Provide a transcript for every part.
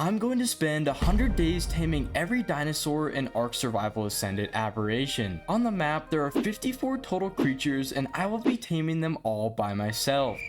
I'm going to spend 100 days taming every dinosaur in Ark Survival Ascended Aberration. On the map, there are 54 total creatures and I will be taming them all by myself.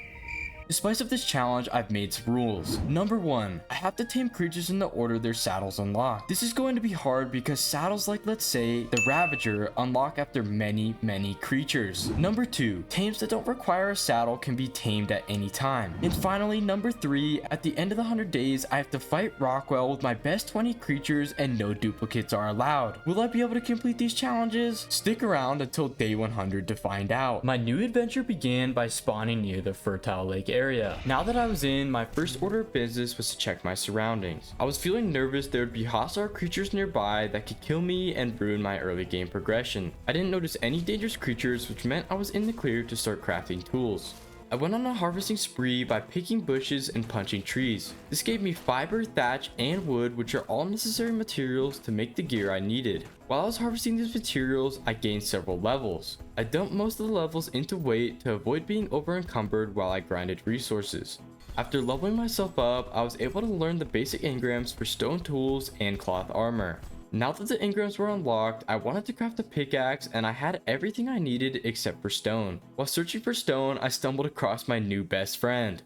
Despite of this challenge, I've made some rules. Number 1, I have to tame creatures in the order their saddles unlock. This is going to be hard because saddles like, let's say, the Ravager unlock after many creatures. Number 2, tames that don't require a saddle can be tamed at any time. And finally, number 3, at the end of the 100 days, I have to fight Rockwell with my best 20 creatures and no duplicates are allowed. Will I be able to complete these challenges? Stick around until day 100 to find out. My new adventure began by spawning near the fertile lake area. Now that I was in, my first order of business was to check my surroundings. I was feeling nervous there would be hostile creatures nearby that could kill me and ruin my early game progression. I didn't notice any dangerous creatures, which meant I was in the clear to start crafting tools. I went on a harvesting spree by picking bushes and punching trees. This gave me fiber, thatch, and wood, which are all necessary materials to make the gear I needed. While I was harvesting these materials, I gained several levels. I dumped most of the levels into weight to avoid being over encumbered while I grinded resources. After leveling myself up, I was able to learn the basic engrams for stone tools and cloth armor. Now that the engrams were unlocked, I wanted to craft a pickaxe and I had everything I needed except for stone. While searching for stone, I stumbled across my new best friend.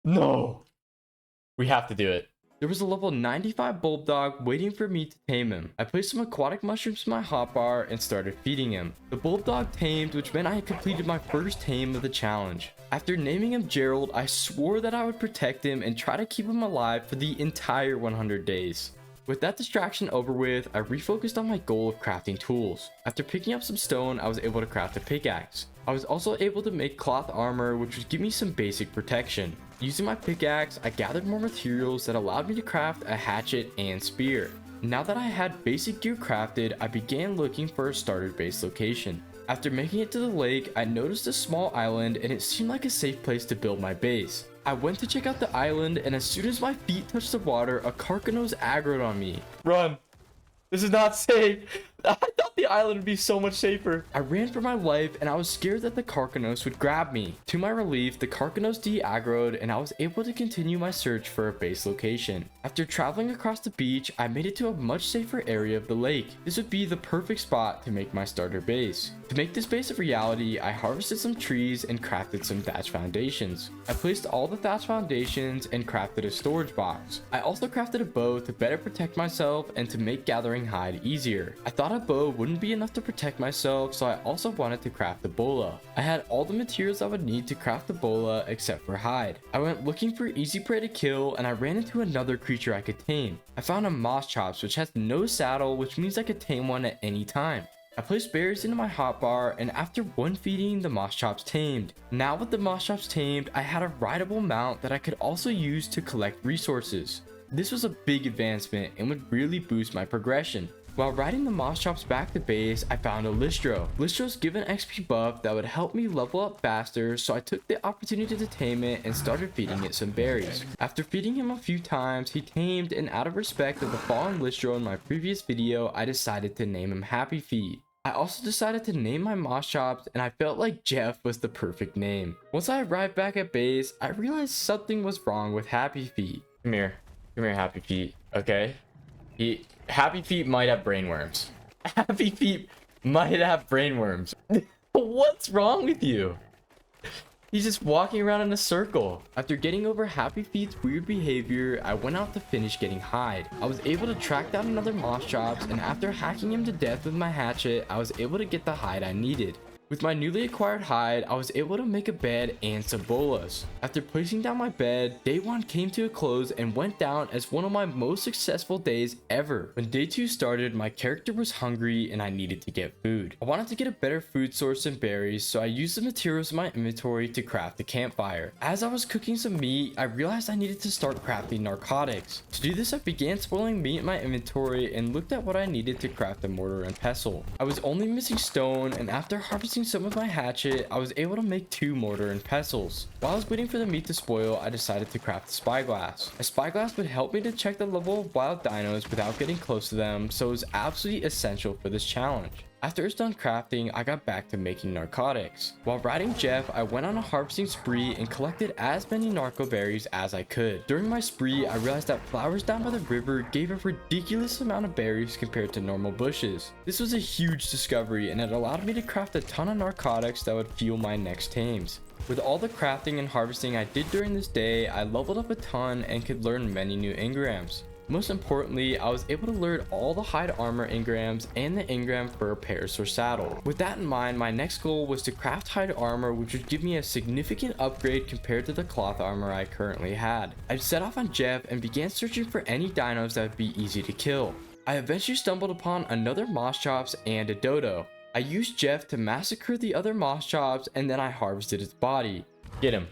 No! We have to do it. There was a level 95 bulldog waiting for me to tame him. I placed some aquatic mushrooms in my hotbar and started feeding him. The bulldog tamed, which meant I had completed my first tame of the challenge. After naming him Gerald, I swore that I would protect him and try to keep him alive for the entire 100 days. With that distraction over with, I refocused on my goal of crafting tools. After picking up some stone, I was able to craft a pickaxe. I was also able to make cloth armor, which would give me some basic protection. Using my pickaxe, I gathered more materials that allowed me to craft a hatchet and spear. Now that I had basic gear crafted, I began looking for a starter base location. After making it to the lake, I noticed a small island and it seemed like a safe place to build my base. I went to check out the island and as soon as my feet touched the water, a carcanos aggroed on me. Run! This is not safe! I thought the island would be so much safer. I ran for my life and I was scared that the carcanos would grab me. To my relief, the carcanos de-aggroed and I was able to continue my search for a base location. After traveling across the beach, I made it to a much safer area of the lake. This would be the perfect spot to make my starter base. To make this base a reality, I harvested some trees and crafted some thatch foundations. I placed all the thatch foundations and crafted a storage box. I also crafted a bow to better protect myself and to make gathering hide easier. I thought a bow wouldn't be enough to protect myself, so I also wanted to craft a bola. I had all the materials I would need to craft the bola except for hide. I went looking for easy prey to kill and I ran into another creature I could tame. I found a moss chops which has no saddle, which means I could tame one at any time. I placed berries into my hotbar and after one feeding, the moss chops tamed. Now with the moss chops tamed, I had a rideable mount that I could also use to collect resources. This was a big advancement and would really boost my progression. While riding the moss chops back to base, I found a listro. Listro's give an XP buff that would help me level up faster, so I took the opportunity to tame it and started feeding it some berries. After feeding him a few times, he tamed, and out of respect of the fallen listro in my previous video, I decided to name him Happy Feet. I also decided to name my moss chops and I felt like Jeff was the perfect name. Once I arrived back at base, I realized something was wrong with Happy Feet. Come here Happy Feet, okay? Happy Feet might have brainworms. Happy Feet might have brainworms. What's wrong with you? He's just walking around in a circle. After getting over Happy Feet's weird behavior, I went out to finish getting hide. I was able to track down another moss chops, and after hacking him to death with my hatchet, I was able to get the hide I needed. With my newly acquired hide, I was able to make a bed and some bolas. After placing down my bed, day 1 came to a close and went down as one of my most successful days ever. When day 2 started, my character was hungry and I needed to get food. I wanted to get a better food source than berries, so I used the materials in my inventory to craft a campfire. As I was cooking some meat, I realized I needed to start crafting narcotics. To do this, I began spoiling meat in my inventory and looked at what I needed to craft a mortar and pestle. I was only missing stone, and after harvesting some of my hatchet, I was able to make 2 mortar and pestles. While I was waiting for the meat to spoil, I decided to craft a spyglass. A spyglass would help me to check the level of wild dinos without getting close to them, so it was absolutely essential for this challenge. After it's done crafting, I got back to making narcotics. While riding Jeff, I went on a harvesting spree and collected as many narco berries as I could. During my spree, I realized that flowers down by the river gave a ridiculous amount of berries compared to normal bushes. This was a huge discovery and it allowed me to craft a ton of narcotics that would fuel my next tames. With all the crafting and harvesting I did during this day, I leveled up a ton and could learn many new engrams. Most importantly, I was able to learn all the hide armor engrams and the engram for a parasaur saddle. With that in mind, my next goal was to craft hide armor, which would give me a significant upgrade compared to the cloth armor I currently had. I set off on Jeff and began searching for any dinos that would be easy to kill. I eventually stumbled upon another Moschops and a dodo. I used Jeff to massacre the other Moschops and then I harvested its body. Get him.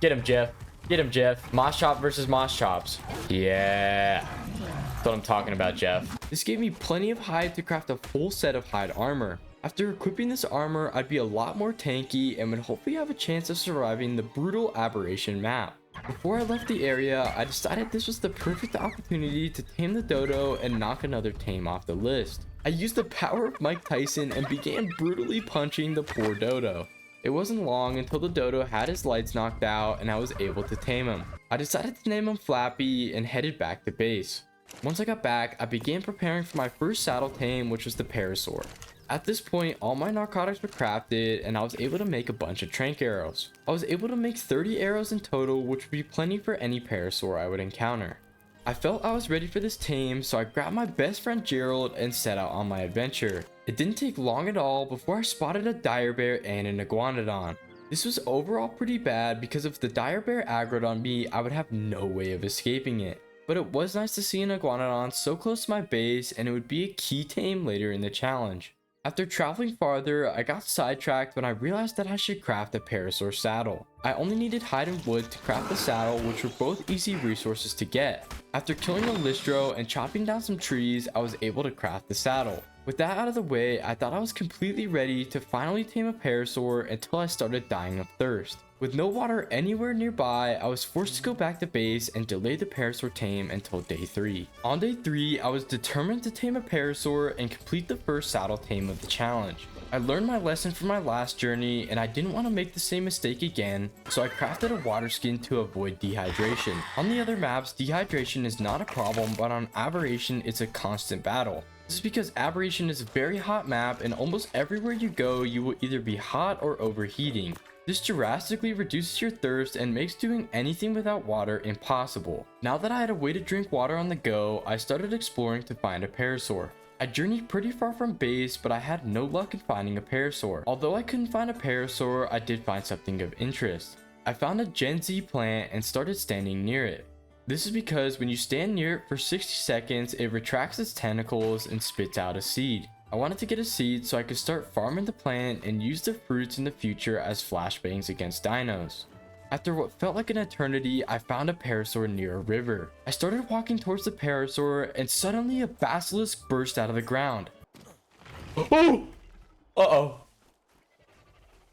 Get him, Jeff. Get him, Jeff. Moschop versus Moschops. Yeah. That's what I'm talking about, Jeff. This gave me plenty of hide to craft a full set of hide armor. After equipping this armor, I'd be a lot more tanky and would hopefully have a chance of surviving the brutal Abberation map. Before I left the area, I decided this was the perfect opportunity to tame the dodo and knock another tame off the list. I used the power of Mike Tyson and began brutally punching the poor dodo. It wasn't long until the dodo had his lights knocked out and I was able to tame him. I decided to name him Flappy and headed back to base. Once I got back, I began preparing for my first saddle tame, which was the parasaur. At this point, all my narcotics were crafted and I was able to make a bunch of trank arrows. I was able to make 30 arrows in total, which would be plenty for any parasaur I would encounter. I felt I was ready for this tame, so I grabbed my best friend Gerald and set out on my adventure. It didn't take long at all before I spotted a dire bear and an iguanodon. This was overall pretty bad because if the dire bear aggroed on me, I would have no way of escaping it. But it was nice to see an iguanodon so close to my base and it would be a key tame later in the challenge. After traveling farther, I got sidetracked when I realized that I should craft a parasaur saddle. I only needed hide and wood to craft the saddle, which were both easy resources to get. After killing a listro and chopping down some trees, I was able to craft the saddle. With that out of the way, I thought I was completely ready to finally tame a parasaur until I started dying of thirst. With no water anywhere nearby, I was forced to go back to base and delay the parasaur tame until day 3. On day 3, I was determined to tame a parasaur and complete the first saddle tame of the challenge. I learned my lesson from my last journey and I didn't want to make the same mistake again, so I crafted a water skin to avoid dehydration. On the other maps, dehydration is not a problem, but on Aberration it's a constant battle. This is because Abberation is a very hot map and almost everywhere you go you will either be hot or overheating. This drastically reduces your thirst and makes doing anything without water impossible. Now that I had a way to drink water on the go, I started exploring to find a parasaur. I journeyed pretty far from base, but I had no luck in finding a parasaur. Although I couldn't find a parasaur, I did find something of interest. I found a Gen Z plant and started standing near it. This is because when you stand near it for 60 seconds, it retracts its tentacles and spits out a seed. I wanted to get a seed so I could start farming the plant and use the fruits in the future as flashbangs against dinos. After what felt like an eternity, I found a parasaur near a river. I started walking towards the parasaur and suddenly a basilisk burst out of the ground. Oh! Uh-oh.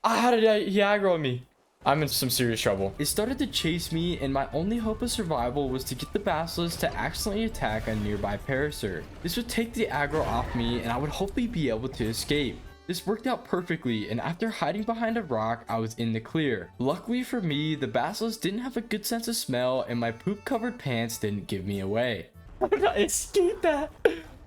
How did he aggro me? I'm in some serious trouble. It started to chase me and my only hope of survival was to get the basilisk to accidentally attack a nearby parasaur. This would take the aggro off me and I would hopefully be able to escape. This worked out perfectly and after hiding behind a rock, I was in the clear. Luckily for me, the basilisk didn't have a good sense of smell and my poop covered pants didn't give me away. How did I escape that?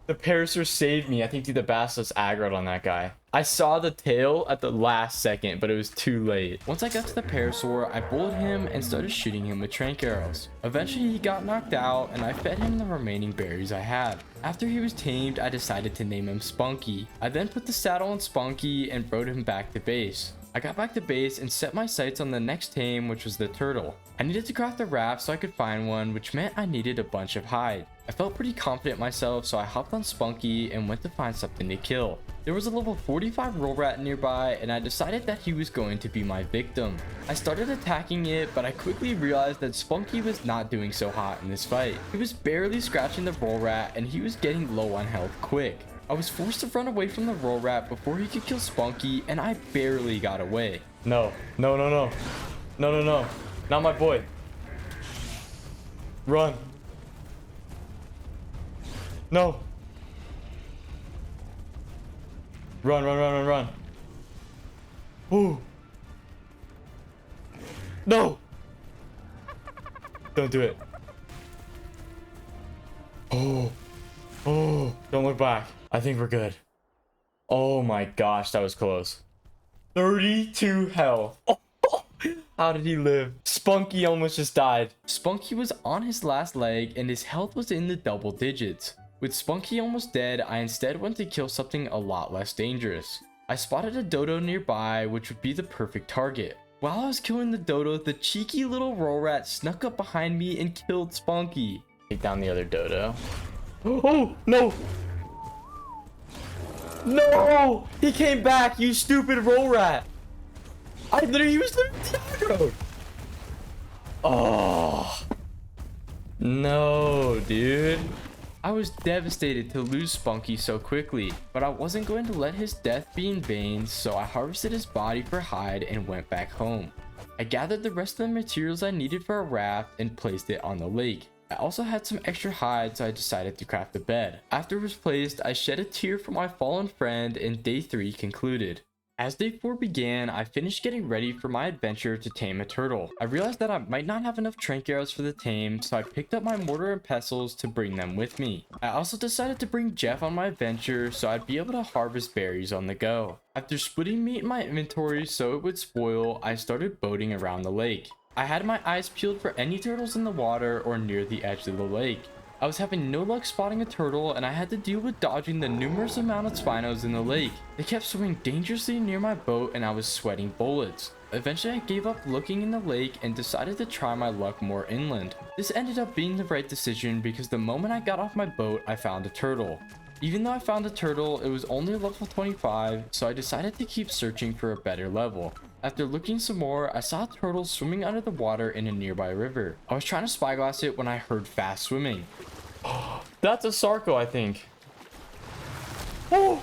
The parasaur saved me. I think the basilisk aggroed on that guy. I saw the tail at the last second, but it was too late. Once I got to the parasaur, I bullied him and started shooting him with trank arrows. Eventually he got knocked out and I fed him the remaining berries I had. After he was tamed, I decided to name him Spunky. I then put the saddle on Spunky and rode him back to base. I got back to base and set my sights on the next tame, which was the turtle. I needed to craft a raft so I could find one, which meant I needed a bunch of hide. I felt pretty confident myself, so I hopped on Spunky and went to find something to kill. There was a level 45 roll rat nearby and I decided that he was going to be my victim. I started attacking it, but I quickly realized that Spunky was not doing so hot in this fight. He was barely scratching the roll rat and he was getting low on health quick. I was forced to run away from the roll rat before he could kill Spunky and I barely got away. No. Not my boy. Run. Run, run, run, run, run. Ooh. No! Don't do it. Oh. Oh. Don't look back. I think we're good. Oh my gosh, that was close. 32 health. Oh. How did he live? Spunky almost just died. Spunky was on his last leg and his health was in the double digits. With Spunky almost dead, I instead went to kill something a lot less dangerous. I spotted a dodo nearby, which would be the perfect target. While I was killing the dodo, the cheeky little roll rat snuck up behind me and killed Spunky. Take down the other dodo. Oh, no! No! He came back, you stupid roll rat! He was literally. Oh. No, dude. I was devastated to lose Spunky so quickly, but I wasn't going to let his death be in vain, so I harvested his body for hide and went back home. I gathered the rest of the materials I needed for a raft and placed it on the lake. I also had some extra hide, so I decided to craft a bed. After it was placed, I shed a tear for my fallen friend and day 3 concluded. As day 4 began, I finished getting ready for my adventure to tame a turtle. I realized that I might not have enough trank arrows for the tame, so I picked up my mortar and pestles to bring them with me. I also decided to bring Jeff on my adventure so I'd be able to harvest berries on the go. After splitting meat in my inventory so it would spoil, I started boating around the lake. I had my eyes peeled for any turtles in the water or near the edge of the lake. I was having no luck spotting a turtle and I had to deal with dodging the numerous amount of spinos in the lake. They kept swimming dangerously near my boat and I was sweating bullets. Eventually I gave up looking in the lake and decided to try my luck more inland. This ended up being the right decision because the moment I got off my boat I found a turtle. Even though I found a turtle, it was only level 25, so I decided to keep searching for a better level. After looking some more, I saw a turtle swimming under the water in a nearby river. I was trying to spyglass it when I heard fast swimming. That's a sarco, I think. Oh!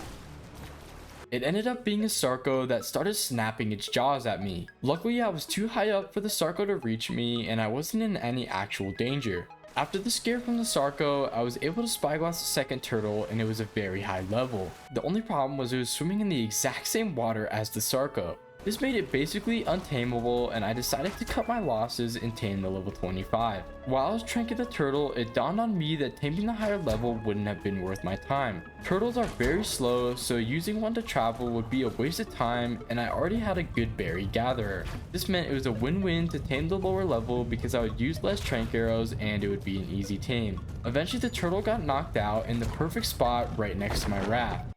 It ended up being a sarco that started snapping its jaws at me. Luckily, I was too high up for the sarco to reach me and I wasn't in any actual danger. After the scare from the sarco, I was able to spyglass the second turtle and it was a very high level. The only problem was it was swimming in the exact same water as the sarco. This made it basically untamable and I decided to cut my losses and tame the level 25. While I was tranking the turtle, it dawned on me that taming the higher level wouldn't have been worth my time. Turtles are very slow, so using one to travel would be a waste of time and I already had a good berry gatherer. This meant it was a win-win to tame the lower level because I would use less trank arrows and it would be an easy tame. Eventually the turtle got knocked out in the perfect spot right next to my raft.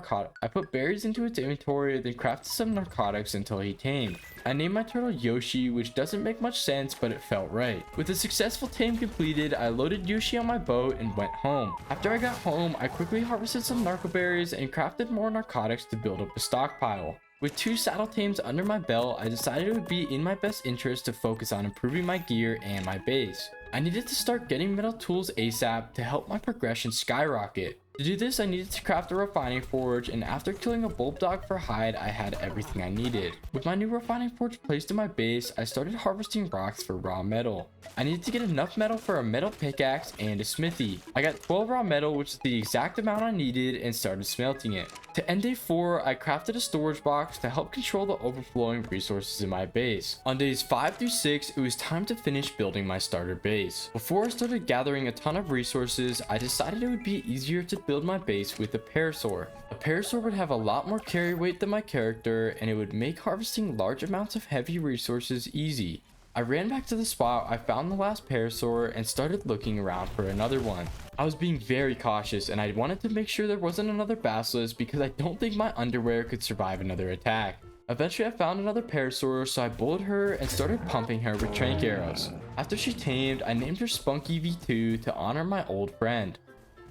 I put berries into its inventory, then crafted some narcotics until he tamed. I named my turtle Yoshi, which doesn't make much sense, but it felt right. With a successful tame completed, I loaded Yoshi on my boat and went home. After I got home, I quickly harvested some narco berries and crafted more narcotics to build up a stockpile. With 2 saddle tames under my belt, I decided it would be in my best interest to focus on improving my gear and my base. I needed to start getting metal tools ASAP to help my progression skyrocket. To do this, I needed to craft a refining forge, and after killing a bulldog for hide, I had everything I needed. With my new refining forge placed in my base, I started harvesting rocks for raw metal. I needed to get enough metal for a metal pickaxe and a smithy. I got 12 raw metal, which is the exact amount I needed, and started smelting it. To end day 4, I crafted a storage box to help control the overflowing resources in my base. On days 5 through 6, it was time to finish building my starter base. Before I started gathering a ton of resources, I decided it would be easier to build my base with a parasaur. A parasaur would have a lot more carry weight than my character, and it would make harvesting large amounts of heavy resources easy. I ran back to the spot I found the last parasaur and started looking around for another one. I was being very cautious and I wanted to make sure there wasn't another basilisk because I don't think my underwear could survive another attack. Eventually I found another parasaur, so I bullet her and started pumping her with trank arrows. After she tamed, I named her Spunky V2 to honor my old friend.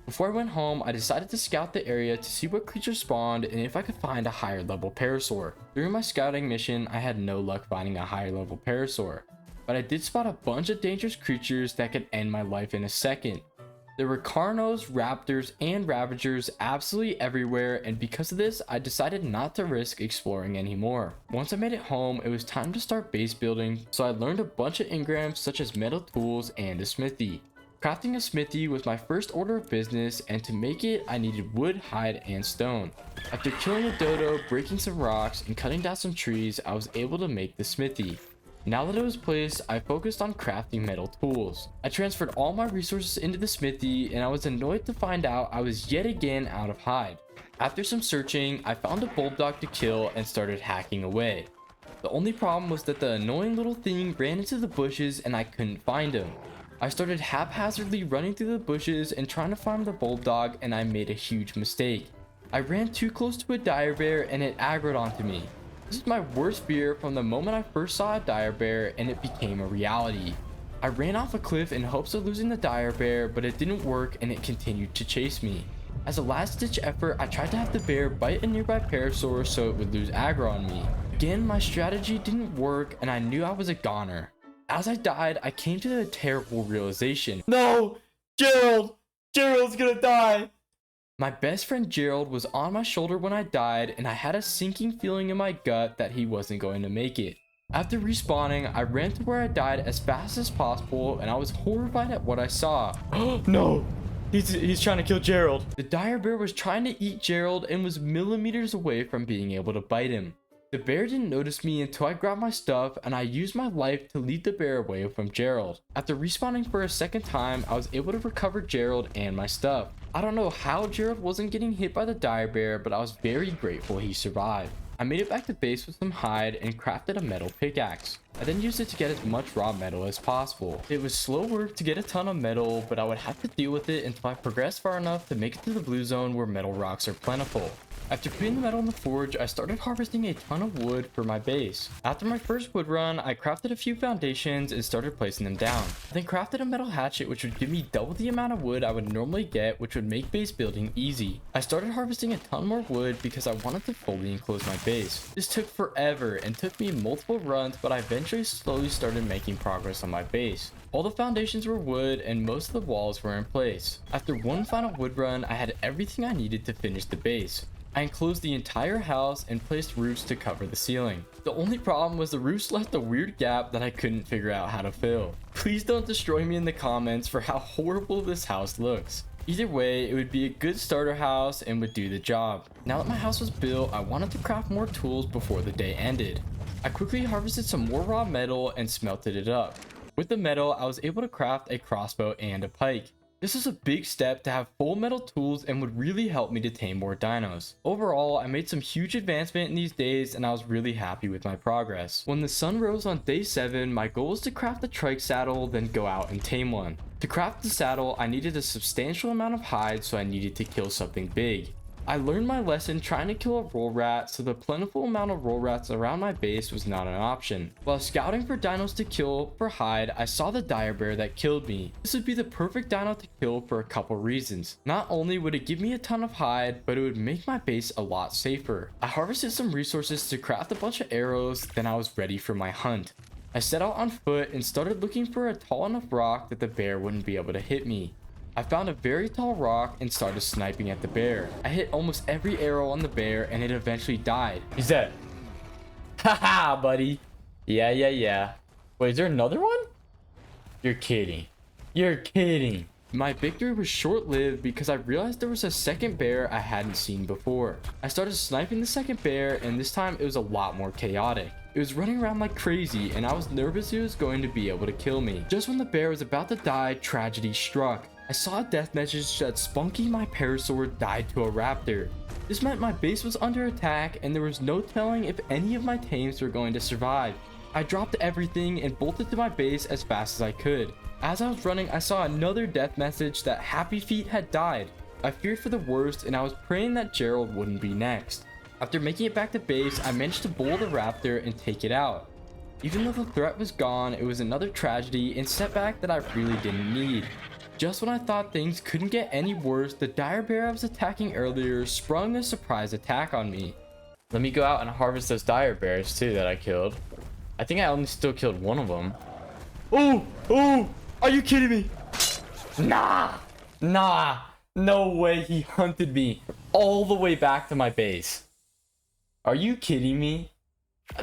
Before I went home, I decided to scout the area to see what creatures spawned and if I could find a higher level parasaur. During my scouting mission, I had no luck finding a higher level parasaur, but I did spot a bunch of dangerous creatures that could end my life in a second. There were carnos, raptors, and ravagers absolutely everywhere, and because of this, I decided not to risk exploring anymore. Once I made it home, it was time to start base building, so I learned a bunch of engrams such as metal tools and a smithy. Crafting a smithy was my first order of business, and to make it, I needed wood, hide, and stone. After killing a dodo, breaking some rocks, and cutting down some trees, I was able to make the smithy. Now that it was placed, I focused on crafting metal tools. I transferred all my resources into the smithy, and I was annoyed to find out I was yet again out of hide. After some searching, I found a bulldog to kill and started hacking away. The only problem was that the annoying little thing ran into the bushes and I couldn't find him. I started haphazardly running through the bushes and trying to find the bulldog, and I made a huge mistake. I ran too close to a dire bear and it aggroed onto me. This is my worst fear from the moment I first saw a dire bear, and it became a reality. I ran off a cliff in hopes of losing the dire bear, but it didn't work and it continued to chase me. As a last ditch effort, I tried to have the bear bite a nearby parasaur so it would lose aggro on me. Again, my strategy didn't work and I knew I was a goner. As I died, I came to the terrible realization. No! Gerald! Gerald's gonna die! My best friend Gerald was on my shoulder when I died, and I had a sinking feeling in my gut that he wasn't going to make it. After respawning, I ran to where I died as fast as possible, and I was horrified at what I saw. No! He's trying to kill Gerald. The dire bear was trying to eat Gerald and was millimeters away from being able to bite him. The bear didn't notice me until I grabbed my stuff, and I used my life to lead the bear away from Gerald. After respawning for a second time, I was able to recover Gerald and my stuff. I don't know how Gerald wasn't getting hit by the dire bear, but I was very grateful he survived. I made it back to base with some hide and crafted a metal pickaxe. I then used it to get as much raw metal as possible. It was slow work to get a ton of metal, but I would have to deal with it until I progressed far enough to make it to the blue zone where metal rocks are plentiful. After putting the metal in the forge, I started harvesting a ton of wood for my base. After my first wood run, I crafted a few foundations and started placing them down. I then crafted a metal hatchet which would give me double the amount of wood I would normally get, which would make base building easy. I started harvesting a ton more wood because I wanted to fully enclose my base. This took forever and took me multiple runs, but I eventually slowly started making progress on my base. All the foundations were wood and most of the walls were in place. After one final wood run, I had everything I needed to finish the base. I enclosed the entire house and placed roofs to cover the ceiling. The only problem was the roofs left a weird gap that I couldn't figure out how to fill. Please don't destroy me in the comments for how horrible this house looks. Either way, it would be a good starter house and would do the job. Now that my house was built, I wanted to craft more tools before the day ended. I quickly harvested some more raw metal and smelted it up. With the metal, I was able to craft a crossbow and a pike. This is a big step to have full metal tools and would really help me to tame more dinos. Overall, I made some huge advancement in these days and I was really happy with my progress. When the sun rose on day 7, my goal was to craft a trike saddle, then go out and tame one. To craft the saddle, I needed a substantial amount of hide, so I needed to kill something big. I learned my lesson trying to kill a roll rat, so the plentiful amount of roll rats around my base was not an option. While scouting for dinos to kill for hide, I saw the dire bear that killed me. This would be the perfect dino to kill for a couple reasons. Not only would it give me a ton of hide, but it would make my base a lot safer. I harvested some resources to craft a bunch of arrows, then I was ready for my hunt. I set out on foot and started looking for a tall enough rock that the bear wouldn't be able to hit me. I found a very tall rock and started sniping at the bear. I hit almost every arrow on the bear and it eventually died. He's dead. Haha, buddy. Yeah. Wait, is there another one? You're kidding. You're kidding. My victory was short-lived because I realized there was a second bear I hadn't seen before. I started sniping the second bear and this time it was a lot more chaotic. It was running around like crazy and I was nervous it was going to be able to kill me. Just when the bear was about to die, tragedy struck. I saw a death message that Spunky, my parasaur, died to a raptor. This meant my base was under attack and there was no telling if any of my tames were going to survive. I dropped everything and bolted to my base as fast as I could. As I was running, I saw another death message that Happy Feet had died. I feared for the worst and I was praying that Gerald wouldn't be next. After making it back to base, I managed to bull the raptor and take it out. Even though the threat was gone, it was another tragedy and setback that I really didn't need. Just when I thought things couldn't get any worse, the dire bear I was attacking earlier sprung a surprise attack on me. Let me go out and harvest those dire bears too that I killed. I think I only still killed one of them. Oh, are you kidding me? Nah, no way, he hunted me all the way back to my base. Are you kidding me?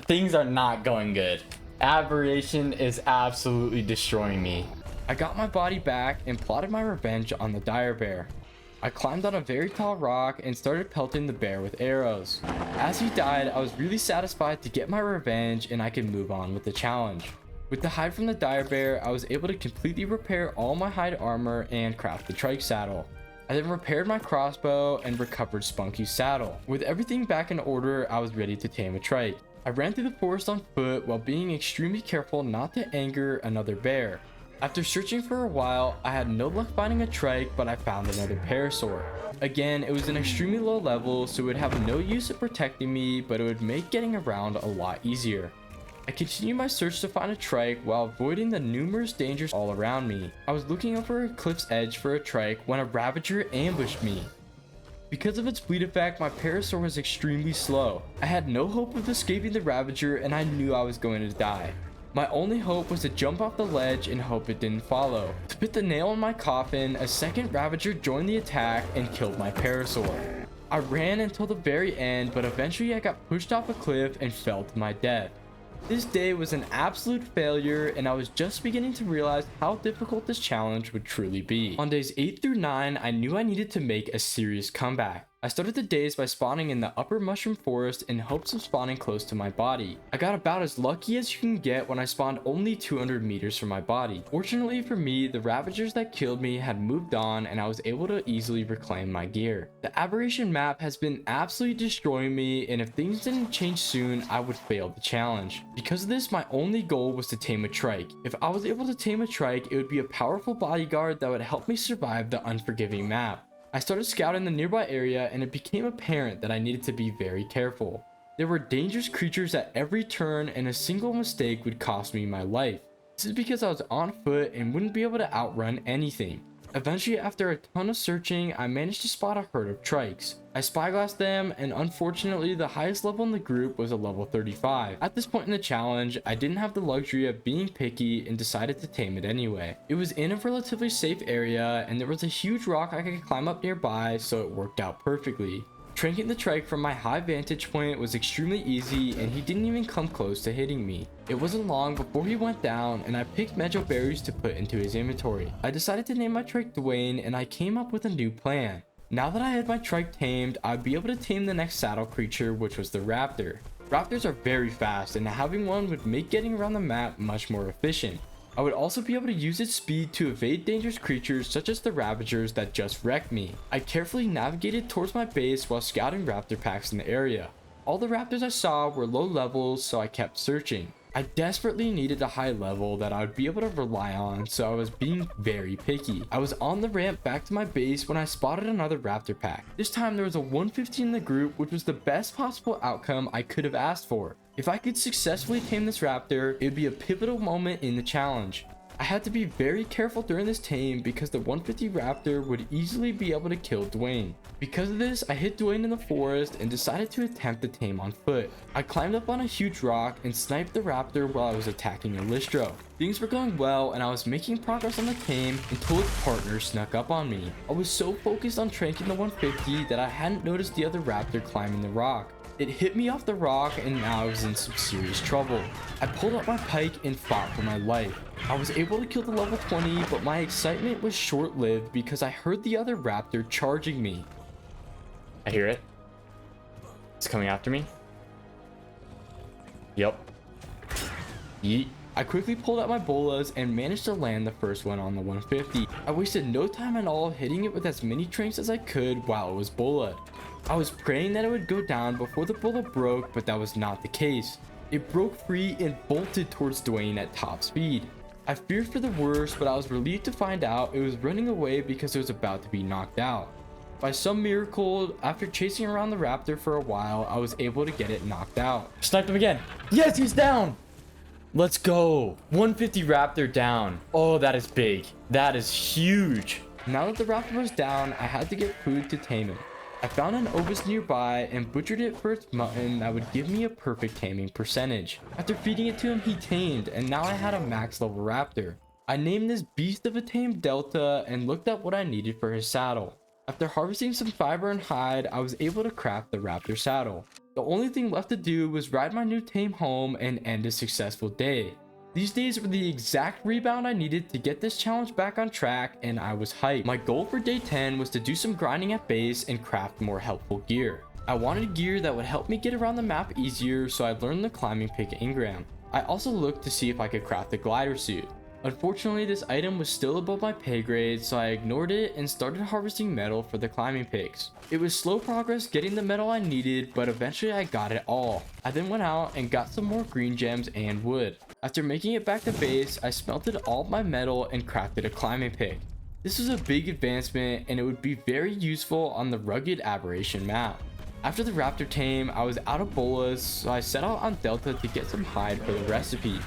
Things are not going good. Aberration is absolutely destroying me. I got my body back and plotted my revenge on the dire bear. I climbed on a very tall rock and started pelting the bear with arrows. As he died, I was really satisfied to get my revenge and I could move on with the challenge. With the hide from the dire bear, I was able to completely repair all my hide armor and craft the trike saddle. I then repaired my crossbow and recovered Spunky's saddle. With everything back in order, I was ready to tame a trike. I ran through the forest on foot while being extremely careful not to anger another bear. After searching for a while, I had no luck finding a trike, but I found another parasaur. Again, it was an extremely low level, so it would have no use of protecting me, but it would make getting around a lot easier. I continued my search to find a trike while avoiding the numerous dangers all around me. I was looking over a cliff's edge for a trike when a ravager ambushed me. Because of its bleed effect, my parasaur was extremely slow. I had no hope of escaping the ravager and I knew I was going to die. My only hope was to jump off the ledge and hope it didn't follow. To put the nail in my coffin, a second ravager joined the attack and killed my parasaur. I ran until the very end, but eventually I got pushed off a cliff and fell to my death. This day was an absolute failure and I was just beginning to realize how difficult this challenge would truly be. On days 8 through 9, I knew I needed to make a serious comeback. I started the days by spawning in the upper mushroom forest in hopes of spawning close to my body. I got about as lucky as you can get when I spawned only 200 meters from my body. Fortunately for me, the ravagers that killed me had moved on and I was able to easily reclaim my gear. The Aberration map has been absolutely destroying me, and if things didn't change soon, I would fail the challenge. Because of this, my only goal was to tame a trike. If I was able to tame a trike, it would be a powerful bodyguard that would help me survive the unforgiving map. I started scouting the nearby area and it became apparent that I needed to be very careful. There were dangerous creatures at every turn and a single mistake would cost me my life. This is because I was on foot and wouldn't be able to outrun anything. Eventually, after a ton of searching, I managed to spot a herd of trikes. I spyglassed them, and unfortunately the highest level in the group was a level 35. At this point in the challenge, I didn't have the luxury of being picky and decided to tame it anyway. It was in a relatively safe area and there was a huge rock I could climb up nearby, so it worked out perfectly. Tranking the trike from my high vantage point was extremely easy and he didn't even come close to hitting me. It wasn't long before he went down and I picked medjo berries to put into his inventory. I decided to name my trike Dwayne and I came up with a new plan. Now that I had my trike tamed, I'd be able to tame the next saddle creature, which was the raptor. Raptors are very fast and having one would make getting around the map much more efficient. I would also be able to use its speed to evade dangerous creatures such as the ravagers that just wrecked me. I carefully navigated towards my base while scouting raptor packs in the area. All the raptors I saw were low levels, so I kept searching. I desperately needed a high level that I would be able to rely on, so I was being very picky. I was on the ramp back to my base when I spotted another raptor pack. This time there was a 150 in the group, which was the best possible outcome I could have asked for. If I could successfully tame this raptor, it would be a pivotal moment in the challenge. I had to be very careful during this tame because the 150 raptor would easily be able to kill Dwayne. Because of this, I hit Dwayne in the forest and decided to attempt the tame on foot. I climbed up on a huge rock and sniped the raptor while I was attacking Illistro. Things were going well and I was making progress on the tame until its partner snuck up on me. I was so focused on tranking the 150 that I hadn't noticed the other raptor climbing the rock. It hit me off the rock and now I was in some serious trouble. I pulled out my pike and fought for my life. I was able to kill the level 20, but my excitement was short-lived because I heard the other raptor charging me. I hear it. It's coming after me. Yep. Yeet. I quickly pulled out my bolas and managed to land the first one on the 150. I wasted no time at all hitting it with as many tranks as I could while it was bola'd. I was praying that it would go down before the bola broke, but that was not the case. It broke free and bolted towards Dwayne at top speed. I feared for the worst, but I was relieved to find out it was running away because it was about to be knocked out. By some miracle, after chasing around the raptor for a while, I was able to get it knocked out. Sniped him again. Yes, he's down. Let's go. 150 raptor down. Oh, that is big. That is huge. Now that the raptor was down, I had to get food to tame it. I found an ovis nearby and butchered it for its mutton that would give me a perfect taming percentage. After feeding it to him, he tamed, and now I had a max level raptor. I named this beast of a tame Delta and looked up what I needed for his saddle. After harvesting some fiber and hide, I was able to craft the raptor saddle. The only thing left to do was ride my new tame home and end a successful day. These days were the exact rebound I needed to get this challenge back on track, and I was hyped. My goal for day 10 was to do some grinding at base and craft more helpful gear. I wanted gear that would help me get around the map easier, so I learned the climbing pick engram. I also looked to see if I could craft a glider suit. Unfortunately, this item was still above my pay grade, so I ignored it and started harvesting metal for the climbing picks. It was slow progress getting the metal I needed, but eventually I got it all. I then went out and got some more green gems and wood. After making it back to base, I smelted all of my metal and crafted a climbing pick. This was a big advancement, and it would be very useful on the rugged Aberration map. After the raptor tame, I was out of bolas, so I set out on Delta to get some hide for the recipe.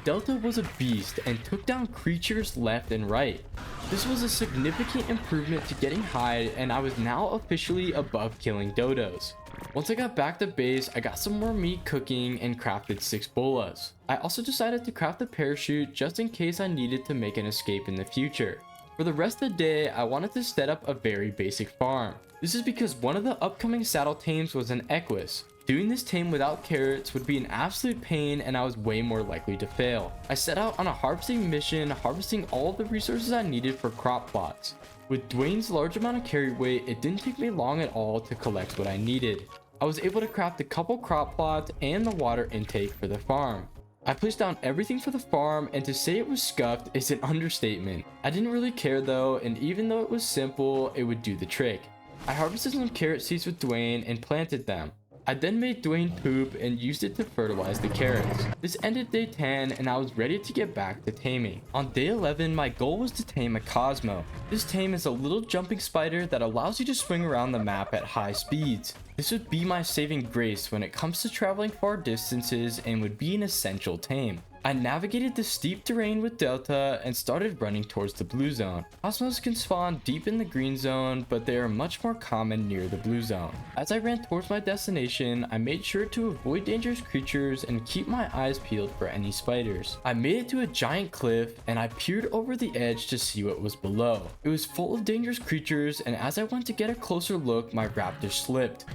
Delta was a beast and took down creatures left and right. This was a significant improvement to getting hide, and I was now officially above killing dodos. Once I got back to base, I got some more meat cooking and crafted 6 bolas. I also decided to craft a parachute just in case I needed to make an escape in the future. For the rest of the day, I wanted to set up a very basic farm. This is because one of the upcoming saddle tames was an equus. Doing this tame without carrots would be an absolute pain, and I was way more likely to fail. I set out on a harvesting mission, harvesting all of the resources I needed for crop plots. With Dwayne's large amount of carry weight, it didn't take me long at all to collect what I needed. I was able to craft a couple crop plots and the water intake for the farm. I placed down everything for the farm, and to say it was scuffed is an understatement. I didn't really care though, and even though it was simple, it would do the trick. I harvested some carrot seeds with Dwayne and planted them. I then made Dwayne poop and used it to fertilize the carrots. This ended day 10, and I was ready to get back to taming. On day 11, my goal was to tame a cosmo. This tame is a little jumping spider that allows you to swing around the map at high speeds. This would be my saving grace when it comes to traveling far distances and would be an essential tame. I navigated the steep terrain with Delta and started running towards the blue zone. Cosmos can spawn deep in the green zone, but they are much more common near the blue zone. As I ran towards my destination, I made sure to avoid dangerous creatures and keep my eyes peeled for any spiders. I made it to a giant cliff, and I peered over the edge to see what was below. It was full of dangerous creatures, and as I went to get a closer look, my raptor slipped.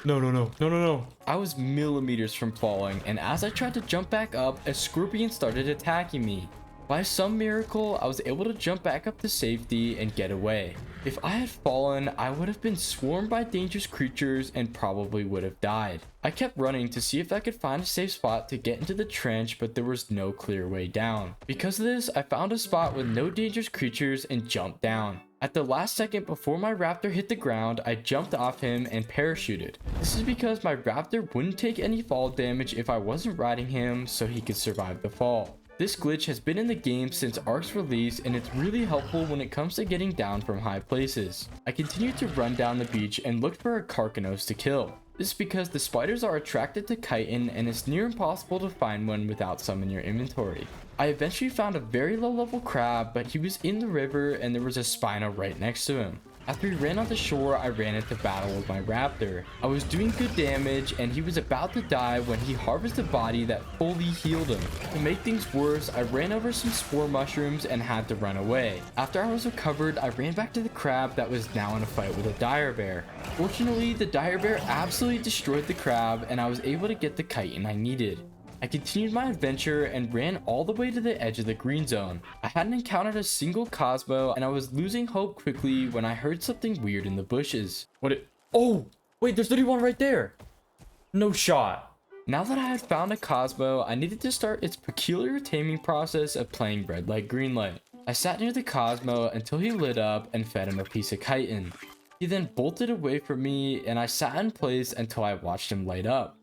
No. I was millimeters from falling, and as I tried to jump back up, a scorpion started attacking me. By some miracle, I was able to jump back up to safety and get away. If I had fallen, I would have been swarmed by dangerous creatures and probably would have died. I kept running to see if I could find a safe spot to get into the trench, but there was no clear way down. Because of this, I found a spot with no dangerous creatures and jumped down. At the last second before my raptor hit the ground, I jumped off him and parachuted. This is because my raptor wouldn't take any fall damage if I wasn't riding him, so he could survive the fall. This glitch has been in the game since Ark's release, and it's really helpful when it comes to getting down from high places. I continued to run down the beach and looked for a carcanos to kill. This is because the spiders are attracted to chitin, and it's near impossible to find one without some in your inventory. I eventually found a very low level crab, but he was in the river and there was a spino right next to him. After he ran on the shore, I ran into battle with my raptor. I was doing good damage, and he was about to die when he harvested a body that fully healed him. To make things worse, I ran over some spore mushrooms and had to run away. After I was recovered, I ran back to the crab that was now in a fight with a dire bear. Fortunately, the dire bear absolutely destroyed the crab, and I was able to get the chitin I needed. I continued my adventure and ran all the way to the edge of the green zone. I hadn't encountered a single cosmo, and I was losing hope quickly when I heard something weird in the bushes. Oh, wait, there's 31 right there. No shot. Now that I had found a cosmo, I needed to start its peculiar taming process of playing red light, green light. I sat near the cosmo until he lit up and fed him a piece of chitin. He then bolted away from me, and I sat in place until I watched him light up.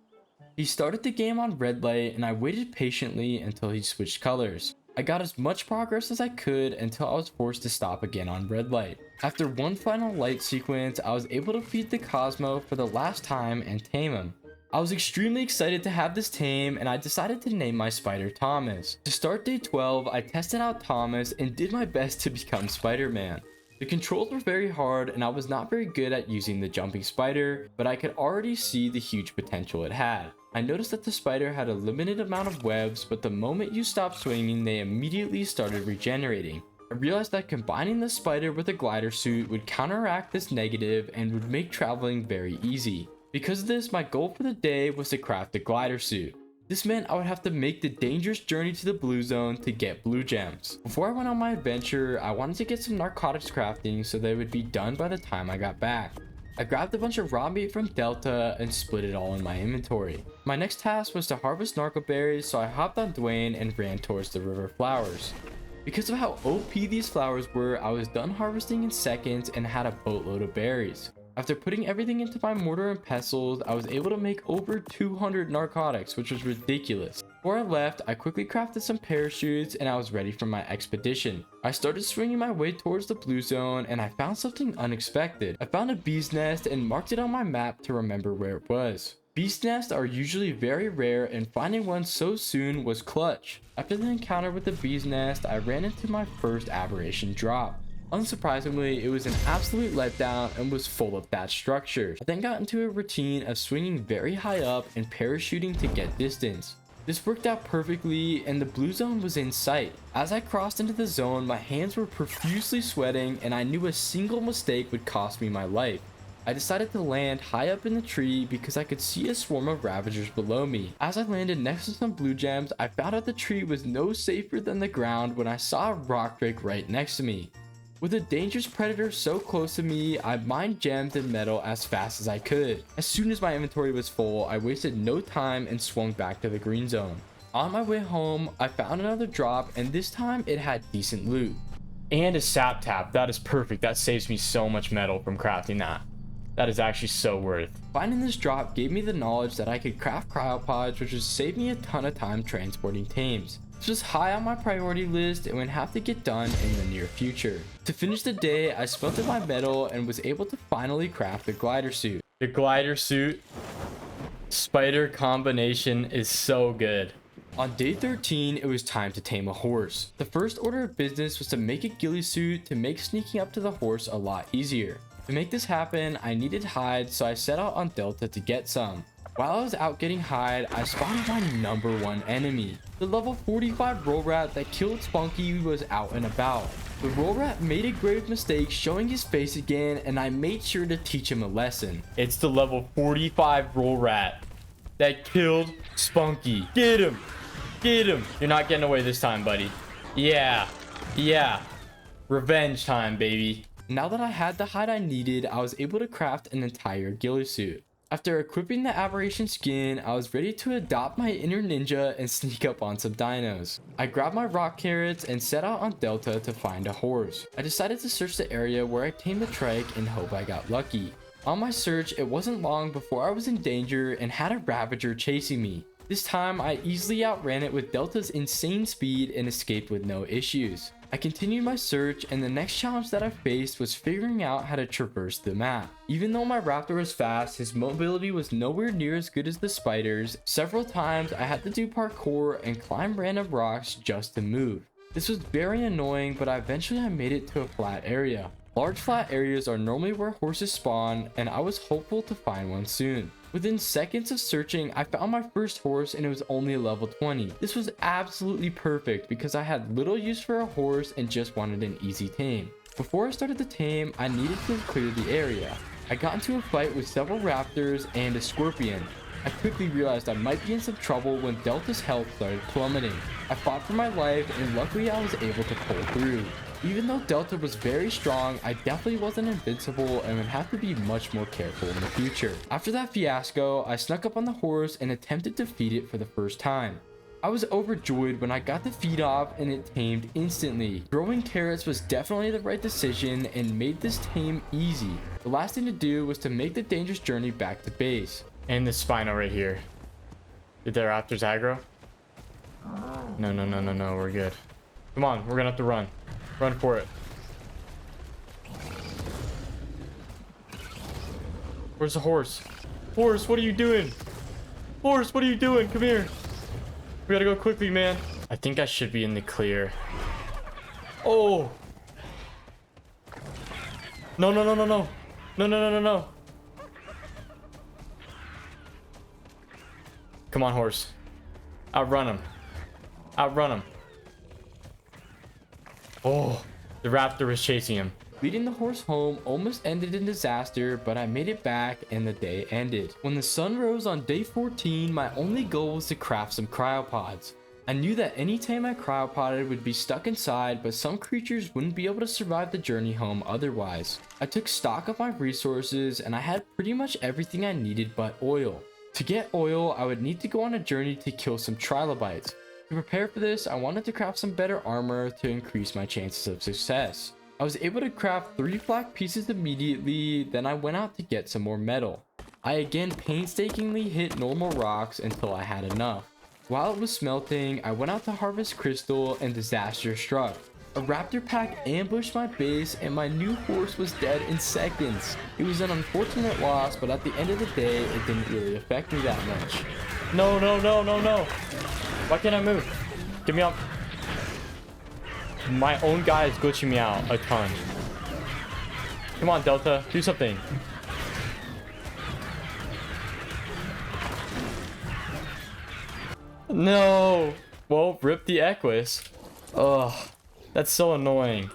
He started the game on red light, and I waited patiently until he switched colors. I got as much progress as I could until I was forced to stop again on red light. After one final light sequence, I was able to feed the cosmo for the last time and tame him. I was extremely excited to have this tame, and I decided to name my spider Thomas. To start day 12, I tested out Thomas and did my best to become Spider-Man. The controls were very hard, and I was not very good at using the jumping spider, but I could already see the huge potential it had. I noticed that the spider had a limited amount of webs, but the moment you stopped swinging, they immediately started regenerating. I realized that combining the spider with a glider suit would counteract this negative and would make traveling very easy. Because of this, my goal for the day was to craft a glider suit. This meant I would have to make the dangerous journey to the blue zone to get blue gems. Before I went on my adventure, I wanted to get some narcotics crafting so they would be done by the time I got back. I grabbed a bunch of raw meat from Delta and split it all in my inventory. My next task was to harvest narco berries, so I hopped on Dwayne and ran towards the river flowers. Because of how OP these flowers were, I was done harvesting in seconds and had a boatload of berries. After putting everything into my mortar and pestles, I was able to make over 200 narcotics, which was ridiculous. Before I left, I quickly crafted some parachutes and I was ready for my expedition. I started swinging my way towards the blue zone and I found something unexpected. I found a bee's nest and marked it on my map to remember where it was. Beast nests are usually very rare and finding one so soon was clutch. After the encounter with the bee's nest, I ran into my first aberration drop. Unsurprisingly, it was an absolute letdown and was full of thatched structures. I then got into a routine of swinging very high up and parachuting to get distance. This worked out perfectly and the blue zone was in sight. As I crossed into the zone, my hands were profusely sweating and I knew a single mistake would cost me my life. I decided to land high up in the tree because I could see a swarm of ravagers below me. As I landed next to some blue gems, I found out the tree was no safer than the ground when I saw a rock drake right next to me. With a dangerous predator so close to me, I mined gems and metal as fast as I could. As soon as my inventory was full, I wasted no time and swung back to the green zone. On my way home, I found another drop and this time it had decent loot. And a sap tap, that is perfect. That saves me so much metal from crafting that. That is actually so worth. Finding this drop gave me the knowledge that I could craft cryopods, which would save me a ton of time transporting tames. This was high on my priority list and would have to get done in the near future. To finish the day, I smelted my metal and was able to finally craft the glider suit. The glider suit spider combination is so good. On day 13, it was time to tame a horse. The first order of business was to make a ghillie suit to make sneaking up to the horse a lot easier. To make this happen, I needed hide, so I set out on Delta to get some. While I was out getting hide, I spotted my number one enemy. The level 45 roll rat that killed Spunky was out and about. The roll rat made a grave mistake showing his face again, and I made sure to teach him a lesson. It's the level 45 roll rat that killed Spunky. Get him! Get him! You're not getting away this time, buddy. Yeah. Revenge time, baby. Now that I had the hide I needed, I was able to craft an entire ghillie suit. After equipping the Abberation skin, I was ready to adopt my inner ninja and sneak up on some dinos. I grabbed my rock carrots and set out on Delta to find a horse. I decided to search the area where I tamed the trike and hope I got lucky. On my search, it wasn't long before I was in danger and had a ravager chasing me. This time, I easily outran it with Delta's insane speed and escaped with no issues. I continued my search and the next challenge that I faced was figuring out how to traverse the map. Even though my raptor was fast, his mobility was nowhere near as good as the spiders. Several times I had to do parkour and climb random rocks just to move. This was very annoying, but eventually I made it to a flat area. Large flat areas are normally where horses spawn and I was hopeful to find one soon. Within seconds of searching, I found my first horse and it was only a level 20. This was absolutely perfect because I had little use for a horse and just wanted an easy tame. Before I started the tame, I needed to clear the area. I got into a fight with several raptors and a scorpion. I quickly realized I might be in some trouble when Delta's health started plummeting. I fought for my life and luckily I was able to pull through. Even though Delta was very strong, I definitely wasn't invincible and would have to be much more careful in the future. After that fiasco, I snuck up on the horse and attempted to feed it for the first time. I was overjoyed when I got the feed off and it tamed instantly. Throwing carrots was definitely the right decision and made this tame easy. The last thing to do was to make the dangerous journey back to base. And the spino right here. Did the raptors aggro? No, we're good. Come on, we're gonna have to run. Run for it. Where's the horse? Horse, what are you doing? Horse, what are you doing? Come here. We gotta go quickly, man. I think I should be in the clear. Oh. No. Come on, horse. Outrun him. Oh, the raptor was chasing him. Leading the horse home almost ended in disaster, but I made it back and the day ended. When the sun rose on day 14, my only goal was to craft some cryopods. I knew that any time I cryopoded would be stuck inside, but some creatures wouldn't be able to survive the journey home otherwise. I took stock of my resources and I had pretty much everything I needed but oil. To get oil, I would need to go on a journey to kill some trilobites. To prepare for this, I wanted to craft some better armor to increase my chances of success. I was able to craft 3 flak pieces immediately, then I went out to get some more metal. I again painstakingly hit normal rocks until I had enough. While it was smelting, I went out to harvest crystal and disaster struck. A raptor pack ambushed my base and my new horse was dead in seconds. It was an unfortunate loss, but at the end of the day, it didn't really affect me that much. No, no, no, no, no. Why can't I move? Get me up. My own guy is glitching me out a ton. Come on, Delta, do something. No. Well, rip the equus. Ugh, that's so annoying.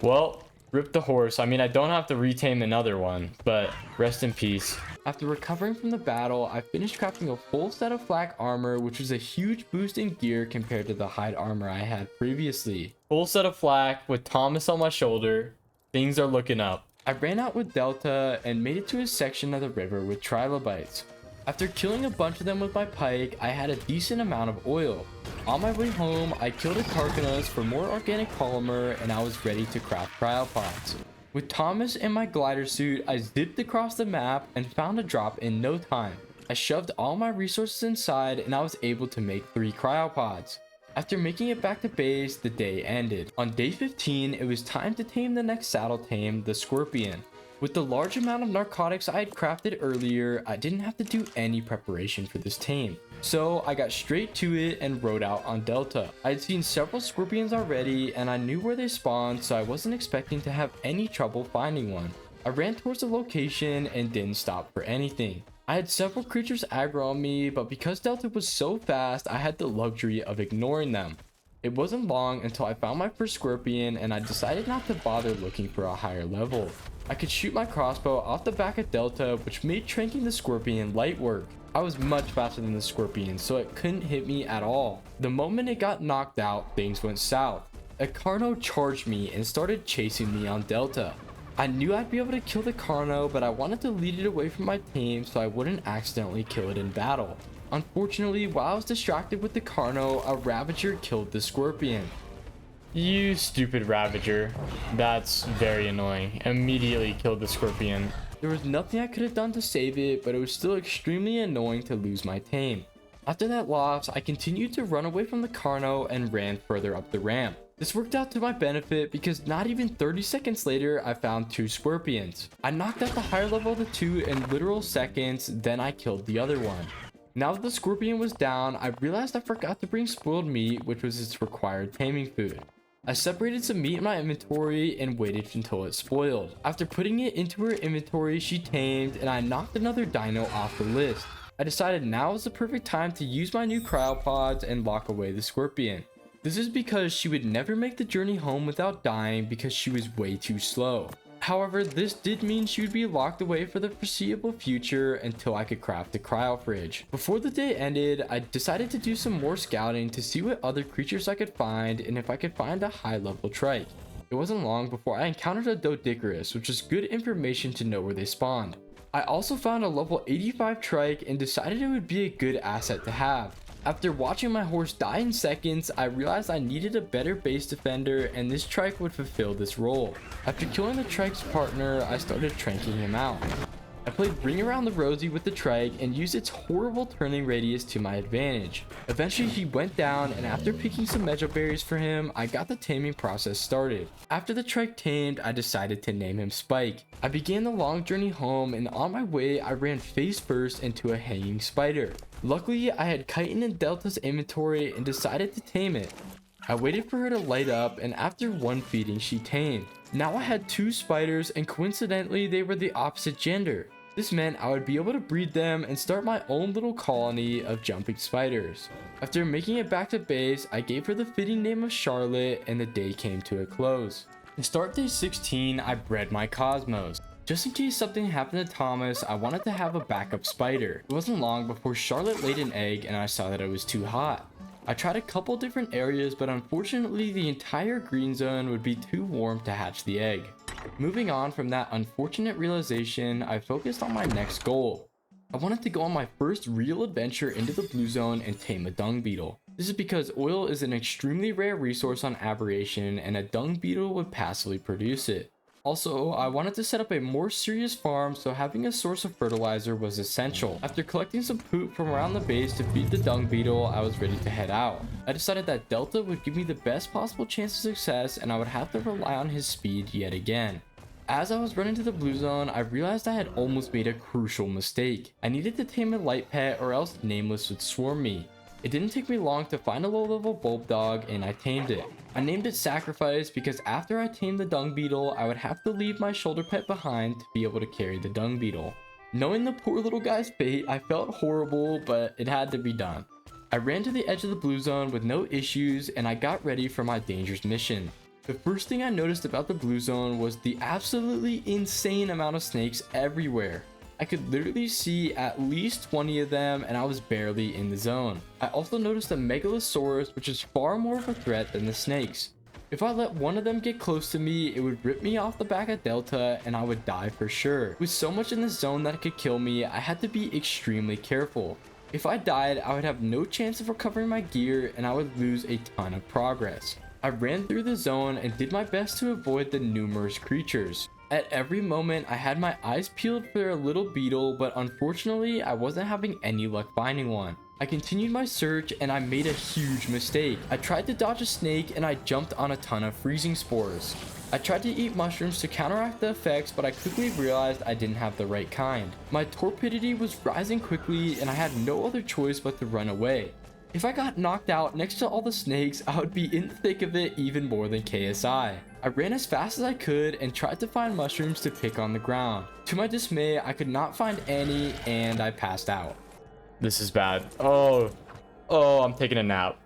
Well, rip the horse. I mean, I don't have to retame another one, but rest in peace. After recovering from the battle, I finished crafting a full set of flak armor, which was a huge boost in gear compared to the hide armor I had previously. Full set of flak with Thomas on my shoulder. Things are looking up. I ran out with Delta and made it to a section of the river with trilobites. After killing a bunch of them with my pike, I had a decent amount of oil. On my way home, I killed a carcanos for more organic polymer and I was ready to craft cryopods. With Thomas and my glider suit, I zipped across the map and found a drop in no time. I shoved all my resources inside and I was able to make 3 cryopods. After making it back to base, the day ended. On day 15, it was time to tame the next saddle tame, the scorpion. With the large amount of narcotics I had crafted earlier, I didn't have to do any preparation for this tame. So I got straight to it and rode out on Delta. I had seen several scorpions already and I knew where they spawned, so I wasn't expecting to have any trouble finding one. I ran towards the location and didn't stop for anything. I had several creatures aggro on me, but because Delta was so fast, I had the luxury of ignoring them. It wasn't long until I found my first scorpion and I decided not to bother looking for a higher level. I could shoot my crossbow off the back of Delta, which made tranking the scorpion light work. I was much faster than the scorpion, so it couldn't hit me at all. The moment it got knocked out, things went south. A carno charged me and started chasing me on Delta. I knew I'd be able to kill the carno, but I wanted to lead it away from my tame so I wouldn't accidentally kill it in battle. Unfortunately, while I was distracted with the carno, a ravager killed the scorpion. You stupid ravager. That's very annoying. Immediately killed the scorpion. There was nothing I could have done to save it, but it was still extremely annoying to lose my tame. After that loss, I continued to run away from the carno and ran further up the ramp. This worked out to my benefit because not even 30 seconds later, I found 2 scorpions. I knocked out the higher level of the 2 in literal seconds, then I killed the other one. Now that the scorpion was down, I realized I forgot to bring spoiled meat, which was its required taming food. I separated some meat in my inventory and waited until it spoiled. After putting it into her inventory, she tamed and I knocked another dino off the list. I decided now is the perfect time to use my new cryopods and lock away the scorpion. This is because she would never make the journey home without dying because she was way too slow. However, this did mean she would be locked away for the foreseeable future until I could craft a cryo fridge. Before the day ended, I decided to do some more scouting to see what other creatures I could find and if I could find a high level trike. It wasn't long before I encountered a doedicurus, which is good information to know where they spawned. I also found a level 85 trike and decided it would be a good asset to have. After watching my horse die in seconds, I realized I needed a better base defender and this trike would fulfill this role. After killing the trike's partner, I started tranking him out. I played Ring Around the Rosie with the trike and used its horrible turning radius to my advantage. Eventually he went down and after picking some mejoberries for him, I got the taming process started. After the trike tamed, I decided to name him Spike. I began the long journey home and on my way I ran face first into a hanging spider. Luckily, I had chitin in Delta's inventory and decided to tame it. I waited for her to light up and after one feeding she tamed. Now I had 2 spiders and coincidentally they were the opposite gender. This meant I would be able to breed them and start my own little colony of jumping spiders. After making it back to base, I gave her the fitting name of Charlotte and the day came to a close. To start day 16, I bred my cosmos. Just in case something happened to Thomas, I wanted to have a backup spider. It wasn't long before Charlotte laid an egg and I saw that it was too hot. I tried a couple different areas, but unfortunately the entire green zone would be too warm to hatch the egg. Moving on from that unfortunate realization, I focused on my next goal. I wanted to go on my first real adventure into the blue zone and tame a dung beetle. This is because oil is an extremely rare resource on Abberation and a dung beetle would passively produce it. Also, I wanted to set up a more serious farm, so having a source of fertilizer was essential. After collecting some poop from around the base to feed the dung beetle, I was ready to head out. I decided that Delta would give me the best possible chance of success and I would have to rely on his speed yet again. As I was running to the blue zone, I realized I had almost made a crucial mistake. I needed to tame a light pet or else Nameless would swarm me. It didn't take me long to find a low-level bulb dog and I tamed it. I named it Sacrifice because after I tamed the dung beetle, I would have to leave my shoulder pet behind to be able to carry the dung beetle. Knowing the poor little guy's fate, I felt horrible, but it had to be done. I ran to the edge of the blue zone with no issues and I got ready for my dangerous mission. The first thing I noticed about the blue zone was the absolutely insane amount of snakes everywhere. I could literally see at least 20 of them and I was barely in the zone. I also noticed a megalosaurus, which is far more of a threat than the snakes. If I let one of them get close to me, it would rip me off the back of Delta and I would die for sure. With so much in the zone that it could kill me, I had to be extremely careful. If I died, I would have no chance of recovering my gear and I would lose a ton of progress. I ran through the zone and did my best to avoid the numerous creatures. At every moment, I had my eyes peeled for a little beetle, but unfortunately, I wasn't having any luck finding one. I continued my search and I made a huge mistake. I tried to dodge a snake and I jumped on a ton of freezing spores. I tried to eat mushrooms to counteract the effects, but I quickly realized I didn't have the right kind. My torpidity was rising quickly and I had no other choice but to run away. If I got knocked out next to all the snakes, I would be in the thick of it even more than KSI. I ran as fast as I could and tried to find mushrooms to pick on the ground. To my dismay, I could not find any and I passed out. This is bad. Oh, I'm taking a nap.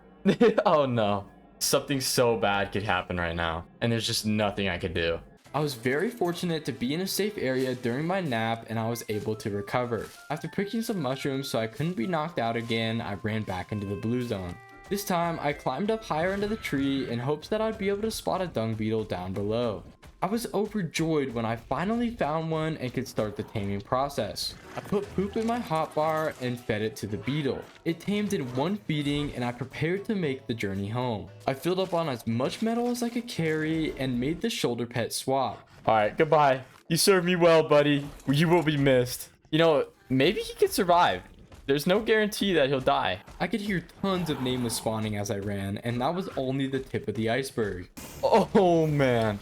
Oh no. Something so bad could happen right now and there's just nothing I could do. I was very fortunate to be in a safe area during my nap and I was able to recover. After picking some mushrooms so I couldn't be knocked out again, I ran back into the blue zone. This time, I climbed up higher into the tree in hopes that I'd be able to spot a dung beetle down below. I was overjoyed when I finally found one and could start the taming process. I put poop in my hotbar and fed it to the beetle. It tamed in one feeding and I prepared to make the journey home. I filled up on as much metal as I could carry and made the shoulder pet swap. Alright, goodbye. You served me well, buddy. You will be missed. You know, maybe he could survive. There's no guarantee that he'll die. I could hear tons of Nameless spawning as I ran, and that was only the tip of the iceberg. Oh man.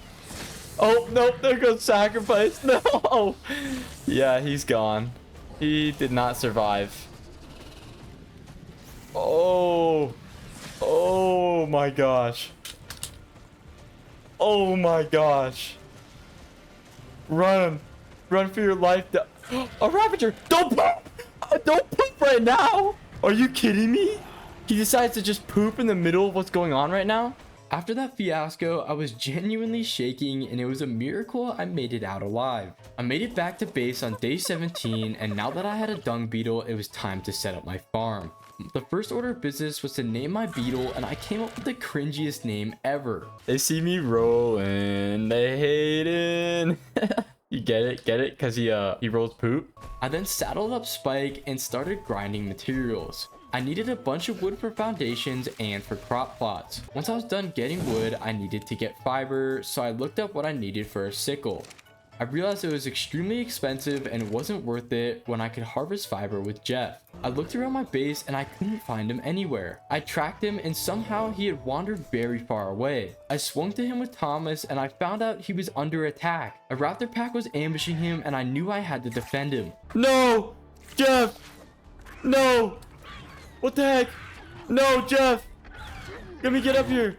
Oh, nope, there goes Sacrifice. No. Yeah, he's gone. He did not survive. Oh my gosh. Oh my gosh. Run for your life. A ravager. Don't poop right now. Are you kidding me? He decides to just poop in the middle of what's going on right now. After that fiasco, I was genuinely shaking and it was a miracle I made it out alive. I made it back to base on day 17 and now that I had a dung beetle, it was time to set up my farm. The first order of business was to name my beetle and I came up with the cringiest name ever. They see me rolling, they hating. You get it? Cause he rolls poop. I then saddled up Spike and started grinding materials. I needed a bunch of wood for foundations and for crop plots. Once I was done getting wood, I needed to get fiber, so I looked up what I needed for a sickle. I realized it was extremely expensive and it wasn't worth it when I could harvest fiber with Jeff. I looked around my base and I couldn't find him anywhere. I tracked him and somehow he had wandered very far away. I swung to him with Thomas and I found out he was under attack. A raptor pack was ambushing him and I knew I had to defend him. No! Jeff! No! What the heck? No, Jeff! Let me get up here!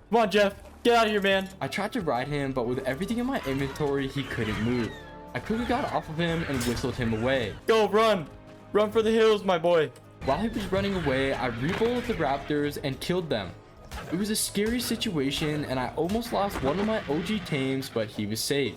Come on, Jeff. Get out of here, man. I tried to ride him, but with everything in my inventory, he couldn't move. I quickly got off of him and whistled him away. Go, run! Run for the hills, my boy. While he was running away, I rebolted the raptors and killed them. It was a scary situation and I almost lost one of my OG tames, but he was safe.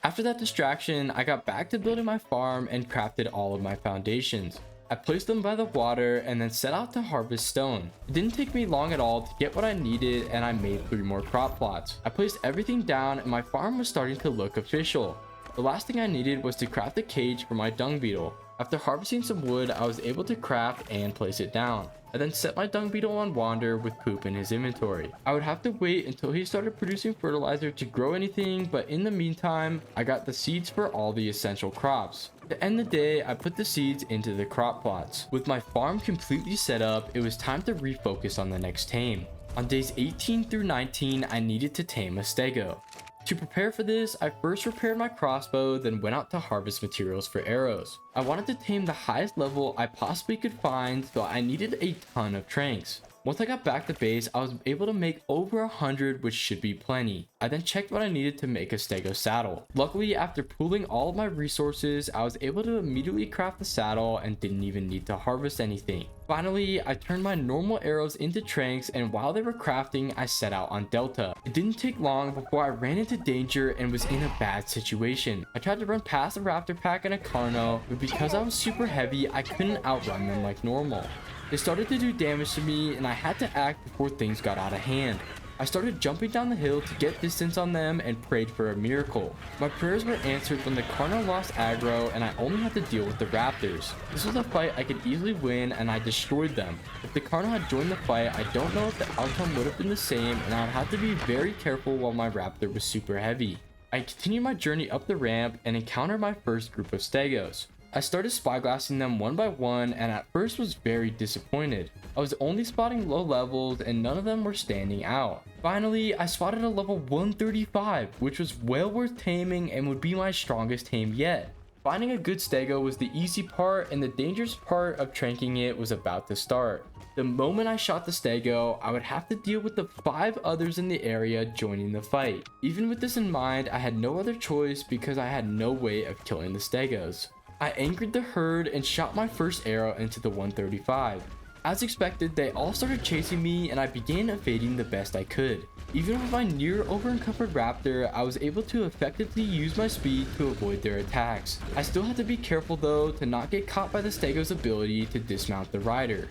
After that distraction, I got back to building my farm and crafted all of my foundations. I placed them by the water and then set out to harvest stone. It didn't take me long at all to get what I needed, and I made 3 more crop plots. I placed everything down and my farm was starting to look official. The last thing I needed was to craft a cage for my dung beetle. After harvesting some wood, I was able to craft and place it down. I then set my dung beetle on wander with poop in his inventory. I would have to wait until he started producing fertilizer to grow anything, but in the meantime, I got the seeds for all the essential crops. To end the day, I put the seeds into the crop plots. With my farm completely set up, it was time to refocus on the next tame. On days 18 through 19, I needed to tame a stego. To prepare for this, I first repaired my crossbow, then went out to harvest materials for arrows. I wanted to tame the highest level I possibly could find, so I needed a ton of tranks. Once I got back to base, I was able to make over 100, which should be plenty. I then checked what I needed to make a stego saddle. Luckily, after pooling all of my resources, I was able to immediately craft the saddle and didn't even need to harvest anything. Finally, I turned my normal arrows into tranks, and while they were crafting, I set out on Delta. It didn't take long before I ran into danger and was in a bad situation. I tried to run past a raptor pack and a carno, but because I was super heavy, I couldn't outrun them like normal. They started to do damage to me and I had to act before things got out of hand. I started jumping down the hill to get distance on them and prayed for a miracle. My prayers were answered when the carno lost aggro and I only had to deal with the raptors. This was a fight I could easily win and I destroyed them. If the carno had joined the fight, I don't know if the outcome would have been the same, and I would have to be very careful while my raptor was super heavy. I continued my journey up the ramp and encountered my first group of stegos. I started spyglassing them one by one and at first was very disappointed. I was only spotting low levels and none of them were standing out. Finally, I spotted a level 135, which was well worth taming and would be my strongest tame yet. Finding a good stego was the easy part, and the dangerous part of tranking it was about to start. The moment I shot the stego, I would have to deal with the 5 others in the area joining the fight. Even with this in mind, I had no other choice because I had no way of killing the stegos. I anchored the herd and shot my first arrow into the 135. As expected, they all started chasing me and I began evading the best I could. Even with my near over-encumbered raptor, I was able to effectively use my speed to avoid their attacks. I still had to be careful though to not get caught by the stego's ability to dismount the rider.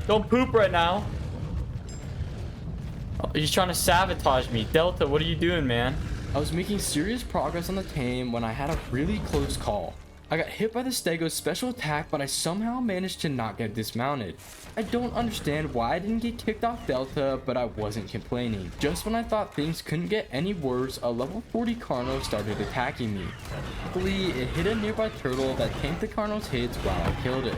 Don't poop right now. Oh, he's trying to sabotage me. Delta, what are you doing, man? I was making serious progress on the tame when I had a really close call. I got hit by the stego's special attack, but I somehow managed to not get dismounted. I don't understand why I didn't get kicked off Delta, but I wasn't complaining. Just when I thought things couldn't get any worse, a level 40 carno started attacking me. Luckily, it hit a nearby turtle that tanked the carno's hits while I killed it.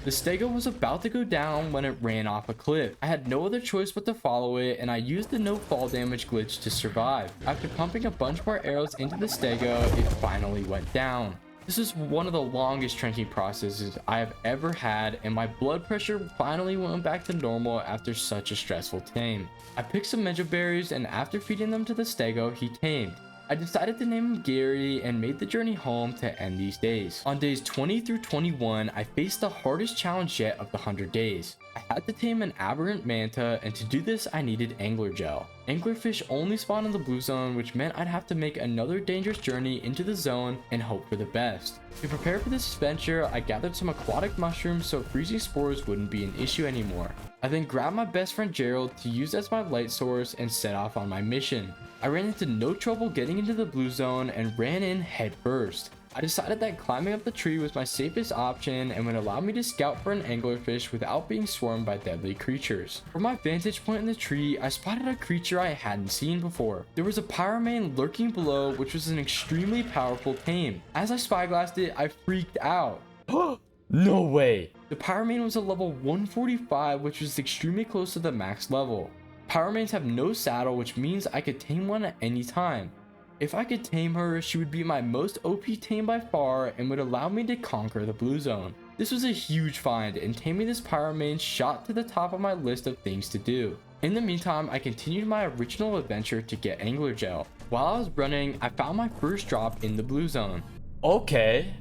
The stego was about to go down when it ran off a cliff. I had no other choice but to follow it, and I used the no fall damage glitch to survive. After pumping a bunch more arrows into the stego, it finally went down. This is one of the longest tranking processes I have ever had, and my blood pressure finally went back to normal after such a stressful tame. I picked some mejoberries, and after feeding them to the stego, he tamed. I decided to name him Gary and made the journey home to end these days. On days 20 through 21, I faced the hardest challenge yet of the 100 days. I had to tame an aberrant manta, and to do this I needed angler gel. Anglerfish only spawn in the blue zone, which meant I'd have to make another dangerous journey into the zone and hope for the best. To prepare for this adventure, I gathered some aquatic mushrooms so freezing spores wouldn't be an issue anymore. I then grabbed my best friend Gerald to use as my light source and set off on my mission. I ran into no trouble getting into the blue zone and ran in head first. I decided that climbing up the tree was my safest option and would allow me to scout for an anglerfish without being swarmed by deadly creatures. From my vantage point in the tree, I spotted a creature I hadn't seen before. There was a pyro-mane lurking below, which was an extremely powerful tame. As I spyglassed it, I freaked out. No way. The pyro-mane was a level 145, which was extremely close to the max level. Pyro-manes have no saddle, which means I could tame one at any time. If I could tame her, she would be my most OP tame by far and would allow me to conquer the blue zone. This was a huge find, and taming this pyro-mane shot to the top of my list of things to do. In the meantime, I continued my original adventure to get angler gel. While I was running, I found my first drop in the blue zone. Okay.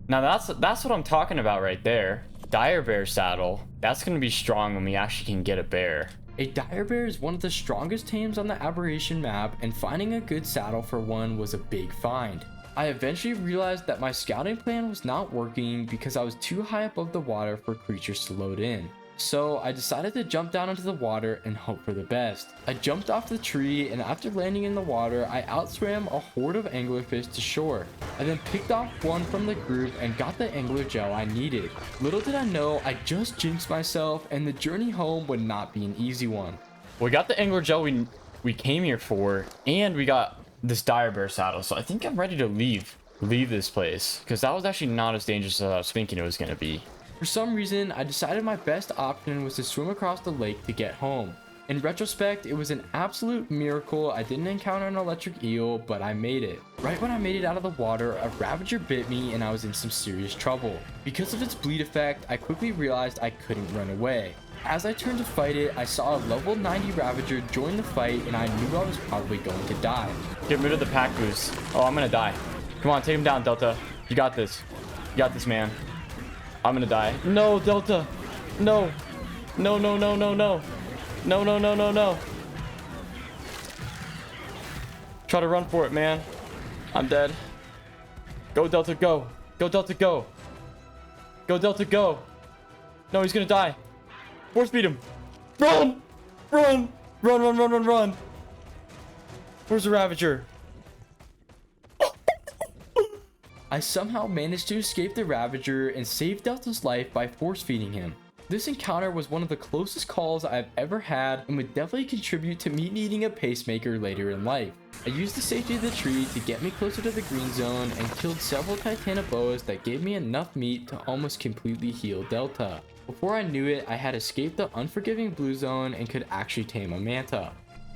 Now that's what I'm talking about right there. dire bear saddle. That's gonna be strong when we actually can get a bear. A dire bear is one of the strongest tames on the Aberration map, and finding a good saddle for one was a big find. I eventually realized that my scouting plan was not working because I was too high above the water for creatures to load in. So I decided to jump down into the water and hope for the best. I jumped off the tree, and after landing in the water, I outswam a horde of anglerfish to shore. I then picked off one from the group and got the angler gel I needed. Little did I know, I just jinxed myself, and the journey home would not be an easy one. We got the angler gel we came here for, and we got this dire bear saddle. So I think I'm ready to leave this place, because that was actually not as dangerous as I was thinking it was going to be. For some reason, I decided my best option was to swim across the lake to get home. In retrospect, it was an absolute miracle I didn't encounter an electric eel, but I made it. Right when I made it out of the water, a ravager bit me and I was in some serious trouble. Because of its bleed effect, I quickly realized I couldn't run away. As I turned to fight it, I saw a level 90 ravager join the fight, and I knew I was probably going to die. Get rid of the pack boost. Oh, I'm gonna die. Come on, take him down, Delta. You got this. You got this, man. I'm gonna die. No, Delta. No. No, no, no, no, no. No, no, no, no, no. Try to run for it, man. I'm dead. Go, Delta, go. Go, Delta, go. Go, Delta, go. No, he's gonna die. Force feed him. Run! Run! Run, run, run, run, run. Where's the ravager? I somehow managed to escape the ravager and save Delta's life by force feeding him. This encounter was one of the closest calls I've ever had and would definitely contribute to me needing a pacemaker later in life. I used the safety of the tree to get me closer to the green zone and killed several titanoboas that gave me enough meat to almost completely heal Delta. Before I knew it, I had escaped the unforgiving blue zone and could actually tame a manta.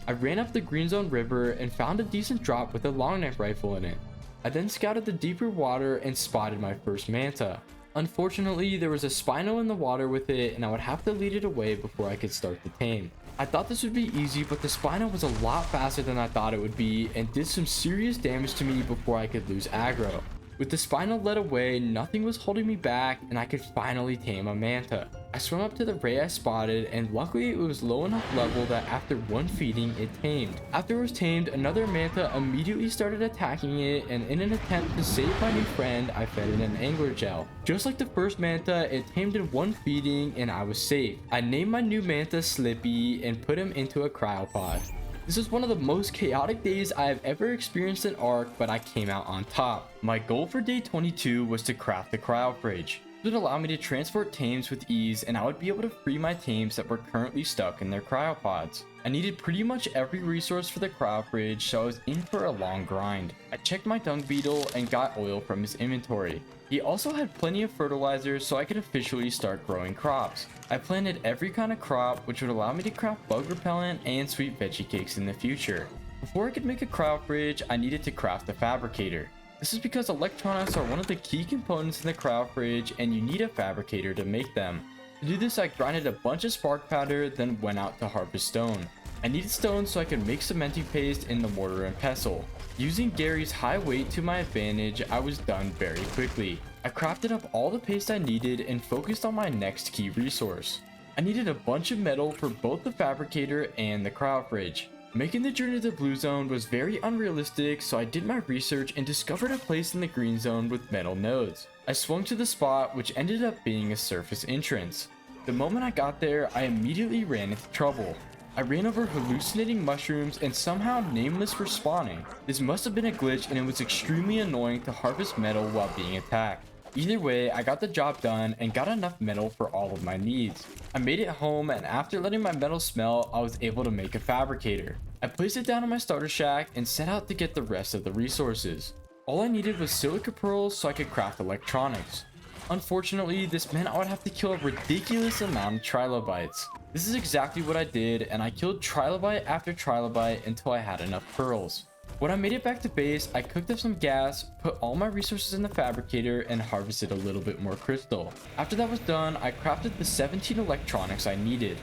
I ran up the green zone river and found a decent drop with a long neck rifle in it. I then scouted the deeper water and spotted my first manta. Unfortunately, there was a spino in the water with it, and I would have to lead it away before I could start the tame. I thought this would be easy, but the spino was a lot faster than I thought it would be and did some serious damage to me before I could lose aggro. With the spino led away, nothing was holding me back, and I could finally tame a manta. I swam up to the ray I spotted, and luckily it was low enough level that after one feeding, it tamed. After it was tamed, another manta immediately started attacking it, and in an attempt to save my new friend, I fed it an angler gel. Just like the first manta, it tamed in one feeding, and I was safe. I named my new manta Slippy and put him into a cryopod. This was one of the most chaotic days I have ever experienced in Ark, but I came out on top. My goal for day 22 was to craft the cryo fridge. This would allow me to transport tames with ease, and I would be able to free my tames that were currently stuck in their cryopods. I needed pretty much every resource for the cryo fridge, so I was in for a long grind. I checked my dung beetle and got oil from his inventory. He also had plenty of fertilizer, so I could officially start growing crops. I planted every kind of crop, which would allow me to craft bug repellent and sweet veggie cakes in the future. Before I could make a cryo fridge, I needed to craft a fabricator. This is because electronics are one of the key components in the cryo fridge, and you need a fabricator to make them. To do this, I grinded a bunch of spark powder, then went out to harvest stone. I needed stone so I could make cementing paste in the mortar and pestle. Using Gary's high weight to my advantage, I was done very quickly. I crafted up all the paste I needed and focused on my next key resource. I needed a bunch of metal for both the fabricator and the cryo fridge. Making the journey to the blue zone was very unrealistic, so I did my research and discovered a place in the green zone with metal nodes. I swung to the spot, which ended up being a surface entrance. The moment I got there, I immediately ran into trouble. I ran over hallucinating mushrooms and somehow Nameless were spawning. This must have been a glitch, and it was extremely annoying to harvest metal while being attacked. Either way, I got the job done and got enough metal for all of my needs. I made it home, and after letting my metal smelt, I was able to make a fabricator. I placed it down in my starter shack and set out to get the rest of the resources. All I needed was silica pearls so I could craft electronics. Unfortunately, this meant I would have to kill a ridiculous amount of trilobites. This is exactly what I did, and I killed trilobite after trilobite until I had enough pearls. When I made it back to base, I cooked up some gas, put all my resources in the fabricator, and harvested a little bit more crystal. After that was done, I crafted the 17 electronics I needed.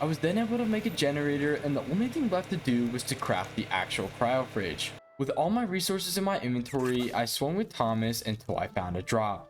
I was then able to make a generator, and the only thing left to do was to craft the actual cryo fridge. With all my resources in my inventory, I swung with Thomas until I found a drop.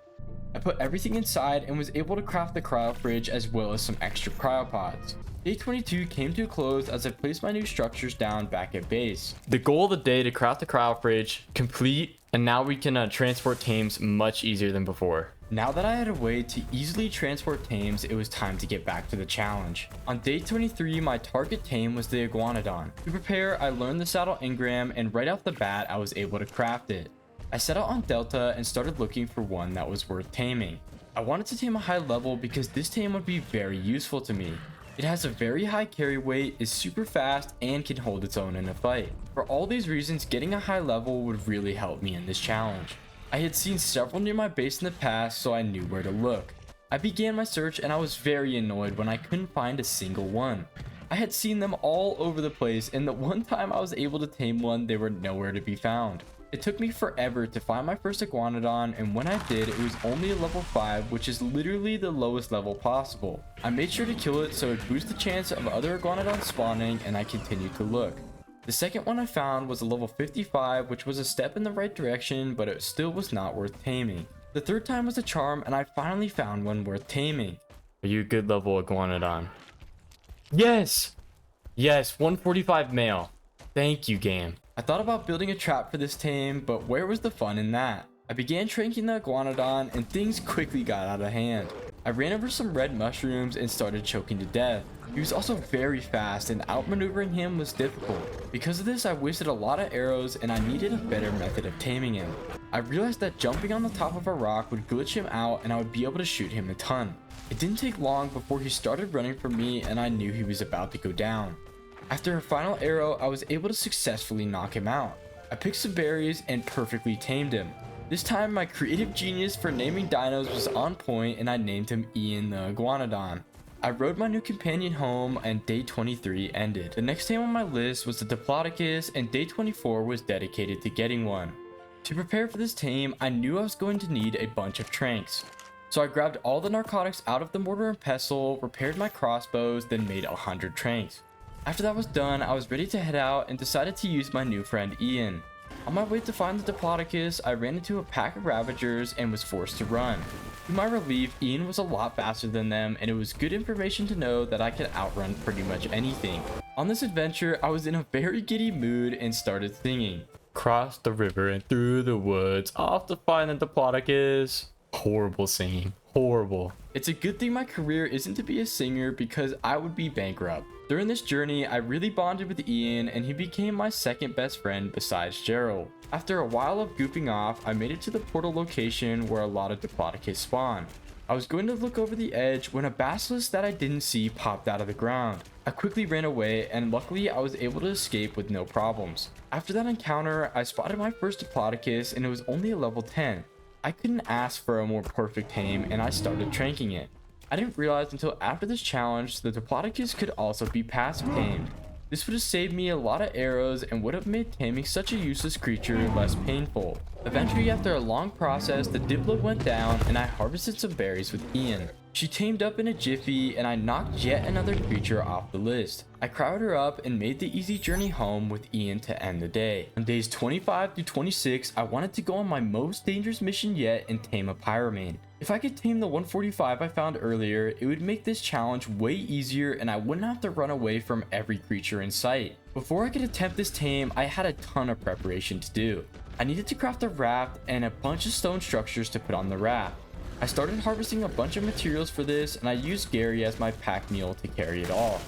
I put everything inside and was able to craft the cryo fridge as well as some extra cryopods. Day 22 came to a close as I placed my new structures down back at base. The goal of the day to craft the cryo fridge complete, and now we can transport tames much easier than before. Now that I had a way to easily transport tames, it was time to get back to the challenge. On day 23, my target tame was the iguanodon. To prepare, I learned the saddle engram, and right off the bat, I was able to craft it. I set out on Delta and started looking for one that was worth taming. I wanted to tame a high level because this tame would be very useful to me. It has a very high carry weight, is super fast, and can hold its own in a fight. For all these reasons, getting a high level would really help me in this challenge. I had seen several near my base in the past, so I knew where to look. I began my search and I was very annoyed when I couldn't find a single one. I had seen them all over the place, and the one time I was able to tame one, they were nowhere to be found. It took me forever to find my first iguanodon, and when I did, it was only a level 5, which is literally the lowest level possible. I made sure to kill it so it boosts the chance of other iguanodons spawning, and I continued to look. The second one I found was a level 55, which was a step in the right direction, but it still was not worth taming. The third time was a charm, and I finally found one worth taming. Are you a good level iguanodon? Yes! Yes, 145 male. Thank you, game. I thought about building a trap for this tame, but where was the fun in that? I began tranking the iguanodon, and things quickly got out of hand. I ran over some red mushrooms and started choking to death. He was also very fast, and outmaneuvering him was difficult. Because of this, I wasted a lot of arrows, and I needed a better method of taming him. I realized that jumping on the top of a rock would glitch him out, and I would be able to shoot him a ton. It didn't take long before he started running from me, and I knew he was about to go down. After a final arrow, I was able to successfully knock him out. I picked some berries and perfectly tamed him. This time, my creative genius for naming dinos was on point, and I named him Ian the Iguanodon. I rode my new companion home, and day 23 ended. The next tame on my list was the diplodocus, and day 24 was dedicated to getting one. To prepare for this tame, I knew I was going to need a bunch of tranks. So I grabbed all the narcotics out of the mortar and pestle, repaired my crossbows, then made 100 tranks. After that was done, I was ready to head out and decided to use my new friend Ian. On my way to find the diplodocus, I ran into a pack of ravagers and was forced to run. To my relief, Ian was a lot faster than them, and it was good information to know that I could outrun pretty much anything. On this adventure, I was in a very giddy mood and started singing. Cross the river and through the woods, off to find the diplodocus. Horrible singing, horrible. It's a good thing my career isn't to be a singer because I would be bankrupt. During this journey, I really bonded with Ian, and he became my second best friend besides Gerald. After a while of goofing off, I made it to the portal location where a lot of diplodocus spawn. I was going to look over the edge when a basilisk that I didn't see popped out of the ground. I quickly ran away, and luckily I was able to escape with no problems. After that encounter, I spotted my first diplodocus, and it was only a level 10. I couldn't ask for a more perfect tame, and I started tranking it. I didn't realize until after this challenge the diplodocus could also be passive tamed. This would have saved me a lot of arrows and would have made taming such a useless creature less painful. Eventually, after a long process, the diplo went down and I harvested some berries with Ian. She tamed up in a jiffy, and I knocked yet another creature off the list. I crowded her up and made the easy journey home with Ian to end the day. On days 25 through 26, I wanted to go on my most dangerous mission yet and tame a pyro-mane. If I could tame the 145 I found earlier, it would make this challenge way easier and I wouldn't have to run away from every creature in sight. Before I could attempt this tame, I had a ton of preparation to do. I needed to craft a raft and a bunch of stone structures to put on the raft. I started harvesting a bunch of materials for this, and I used Gary as my pack mule to carry it all.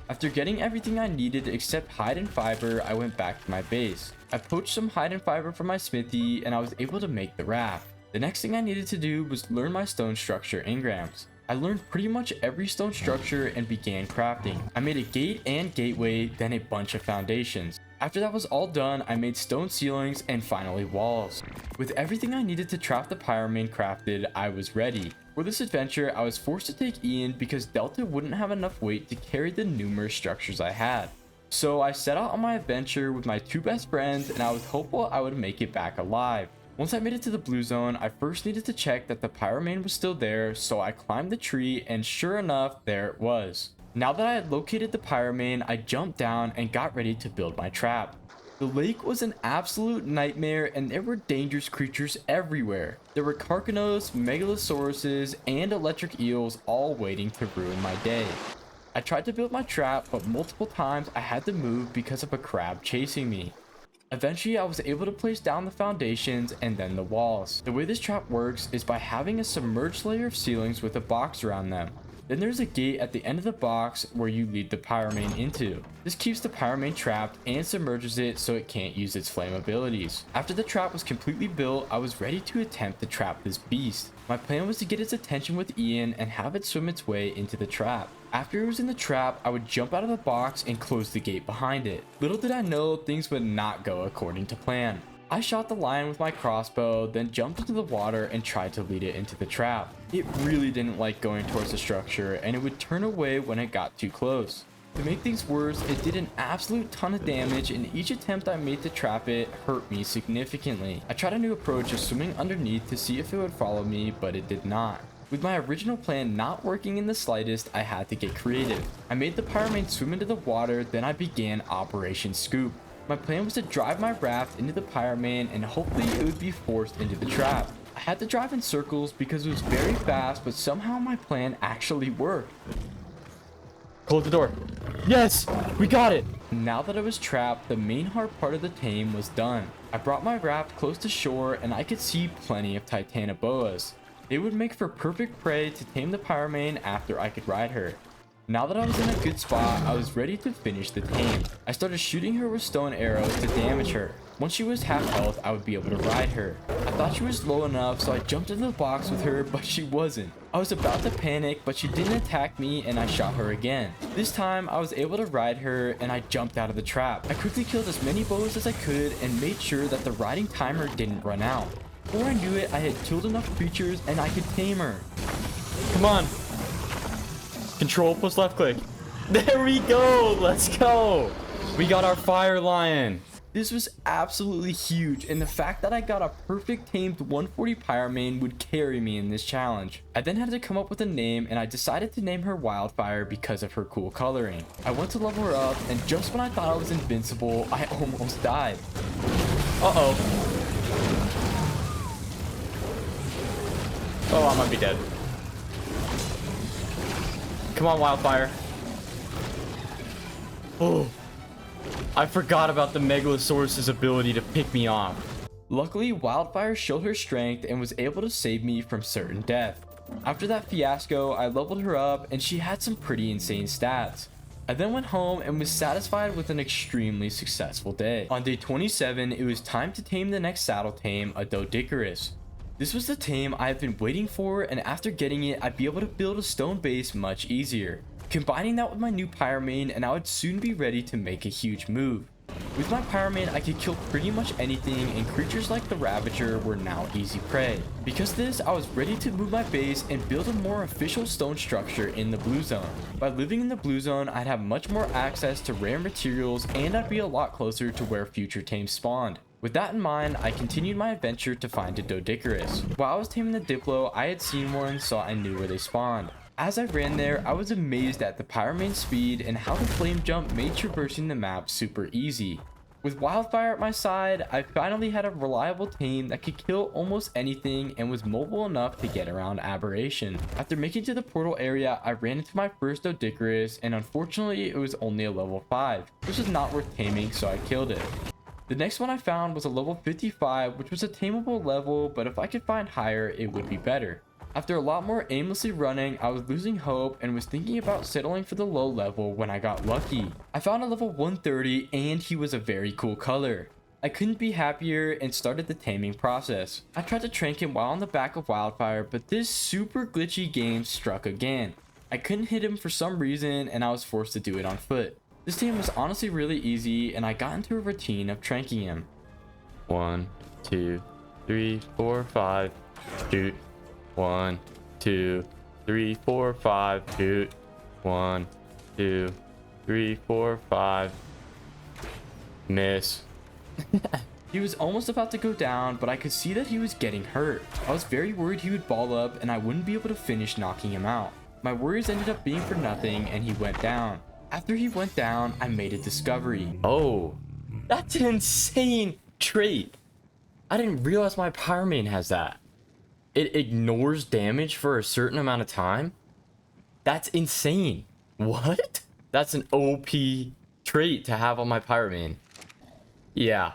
After getting everything I needed except hide and fiber, I went back to my base. I poached some hide and fiber from my smithy, and I was able to make the raft. The next thing I needed to do was learn my stone structure engrams. I learned pretty much every stone structure and began crafting. I made a gate and gateway, then a bunch of foundations. After that was all done, I made stone ceilings and finally walls. With everything I needed to trap the pyro-mane crafted, I was ready. For this adventure, I was forced to take Ian because Delta wouldn't have enough weight to carry the numerous structures I had. So I set out on my adventure with my two best friends, and I was hopeful I would make it back alive. Once I made it to the blue zone, I first needed to check that the pyro-mane was still there, so I climbed the tree, and sure enough, there it was. Now that I had located the pyro-mane, I jumped down and got ready to build my trap. The lake was an absolute nightmare and there were dangerous creatures everywhere. There were carcanos, megalosauruses, and electric eels all waiting to ruin my day. I tried to build my trap, but multiple times I had to move because of a crab chasing me. Eventually I was able to place down the foundations and then the walls. The way this trap works is by having a submerged layer of ceilings with a box around them. Then there's a gate at the end of the box where you lead the pyro-mane into. This keeps the pyro-mane trapped and submerges it so it can't use its flame abilities. After the trap was completely built, I was ready to attempt to trap this beast. My plan was to get its attention with Ian and have it swim its way into the trap. After it was in the trap, I would jump out of the box and close the gate behind it. Little did I know things would not go according to plan. I shot the lion with my crossbow, then jumped into the water and tried to lead it into the trap. It really didn't like going towards the structure and it would turn away when it got too close. To make things worse, it did an absolute ton of damage and each attempt I made to trap it hurt me significantly. I tried a new approach of swimming underneath to see if it would follow me, but it did not. With my original plan not working in the slightest, I had to get creative. I made the pyro-mane swim into the water, then I began Operation Scoop. My plan was to drive my raft into the pyro-mane and hopefully it would be forced into the trap. I had to drive in circles because it was very fast, but somehow my plan actually worked. Close the door. Yes, we got it. Now that I was trapped, the main hard part of the tame was done. I brought my raft close to shore and I could see plenty of titanoboas. They would make for perfect prey to tame the pyro-mane after I could ride her. Now that I was in a good spot, I was ready to finish the tame. I started shooting her with stone arrows to damage her. Once she was half health, I would be able to ride her. I thought she was low enough, so I jumped into the box with her, but she wasn't. I was about to panic, but she didn't attack me and I shot her again. This time, I was able to ride her and I jumped out of the trap. I quickly killed as many boas as I could and made sure that the riding timer didn't run out. Before I knew it, I had killed enough creatures and I could tame her. Come on. Control plus left click. There we go. Let's go. We got our fire lion. This was absolutely huge, and the fact that I got a perfect tamed 140 pyro-mane would carry me in this challenge. I then had to come up with a name, and I decided to name her Wildfire because of her cool coloring. I went to level her up, and just when I thought I was invincible, I almost died. Uh-oh. Oh, I might be dead. Come on, Wildfire. Oh, I forgot about the Megalosaurus's ability to pick me off. Luckily, Wildfire showed her strength and was able to save me from certain death. After that fiasco, I leveled her up and she had some pretty insane stats. I then went home and was satisfied with an extremely successful day. On day 27, it was time to tame the next saddle tame, a doedicurus. This was the tame I have been waiting for, and after getting it, I'd be able to build a stone base much easier. Combining that with my new pyro-mane, and I would soon be ready to make a huge move. With my pyro-mane, I could kill pretty much anything, and creatures like the ravager were now easy prey. Because of this, I was ready to move my base and build a more official stone structure in the blue zone. By living in the blue zone, I'd have much more access to rare materials, and I'd be a lot closer to where future tames spawned. With that in mind, I continued my adventure to find a doedicurus. While I was taming the diplo, I had seen one, so I knew where they spawned. As I ran there, I was amazed at the pyro-mane speed and how the flame jump made traversing the map super easy. With Wildfire at my side, I finally had a reliable tame that could kill almost anything and was mobile enough to get around Abberation. After making it to the portal area, I ran into my first doedicurus, and unfortunately it was only a level 5. This was not worth taming, so I killed it. The next one I found was a level 55, which was a tameable level, but if I could find higher, it would be better. After a lot more aimlessly running, I was losing hope and was thinking about settling for the low level when I got lucky. I found a level 130 and he was a very cool color. I couldn't be happier and started the taming process. I tried to trank him while on the back of Wildfire, but this super glitchy game struck again. I couldn't hit him for some reason and I was forced to do it on foot. This team was honestly really easy and I got into a routine of tranking him. 1, 2, 3, 4, 5. Shoot. 1, 2, 3, 4, 5. Shoot. 1, 2, 3, 4, 5. Miss. He was almost about to go down, but I could see that he was getting hurt. I was very worried he would ball up and I wouldn't be able to finish knocking him out. My worries ended up being for nothing and he went down. After he went down, I made a discovery. Oh, That's an insane trait. I didn't realize my pyro-mane has that. It ignores damage for a certain amount of time. That's insane. What? That's an OP trait to have on my pyro-mane. Yeah,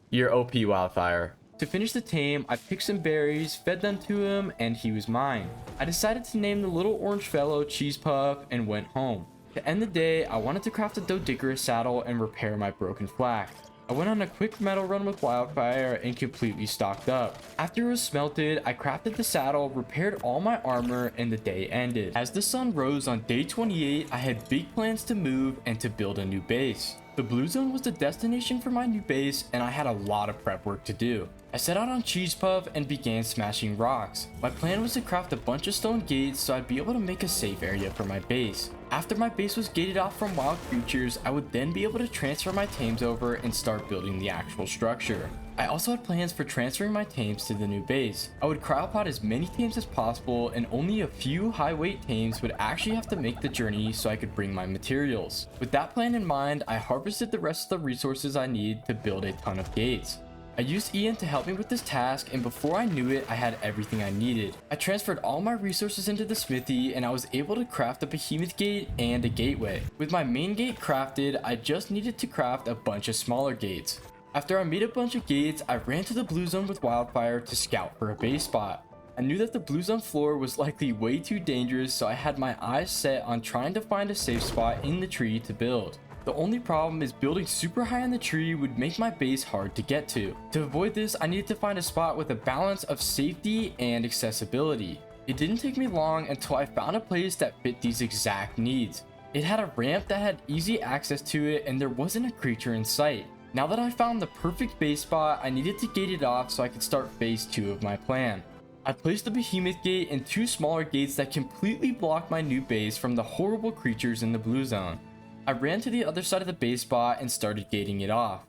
you're OP, Wildfire. To finish the tame, I picked some berries, fed them to him, and he was mine. I decided to name the little orange fellow Cheese Puff and went home. To end the day, I wanted to craft a doedicurus saddle and repair my broken flax. I went on a quick metal run with Wildfire and completely stocked up. After it was smelted, I crafted the saddle, repaired all my armor, and the day ended. As the sun rose on day 28, I had big plans to move and to build a new base. The blue zone was the destination for my new base, and I had a lot of prep work to do. I set out on Cheese Puff and began smashing rocks. My plan was to craft a bunch of stone gates so I'd be able to make a safe area for my base. After my base was gated off from wild creatures, I would then be able to transfer my tames over and start building the actual structure. I also had plans for transferring my tames to the new base. I would cryopod as many tames as possible, and only a few high weight tames would actually have to make the journey so I could bring my materials. With that plan in mind, I harvested the rest of the resources I need to build a ton of gates. I used Ian to help me with this task, and before I knew it, I had everything I needed. I transferred all my resources into the smithy, and I was able to craft a behemoth gate and a gateway. With my main gate crafted, I just needed to craft a bunch of smaller gates. After I made a bunch of gates, I ran to the blue zone with Wildfire to scout for a base spot. I knew that the blue zone floor was likely way too dangerous, so I had my eyes set on trying to find a safe spot in the tree to build. The only problem is building super high in the tree would make my base hard to get to. To avoid this, I needed to find a spot with a balance of safety and accessibility. It didn't take me long until I found a place that fit these exact needs. It had a ramp that had easy access to it, and there wasn't a creature in sight. Now that I found the perfect base spot, I needed to gate it off so I could start phase 2 of my plan. I placed the behemoth gate and 2 smaller gates that completely blocked my new base from the horrible creatures in the blue zone. I ran to the other side of the base spot and started gating it off.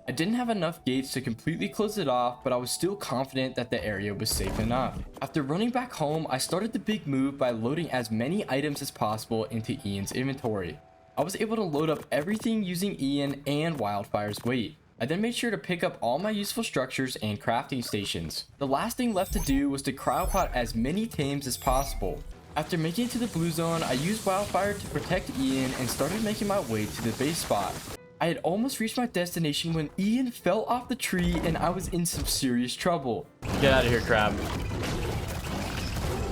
I didn't have enough gates to completely close it off, but I was still confident that the area was safe enough. After running back home, I started the big move by loading as many items as possible into Ian's inventory. I was able to load up everything using Ian and Wildfire's weight. I then made sure to pick up all my useful structures and crafting stations. The last thing left to do was to cryopod as many tames as possible. After making it to the blue zone, I used Wildfire to protect Ian and started making my way to the base spot. I had almost reached my destination when Ian fell off the tree and I was in some serious trouble. Get out of here, crab.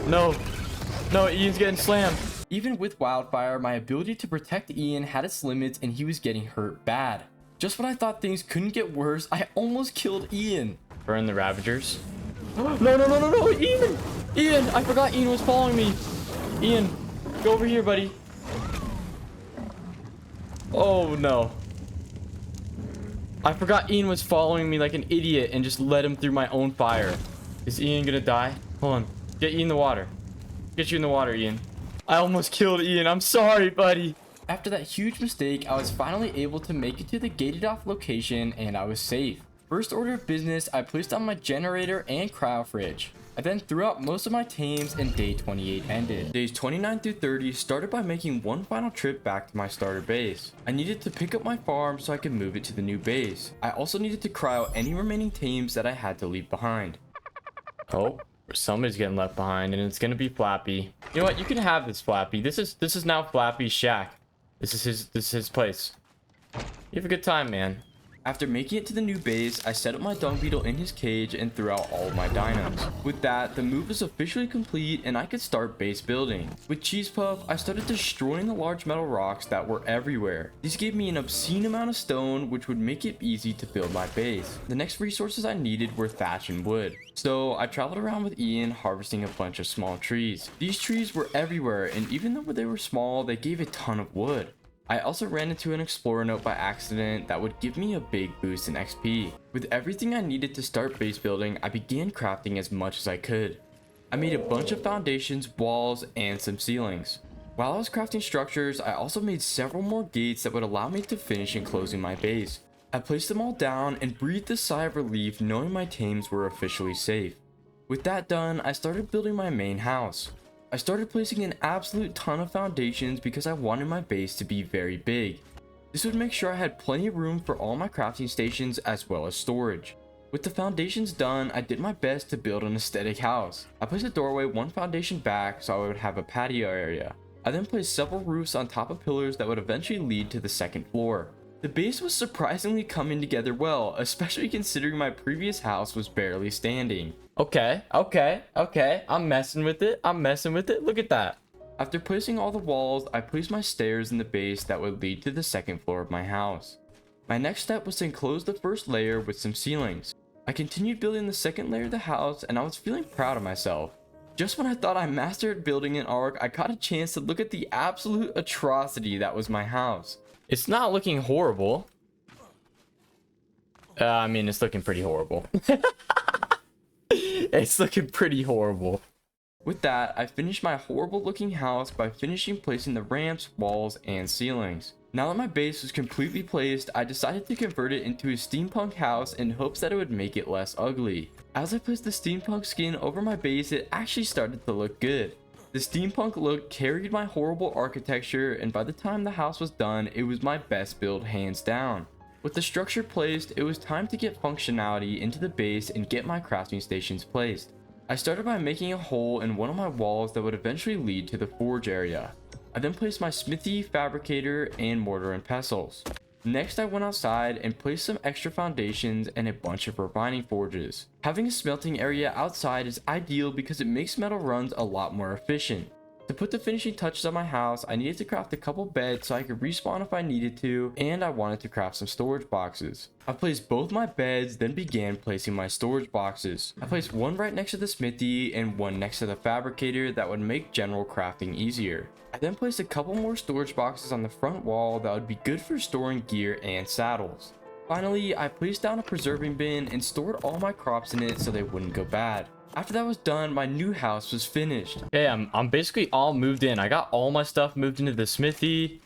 No. No, Ian's getting slammed. Even with Wildfire, my ability to protect Ian had its limits and he was getting hurt bad. Just when I thought things couldn't get worse, I almost killed Ian. Burn the ravagers. No, Ian! Ian, I forgot Ian was following me. Ian, go over here, buddy. Oh, no. I forgot Ian was following me like an idiot and just led him through my own fire. Is Ian gonna die? Hold on. Get you in the water. Get you in the water, Ian. I almost killed Ian. I'm sorry, buddy. After that huge mistake, I was finally able to make it to the gated off location and I was safe. First order of business, I placed on my generator and cryo fridge. I then threw out most of my tames and day 28 ended. Days 29 through 30 started by making one final trip back to my starter base. I needed to pick up my farm so I could move it to the new base. I also needed to cryo any remaining tames that I had to leave behind. Oh, somebody's getting left behind and it's gonna be Flappy. You know what? You can have this, Flappy. This is now Flappy's shack. This is his place. You have a good time, man. After making it to the new base, I set up my dung beetle in his cage and threw out all of my dinos. With that, the move was officially complete and I could start base building. With Cheese Puff, I started destroying the large metal rocks that were everywhere. These gave me an obscene amount of stone, which would make it easy to build my base. The next resources I needed were thatch and wood. So I traveled around with Ian harvesting a bunch of small trees. These trees were everywhere, and even though they were small, they gave a ton of wood. I also ran into an explorer note by accident that would give me a big boost in XP. With everything I needed to start base building, I began crafting as much as I could. I made a bunch of foundations, walls, and some ceilings. While I was crafting structures, I also made several more gates that would allow me to finish enclosing my base. I placed them all down and breathed a sigh of relief knowing my tames were officially safe. With that done, I started building my main house. I started placing an absolute ton of foundations because I wanted my base to be very big. This would make sure I had plenty of room for all my crafting stations as well as storage. With the foundations done, I did my best to build an aesthetic house. I placed a doorway one foundation back so I would have a patio area. I then placed several roofs on top of pillars that would eventually lead to the second floor. The base was surprisingly coming together well, especially considering my previous house was barely standing. Okay. I'm messing with it. Look at that. After placing all the walls, I placed my stairs in the base that would lead to the second floor of my house. My next step was to enclose the first layer with some ceilings. I continued building the second layer of the house and I was feeling proud of myself. Just when I thought I mastered building an Ark, I got a chance to look at the absolute atrocity that was my house. It's not looking horrible. I mean, it's looking pretty horrible. It's looking pretty horrible. With that, I finished my horrible looking house by finishing placing the ramps, walls, and ceilings. Now that my base was completely placed, I decided to convert it into a steampunk house in hopes that it would make it less ugly. As I placed the steampunk skin over my base, it actually started to look good. The steampunk look carried my horrible architecture, and by the time the house was done, it was my best build hands down. With the structure placed, it was time to get functionality into the base and get my crafting stations placed. I started by making a hole in one of my walls that would eventually lead to the forge area. I then placed my smithy, fabricator, and mortar and pestles. Next, I went outside and placed some extra foundations and a bunch of refining forges. Having a smelting area outside is ideal because it makes metal runs a lot more efficient. To put the finishing touches on my house, I needed to craft a couple beds so I could respawn if I needed to, and I wanted to craft some storage boxes. I placed both my beds, then began placing my storage boxes. I placed one right next to the smithy and one next to the fabricator that would make general crafting easier. I then placed a couple more storage boxes on the front wall that would be good for storing gear and saddles. Finally, I placed down a preserving bin and stored all my crops in it so they wouldn't go bad. After that was done, my new house was finished. Okay, I'm basically all moved in. I got all my stuff moved into the smithy,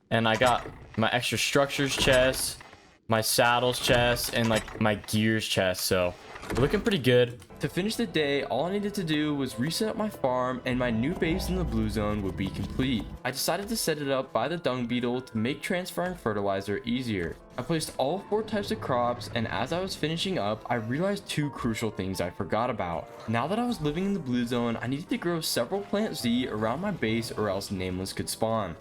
and I got my extra structures chest, my saddles chest, and like my gears chest, so we're looking pretty good. To finish the day, all I needed to do was reset my farm and my new base in the blue zone would be complete. I decided to set it up by the dung beetle to make transferring fertilizer easier. I placed all 4 types of crops, and as I was finishing up, I realized 2 crucial things I forgot about. Now that I was living in the blue zone, I needed to grow several plant Z around my base or else Nameless could spawn.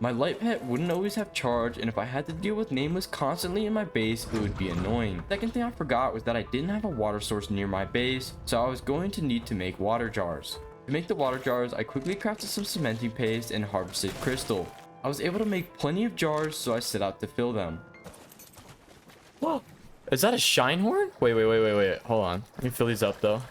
My light pet wouldn't always have charge, and if I had to deal with Nameless constantly in my base, it would be annoying. Second thing I forgot was that I didn't have a water source near my base, so I was going to need to make water jars. To make the water jars, I quickly crafted some cementing paste and harvested crystal. I was able to make plenty of jars, so I set out to fill them. Whoa, is that a shine horn? Wait. Hold on. Let me fill these up though.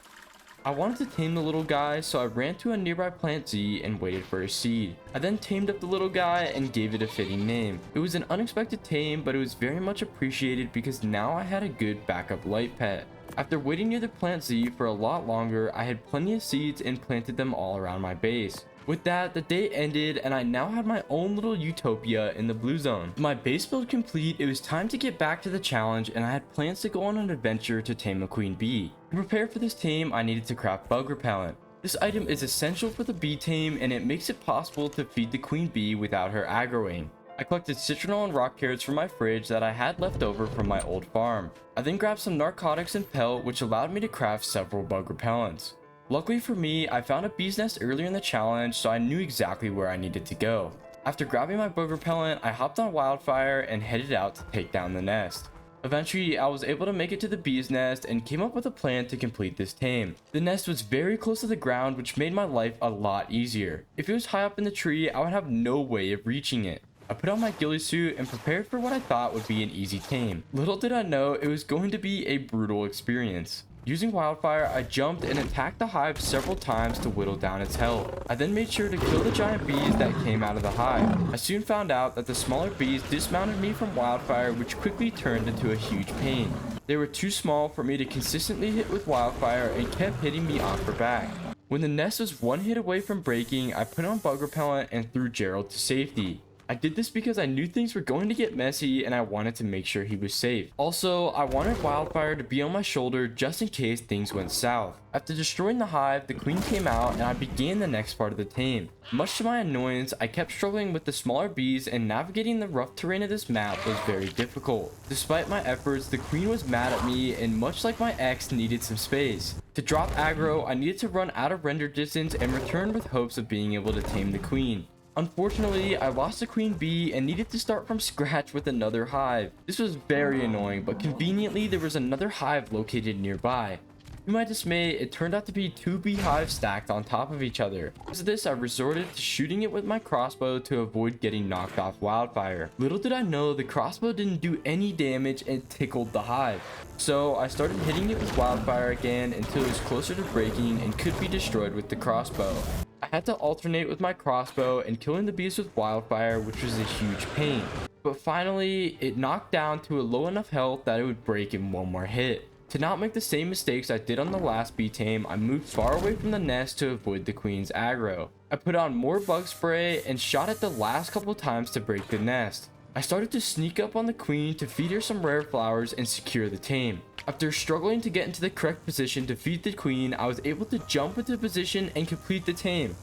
I wanted to tame the little guy, so I ran to a nearby plant Z and waited for a seed. I then tamed up the little guy and gave it a fitting name. It was an unexpected tame, but it was very much appreciated because now I had a good backup light pet. After waiting near the plant Z for a lot longer, I had plenty of seeds and planted them all around my base. With that, the day ended and I now had my own little utopia in the blue zone. With my base build complete, it was time to get back to the challenge and I had plans to go on an adventure to tame a queen bee. To prepare for this tame, I needed to craft bug repellent. This item is essential for the bee tame and it makes it possible to feed the queen bee without her aggroing. I collected citronal and rock carrots from my fridge that I had left over from my old farm. I then grabbed some narcotics and pelt, which allowed me to craft several bug repellents. Luckily for me, I found a bee's nest earlier in the challenge, so I knew exactly where I needed to go. After grabbing my bug repellent, I hopped on Wildfire and headed out to take down the nest. Eventually, I was able to make it to the bee's nest and came up with a plan to complete this tame. The nest was very close to the ground, which made my life a lot easier. If it was high up in the tree, I would have no way of reaching it. I put on my ghillie suit and prepared for what I thought would be an easy tame. Little did I know it was going to be a brutal experience. Using Wildfire, I jumped and attacked the hive several times to whittle down its health. I then made sure to kill the giant bees that came out of the hive. I soon found out that the smaller bees dismounted me from Wildfire, which quickly turned into a huge pain. They were too small for me to consistently hit with Wildfire and kept hitting me off her back. When the nest was one hit away from breaking, I put on bug repellent and threw Gerald to safety. I did this because I knew things were going to get messy and I wanted to make sure he was safe. Also, I wanted Wildfire to be on my shoulder just in case things went south. After destroying the hive, the queen came out and I began the next part of the tame. Much to my annoyance, I kept struggling with the smaller bees and navigating the rough terrain of this map was very difficult. Despite my efforts, the queen was mad at me and much like my ex needed some space. To drop aggro, I needed to run out of render distance and return with hopes of being able to tame the queen. Unfortunately, I lost the queen bee and needed to start from scratch with another hive. This was very annoying, but conveniently there was another hive located nearby. To my dismay, it turned out to be 2 beehives stacked on top of each other. Because of this, I resorted to shooting it with my crossbow to avoid getting knocked off Wildfire. Little did I know, the crossbow didn't do any damage and tickled the hive. So I started hitting it with Wildfire again until it was closer to breaking and could be destroyed with the crossbow. I had to alternate with my crossbow and killing the bees with Wildfire, which was a huge pain. But finally, it knocked down to a low enough health that it would break in one more hit. To not make the same mistakes I did on the last bee tame, I moved far away from the nest to avoid the queen's aggro. I put on more bug spray and shot it the last couple times to break the nest. I started to sneak up on the queen to feed her some rare flowers and secure the tame. After struggling to get into the correct position to feed the queen, I was able to jump into position and complete the tame.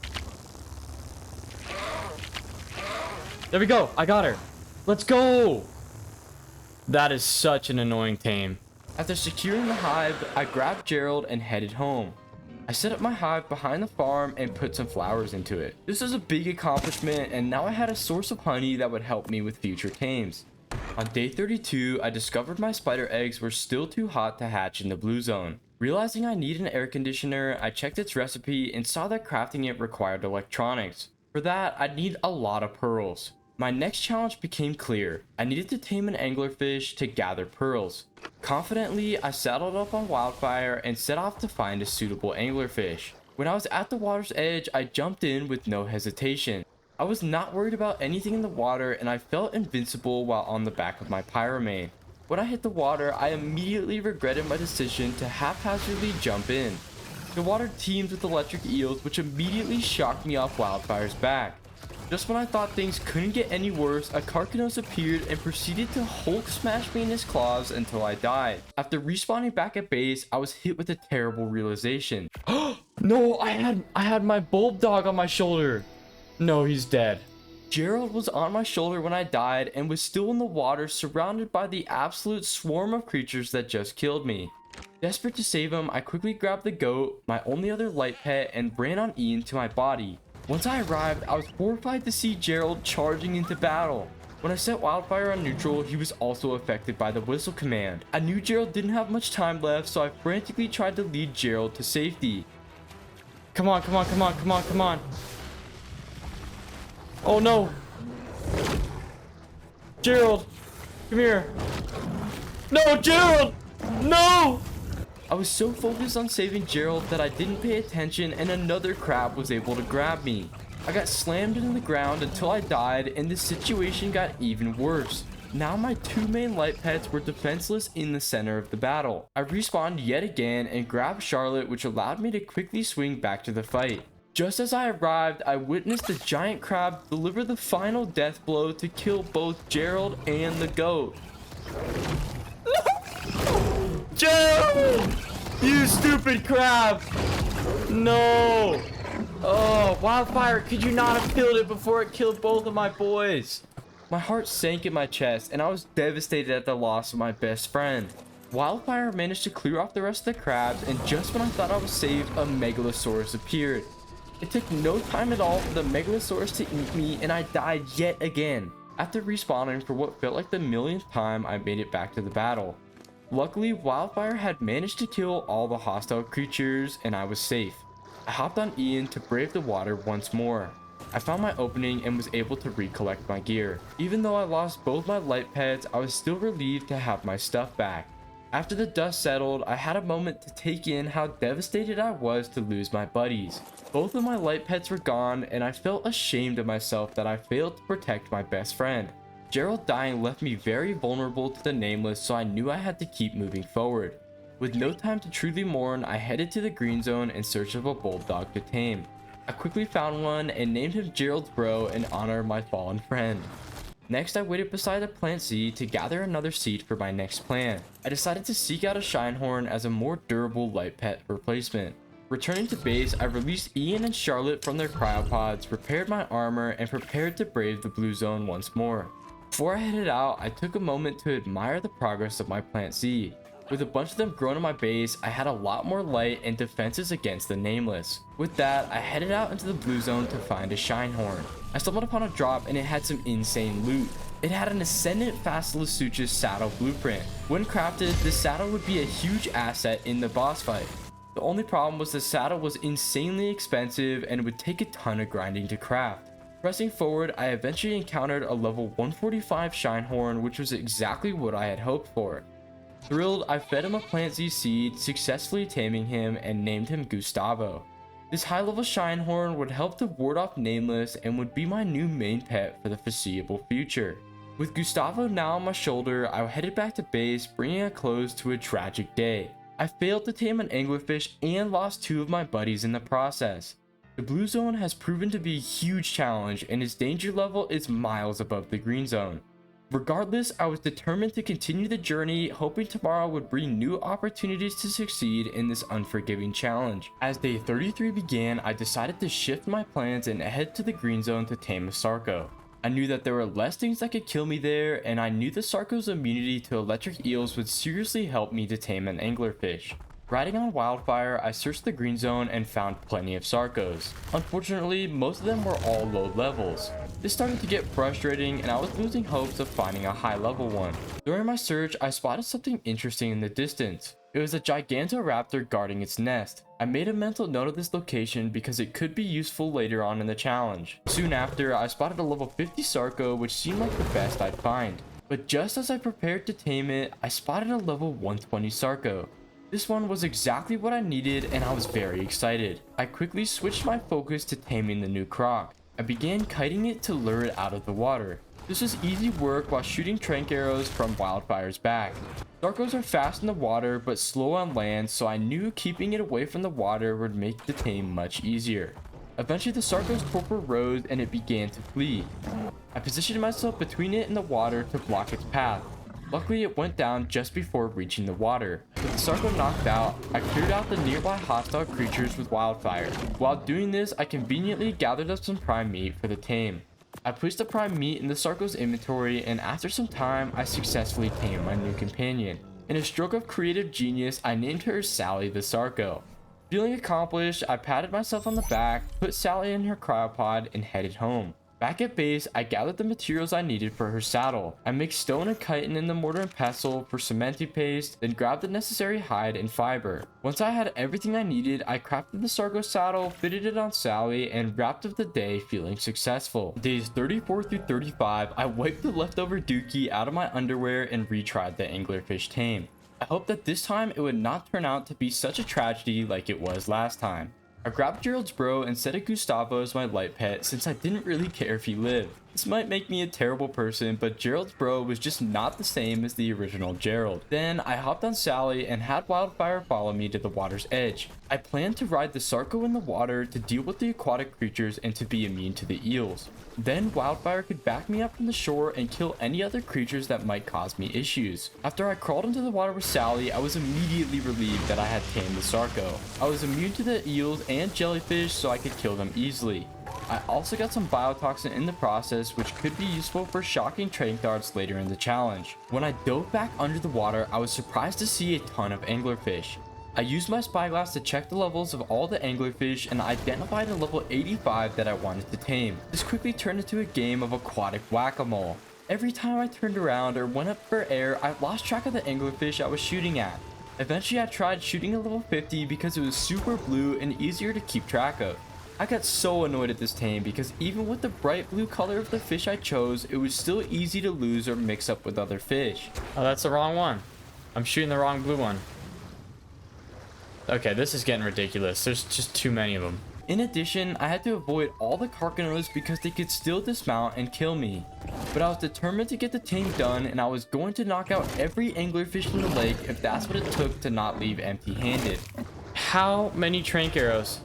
There we go. I got her. Let's go. That is such an annoying tame. After securing the hive, I grabbed Gerald and headed home. I set up my hive behind the farm and put some flowers into it. This was a big accomplishment and now I had a source of honey that would help me with future tames. On day 32, I discovered my spider eggs were still too hot to hatch in the blue zone. Realizing I need an air conditioner, I checked its recipe and saw that crafting it required electronics. For that, I'd need a lot of pearls. My next challenge became clear. I needed to tame an anglerfish to gather pearls. Confidently, I saddled up on Wildfire and set off to find a suitable anglerfish. When I was at the water's edge, I jumped in with no hesitation. I was not worried about anything in the water and I felt invincible while on the back of my pyro-mane. When I hit the water, I immediately regretted my decision to haphazardly jump in. The water teemed with electric eels, which immediately shocked me off Wildfire's back. Just when I thought things couldn't get any worse, a carcanos appeared and proceeded to Hulk smash me in his claws until I died. After respawning back at base, I was hit with a terrible realization. No, I had my bulb dog on my shoulder. No, he's dead. Gerald was on my shoulder when I died and was still in the water, surrounded by the absolute swarm of creatures that just killed me. Desperate to save him, I quickly grabbed the goat, my only other light pet, and ran on Ian to my body. Once I arrived, I was horrified to see Gerald charging into battle. When I set Wildfire on neutral, he was also affected by the whistle command. I knew Gerald didn't have much time left, so I frantically tried to lead Gerald to safety. Come on, come on, come on, come on, come on. Oh no. Gerald, come here. No, Gerald! No! I was so focused on saving Gerald that I didn't pay attention and another crab was able to grab me. I got slammed into the ground until I died and the situation got even worse. Now my 2 main light pets were defenseless in the center of the battle. I respawned yet again and grabbed Charlotte, which allowed me to quickly swing back to the fight. Just as I arrived, I witnessed the giant crab deliver the final death blow to kill both Gerald and the goat. Gerald! You stupid crab! No! Oh, Wildfire, could you not have killed it before it killed both of my boys? My heart sank in my chest and I was devastated at the loss of my best friend. Wildfire managed to clear off the rest of the crabs and just when I thought I was saved, a megalosaurus appeared. It took no time at all for the megalosaurus to eat me and I died yet again. After respawning for what felt like the millionth time, I made it back to the battle. Luckily, Wildfire had managed to kill all the hostile creatures and I was safe. I hopped on Ian to brave the water once more. I found my opening and was able to recollect my gear. Even though I lost both my light pets, I was still relieved to have my stuff back. After the dust settled, I had a moment to take in how devastated I was to lose my buddies. Both of my light pets were gone and I felt ashamed of myself that I failed to protect my best friend. Gerald dying left me very vulnerable to the nameless, so I knew I had to keep moving forward. With no time to truly mourn, I headed to the green zone in search of a bulldog to tame. I quickly found one and named him Gerald's Bro in honor of my fallen friend. Next, I waited beside the plant seed to gather another seed for my next plant. I decided to seek out a Shinehorn as a more durable light pet replacement. Returning to base, I released Ian and Charlotte from their cryopods, repaired my armor, and prepared to brave the blue zone once more. Before I headed out, I took a moment to admire the progress of my plant seed. With a bunch of them grown in my base, I had a lot more light and defenses against the nameless. With that, I headed out into the blue zone to find a Shinehorn. I stumbled upon a drop and it had some insane loot. It had an Ascendant Facilisuchus saddle blueprint. When crafted, this saddle would be a huge asset in the boss fight. The only problem was the saddle was insanely expensive and would take a ton of grinding to craft. Pressing forward, I eventually encountered a level 145 Shinehorn, which was exactly what I had hoped for. Thrilled, I fed him a plant Z seed, successfully taming him and named him Gustavo. This high level Shinehorn would help to ward off Nameless and would be my new main pet for the foreseeable future. With Gustavo now on my shoulder, I headed back to base, bringing a close to a tragic day. I failed to tame an anglerfish and lost 2 of my buddies in the process. The blue zone has proven to be a huge challenge and its danger level is miles above the green zone. Regardless, I was determined to continue the journey, hoping tomorrow would bring new opportunities to succeed in this unforgiving challenge. As day 33 began, I decided to shift my plans and head to the green zone to tame a sarco. I knew that there were less things that could kill me there, and I knew the sarco's immunity to electric eels would seriously help me to tame an anglerfish. Riding on Wildfire, I searched the green zone and found plenty of sarcos. Unfortunately, most of them were all low levels. This started to get frustrating and I was losing hopes of finding a high level one. During my search, I spotted something interesting in the distance. It was a gigantoraptor guarding its nest. I made a mental note of this location because it could be useful later on in the challenge. Soon after, I spotted a level 50 sarco which seemed like the best I'd find. But just as I prepared to tame it, I spotted a level 120 sarco. This one was exactly what I needed and I was very excited. I quickly switched my focus to taming the new croc. I began kiting it to lure it out of the water. This was easy work while shooting trank arrows from Wildfire's back. Sarcos are fast in the water but slow on land, so I knew keeping it away from the water would make the tame much easier. Eventually the sarco's torpor rose and it began to flee. I positioned myself between it and the water to block its path. Luckily, it went down just before reaching the water. With the sarco knocked out, I cleared out the nearby hostile creatures with Wildfire. While doing this, I conveniently gathered up some prime meat for the tame. I placed the prime meat in the sarco's inventory, and after some time, I successfully tamed my new companion. In a stroke of creative genius, I named her Sally the Sarco. Feeling accomplished, I patted myself on the back, put Sally in her cryopod, and headed home. Back at base, I gathered the materials I needed for her saddle. I mixed stone and chitin in the mortar and pestle for cementing paste, then grabbed the necessary hide and fiber. Once I had everything I needed, I crafted the sarco saddle, fitted it on Sally, and wrapped up the day feeling successful. Days 34 through 35, I wiped the leftover dookie out of my underwear and retried the anglerfish tame. I hoped that this time it would not turn out to be such a tragedy like it was last time. I grabbed Gerald's bro and set a Gustavo as my light pet since I didn't really care if he lived. This might make me a terrible person, but Gerald's bro was just not the same as the original Gerald. Then I hopped on Sally and had Wildfire follow me to the water's edge. I planned to ride the sarco in the water to deal with the aquatic creatures and to be immune to the eels. Then Wildfire could back me up from the shore and kill any other creatures that might cause me issues. After I crawled into the water with Sally, I was immediately relieved that I had tamed the sarco. I was immune to the eels and jellyfish, so I could kill them easily. I also got some biotoxin in the process, which could be useful for shocking trading darts later in the challenge. When I dove back under the water, I was surprised to see a ton of anglerfish. I used my spyglass to check the levels of all the anglerfish and identified a level 85 that I wanted to tame. This quickly turned into a game of aquatic whack-a-mole. Every time I turned around or went up for air, I lost track of the anglerfish I was shooting at. Eventually I tried shooting a level 50 because it was super blue and easier to keep track of. I got so annoyed at this tame because even with the bright blue color of the fish I chose, it was still easy to lose or mix up with other fish. Oh, that's the wrong one. I'm shooting the wrong blue one. Okay, this is getting ridiculous. There's just too many of them. In addition, I had to avoid all the carcanos because they could still dismount and kill me. But I was determined to get the tame done, and I was going to knock out every anglerfish in the lake if that's what it took to not leave empty-handed. How many trank arrows?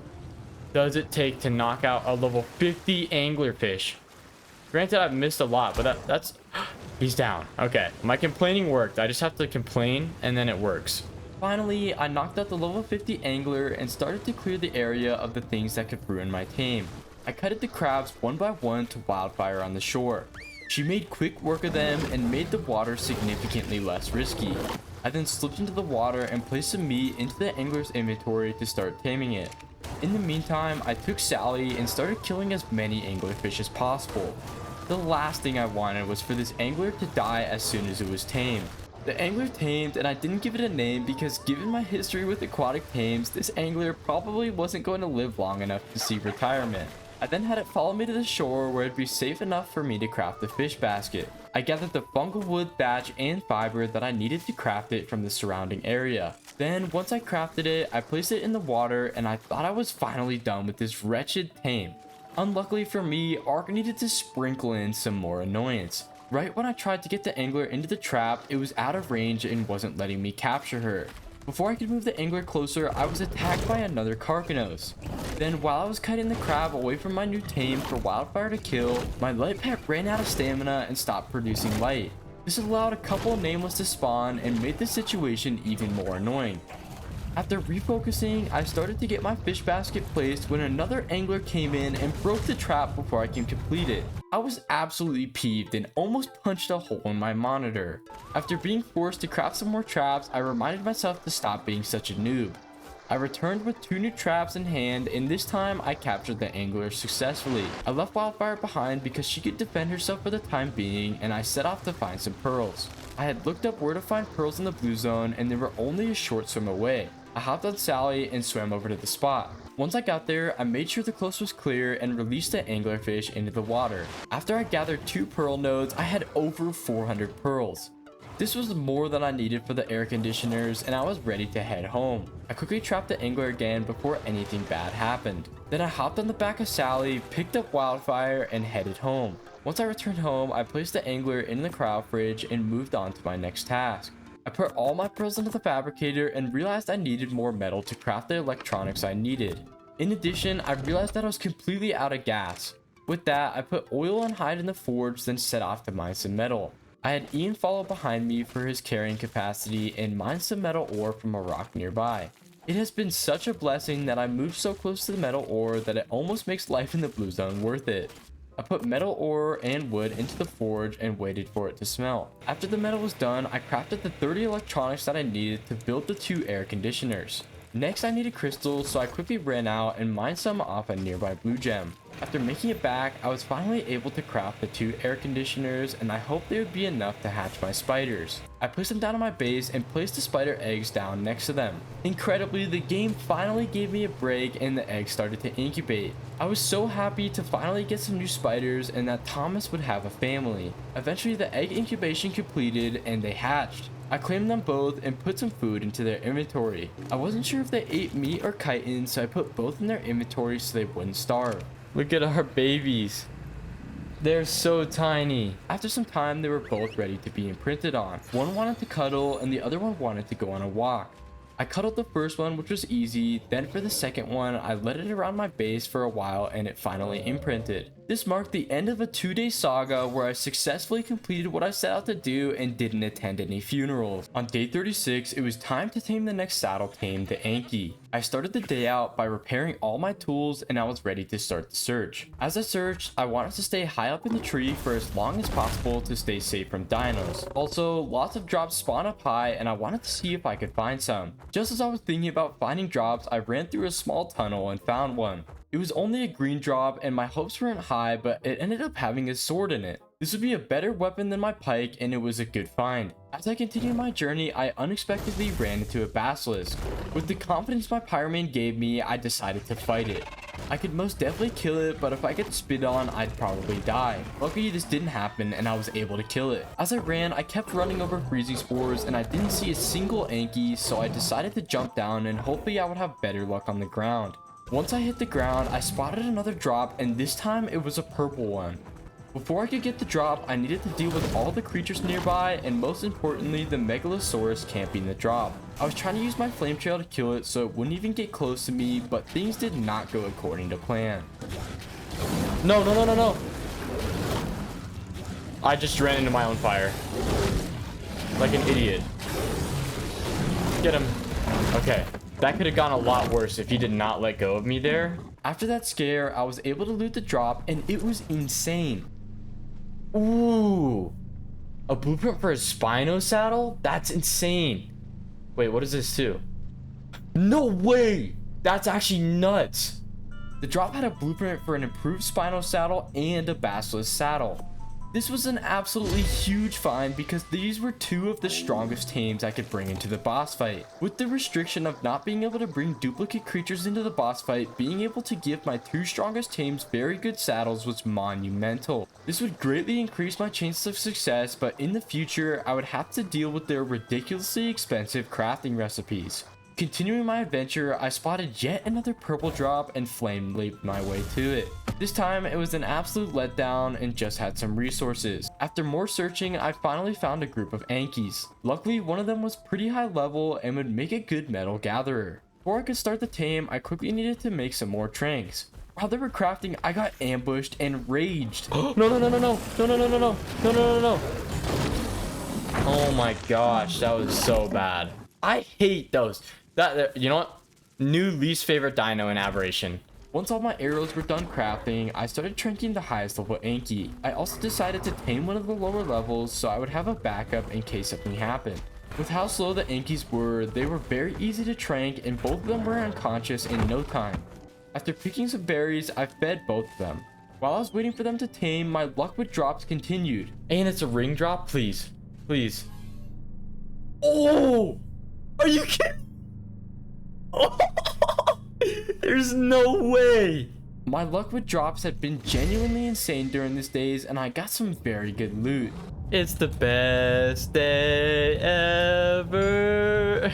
does it take to knock out a level 50 anglerfish? Granted, I've missed a lot, but that's... He's down. Okay, my complaining worked. I just have to complain, and then it works. Finally, I knocked out the level 50 angler and started to clear the area of the things that could ruin my tame. I cutted the crabs one by one to wildfire on the shore. She made quick work of them and made the water significantly less risky. I then slipped into the water and placed some meat into the angler's inventory to start taming it. In the meantime, I took Sally and started killing as many anglerfish as possible. The last thing I wanted was for this angler to die as soon as it was tamed. The angler tamed, and I didn't give it a name because given my history with aquatic tames, this angler probably wasn't going to live long enough to see retirement. I then had it follow me to the shore where it'd be safe enough for me to craft the fish basket. I gathered the fungal wood, thatch, and fiber that I needed to craft it from the surrounding area. Then, once I crafted it, I placed it in the water and I thought I was finally done with this wretched tame. Unluckily for me, Ark needed to sprinkle in some more annoyance. Right when I tried to get the angler into the trap, it was out of range and wasn't letting me capture her. Before I could move the angler closer, I was attacked by another carcanos. Then while I was cutting the crab away from my new tame for wildfire to kill, my light pet ran out of stamina and stopped producing light. This allowed a couple of nameless to spawn and made the situation even more annoying. After refocusing, I started to get my fish basket placed when another angler came in and broke the trap before I could complete it. I was absolutely peeved and almost punched a hole in my monitor. After being forced to craft some more traps, I reminded myself to stop being such a noob. I returned with 2 new traps in hand, and this time I captured the angler successfully. I left Wildfire behind because she could defend herself for the time being, and I set off to find some pearls. I had looked up where to find pearls in the blue zone, and they were only a short swim away. I hopped on Sally and swam over to the spot. Once I got there, I made sure the coast was clear and released the anglerfish into the water. After I gathered 2 pearl nodes, I had over 400 pearls. This was more than I needed for the air conditioners, and I was ready to head home. I quickly trapped the angler again before anything bad happened. Then I hopped on the back of Sally, picked up Wildfire, and headed home. Once I returned home, I placed the angler in the cryo fridge and moved on to my next task. I put all my pearls into the fabricator and realized I needed more metal to craft the electronics I needed. In addition, I realized that I was completely out of gas. With that, I put oil and hide in the forge, then set off to mine some metal. I had Ian follow behind me for his carrying capacity and mine some metal ore from a rock nearby. It has been such a blessing that I moved so close to the metal ore that it almost makes life in the blue zone worth it. I put metal ore and wood into the forge and waited for it to smelt. After the metal was done, I crafted the 30 electronics that I needed to build the 2 air conditioners. Next, I needed crystals, so I quickly ran out and mined some off a nearby blue gem. After making it back, I was finally able to craft the 2 air conditioners, and I hoped they would be enough to hatch my spiders. I placed them down on my base and placed the spider eggs down next to them. Incredibly, the game finally gave me a break and the eggs started to incubate. I was so happy to finally get some new spiders and that Thomas would have a family. Eventually, the egg incubation completed and they hatched. I claimed them both and put some food into their inventory. I wasn't sure if they ate meat or chitin, so I put both in their inventory so they wouldn't starve. Look at our babies. They're so tiny. After some time, they were both ready to be imprinted on. One wanted to cuddle and the other one wanted to go on a walk. I cuddled the first one, which was easy. Then for the second one, I led it around my base for a while and it finally imprinted. This marked the end of a 2-day saga where I successfully completed what I set out to do and didn't attend any funerals. On day 36, it was time to tame the next saddle tame, the anky. I started the day out by repairing all my tools and I was ready to start the search. As I searched, I wanted to stay high up in the tree for as long as possible to stay safe from dinos. Also, lots of drops spawn up high and I wanted to see if I could find some. Just as I was thinking about finding drops, I ran through a small tunnel and found one. It was only a green drop and my hopes weren't high, but it ended up having a sword in it. This would be a better weapon than my pike and it was a good find. As I continued my journey, I unexpectedly ran into a basilisk. With the confidence my pyro-mane gave me, I decided to fight it. I could most definitely kill it, but if I get spit on, I'd probably die. Luckily, this didn't happen and I was able to kill it. As I ran, I kept running over freezing spores and I didn't see a single anky, so I decided to jump down and hopefully I would have better luck on the ground. Once I hit the ground, I spotted another drop and this time it was a purple one. Before I could get the drop, I needed to deal with all the creatures nearby, and most importantly, the megalosaurus camping the drop. I was trying to use my flame trail to kill it so it wouldn't even get close to me, but things did not go according to plan. No, no, no, no, no. I just ran into my own fire. Like an idiot. Get him. Okay. That could have gone a lot worse if he did not let go of me there. After that scare, I was able to loot the drop, and it was insane. Ooh. A blueprint for a Spino saddle? That's insane. Wait, what is this too? No way! That's actually nuts. The drop had a blueprint for an improved Spino saddle and a basilisk saddle. This was an absolutely huge find because these were two of the strongest tames I could bring into the boss fight. With the restriction of not being able to bring duplicate creatures into the boss fight, being able to give my two strongest tames very good saddles was monumental. This would greatly increase my chances of success, but in the future, I would have to deal with their ridiculously expensive crafting recipes. Continuing my adventure, I spotted yet another purple drop and flame leaped my way to it. This time, it was an absolute letdown and just had some resources. After more searching, I finally found a group of ankies. Luckily, one of them was pretty high level and would make a good metal gatherer. Before I could start the tame, I quickly needed to make some more tranks. While they were crafting, I got ambushed and raged. No, no, no, no, no, no, no, no, no, no, no, no, no, no. Oh my gosh, that was so bad. I hate those. You know what? New least favorite dino in Aberration. Once all my arrows were done crafting, I started tranking the highest level anky. I also decided to tame one of the lower levels so I would have a backup in case something happened. With how slow the ankies were, they were very easy to trank and both of them were unconscious in no time. After picking some berries, I fed both of them. While I was waiting for them to tame, my luck with drops continued. And it's a ring drop? Please. Please. Oh! Are you kidding? There's no way. My luck with drops had been genuinely insane during these days and I got some very good loot. It's the best day ever.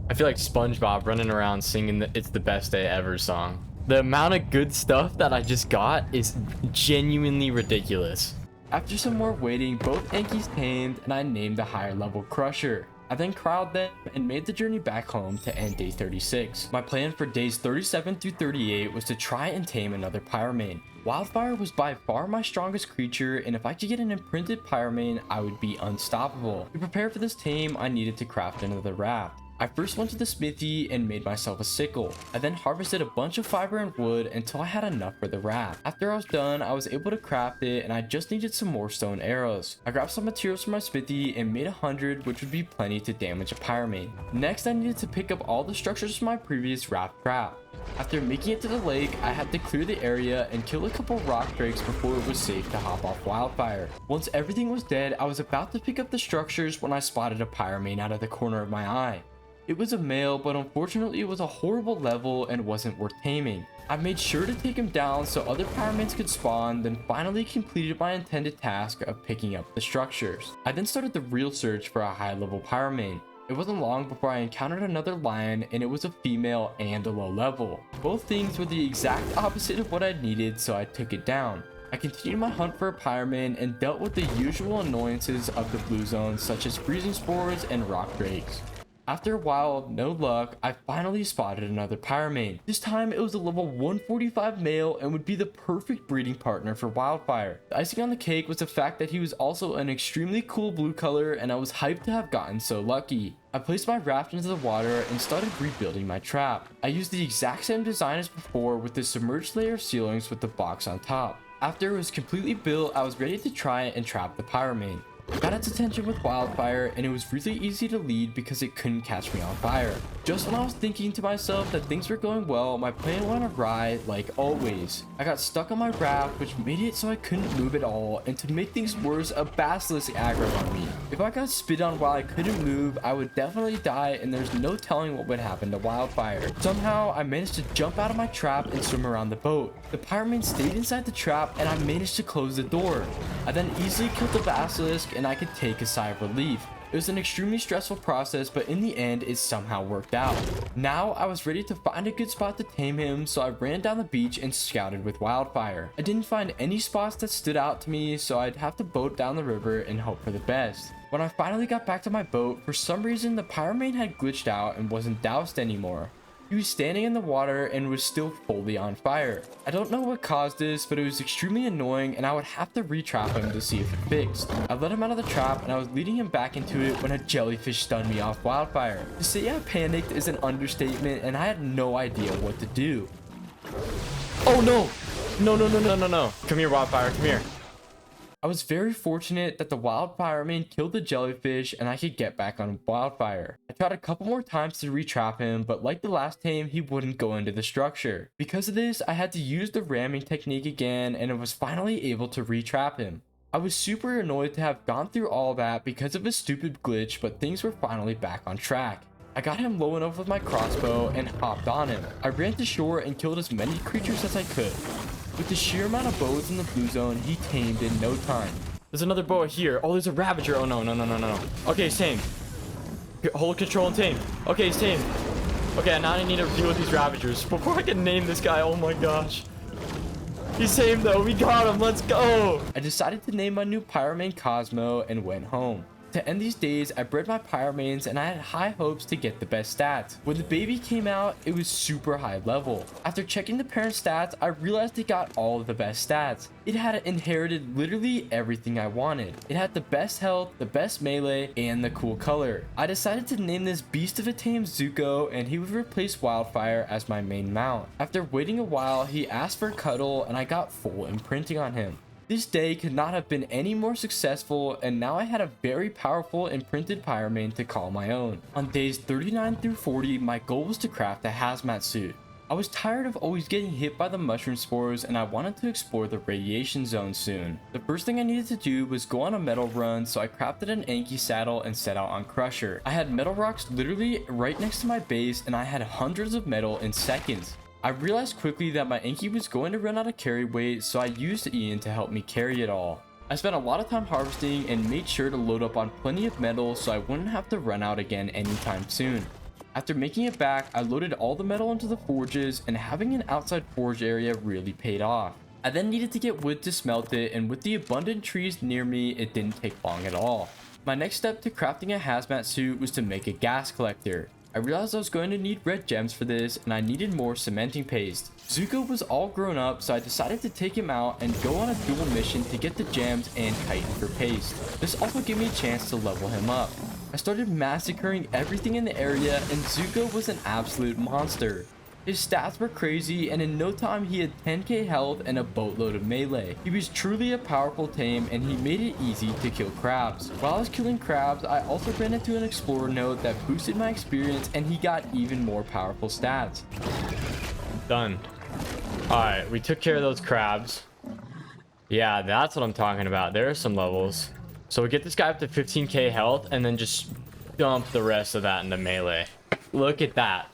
I feel like SpongeBob running around singing the "It's the best day ever" song. The amount of good stuff that I just got is genuinely ridiculous. After some more waiting, both ankies tamed and I named the higher level Crusher. I then cryed them and made the journey back home to end day 36. My plan for days 37 through 38 was to try and tame another pyro-mane. Wildfire was by far my strongest creature, and if I could get an imprinted pyro-mane, I would be unstoppable. To prepare for this tame, I needed to craft another raft. I first went to the smithy and made myself a sickle. I then harvested a bunch of fiber and wood until I had enough for the raft. After I was done, I was able to craft it and I just needed some more stone arrows. I grabbed some materials from my smithy and made 100, which would be plenty to damage a pyro-mane. Next, I needed to pick up all the structures from my previous raft trap. After making it to the lake, I had to clear the area and kill a couple rock drakes before it was safe to hop off Wildfire. Once everything was dead, I was about to pick up the structures when I spotted a pyro-mane out of the corner of my eye. It was a male, but unfortunately it was a horrible level and wasn't worth taming. I made sure to take him down so other pyro-manes could spawn, then finally completed my intended task of picking up the structures. I then started the real search for a high level pyro-mane. It wasn't long before I encountered another lion and it was a female and a low level. Both things were the exact opposite of what I needed, so I took it down. I continued my hunt for a pyro-mane and dealt with the usual annoyances of the blue zone such as freezing spores and rock drakes. After a while of no luck, I finally spotted another pyro-mane. This time it was a level 145 male and would be the perfect breeding partner for Wildfire. The icing on the cake was the fact that he was also an extremely cool blue color and I was hyped to have gotten so lucky. I placed my raft into the water and started rebuilding my trap. I used the exact same design as before with the submerged layer of ceilings with the box on top. After it was completely built, I was ready to try and trap the pyro-mane. I got its attention with Wildfire and it was really easy to lead because it couldn't catch me on fire. Just when I was thinking to myself that things were going well, my plan went awry like always. I got stuck on my raft, which made it so I couldn't move at all, and to make things worse, a basilisk aggroed on me. If I got spit on while I couldn't move, I would definitely die and there's no telling what would happen to Wildfire. Somehow, I managed to jump out of my trap and swim around the boat. The pyro-mane stayed inside the trap and I managed to close the door. I then easily killed the basilisk and I could take a sigh of relief. It was an extremely stressful process, but in the end, it somehow worked out. Now, I was ready to find a good spot to tame him, so I ran down the beach and scouted with wildfire. I didn't find any spots that stood out to me, so I'd have to boat down the river and hope for the best. When I finally got back to my boat, for some reason the pyro-mane had glitched out and wasn't doused anymore. He was standing in the water and was still fully on fire. I don't know what caused this, but it was extremely annoying and I would have to retrap him to see if it fixed. I let him out of the trap and I was leading him back into it when a jellyfish stunned me off wildfire. To say I panicked is an understatement and I had no idea what to do. Oh no! No. Come here, wildfire, come here. I was very fortunate that the wildfire-mane killed the jellyfish and I could get back on wildfire. I tried a couple more times to retrap him, but like the last tame, he wouldn't go into the structure. Because of this, I had to use the ramming technique again and I was finally able to retrap him. I was super annoyed to have gone through all that because of a stupid glitch, but things were finally back on track. I got him low enough with my crossbow and hopped on him. I ran to shore and killed as many creatures as I could. With the sheer amount of bows in the blue zone, he tamed in no time. There's another boa here. Oh, there's a ravager. Oh, no. Okay, he's tame. Hold control and tame. Okay, he's tame. Okay, now I need to deal with these ravagers. Before I can name this guy, oh my gosh. He's tame though. We got him. Let's go. I decided to name my new pyro-mane Cosmo and went home. To end these days, I bred my pyro-manes and I had high hopes to get the best stats. When the baby came out, it was super high level. After checking the parent stats, I realized it got all of the best stats. It had inherited literally everything I wanted. It had the best health, the best melee, and the cool color. I decided to name this beast of a tame Zuko and he would replace Wildfire as my main mount. After waiting a while, he asked for cuddle and I got full imprinting on him. This day could not have been any more successful and now I had a very powerful imprinted pyro-mane to call my own. On days 39 through 40, my goal was to craft a hazmat suit. I was tired of always getting hit by the mushroom spores and I wanted to explore the radiation zone soon. The first thing I needed to do was go on a metal run, so I crafted an anky saddle and set out on Crusher. I had metal rocks literally right next to my base and I had hundreds of metal in seconds. I realized quickly that my anky was going to run out of carry weight, so I used Ian to help me carry it all. I spent a lot of time harvesting and made sure to load up on plenty of metal so I wouldn't have to run out again anytime soon. After making it back, I loaded all the metal into the forges and having an outside forge area really paid off. I then needed to get wood to smelt it, and with the abundant trees near me, it didn't take long at all. My next step to crafting a hazmat suit was to make a gas collector. I realized I was going to need red gems for this and I needed more cementing paste. Zuko was all grown up, so I decided to take him out and go on a dual mission to get the gems and chitin for paste. This also gave me a chance to level him up. I started massacring everything in the area and Zuko was an absolute monster. His stats were crazy and in no time he had 10k health and a boatload of melee. He was truly a powerful tame and he made it easy to kill crabs. While I was killing crabs, I also ran into an explorer node that boosted my experience and he got even more powerful stats. Done. Alright, we took care of those crabs. Yeah, that's what I'm talking about. There are some levels. So we get this guy up to 15k health and then just dump the rest of that into melee. Look at that.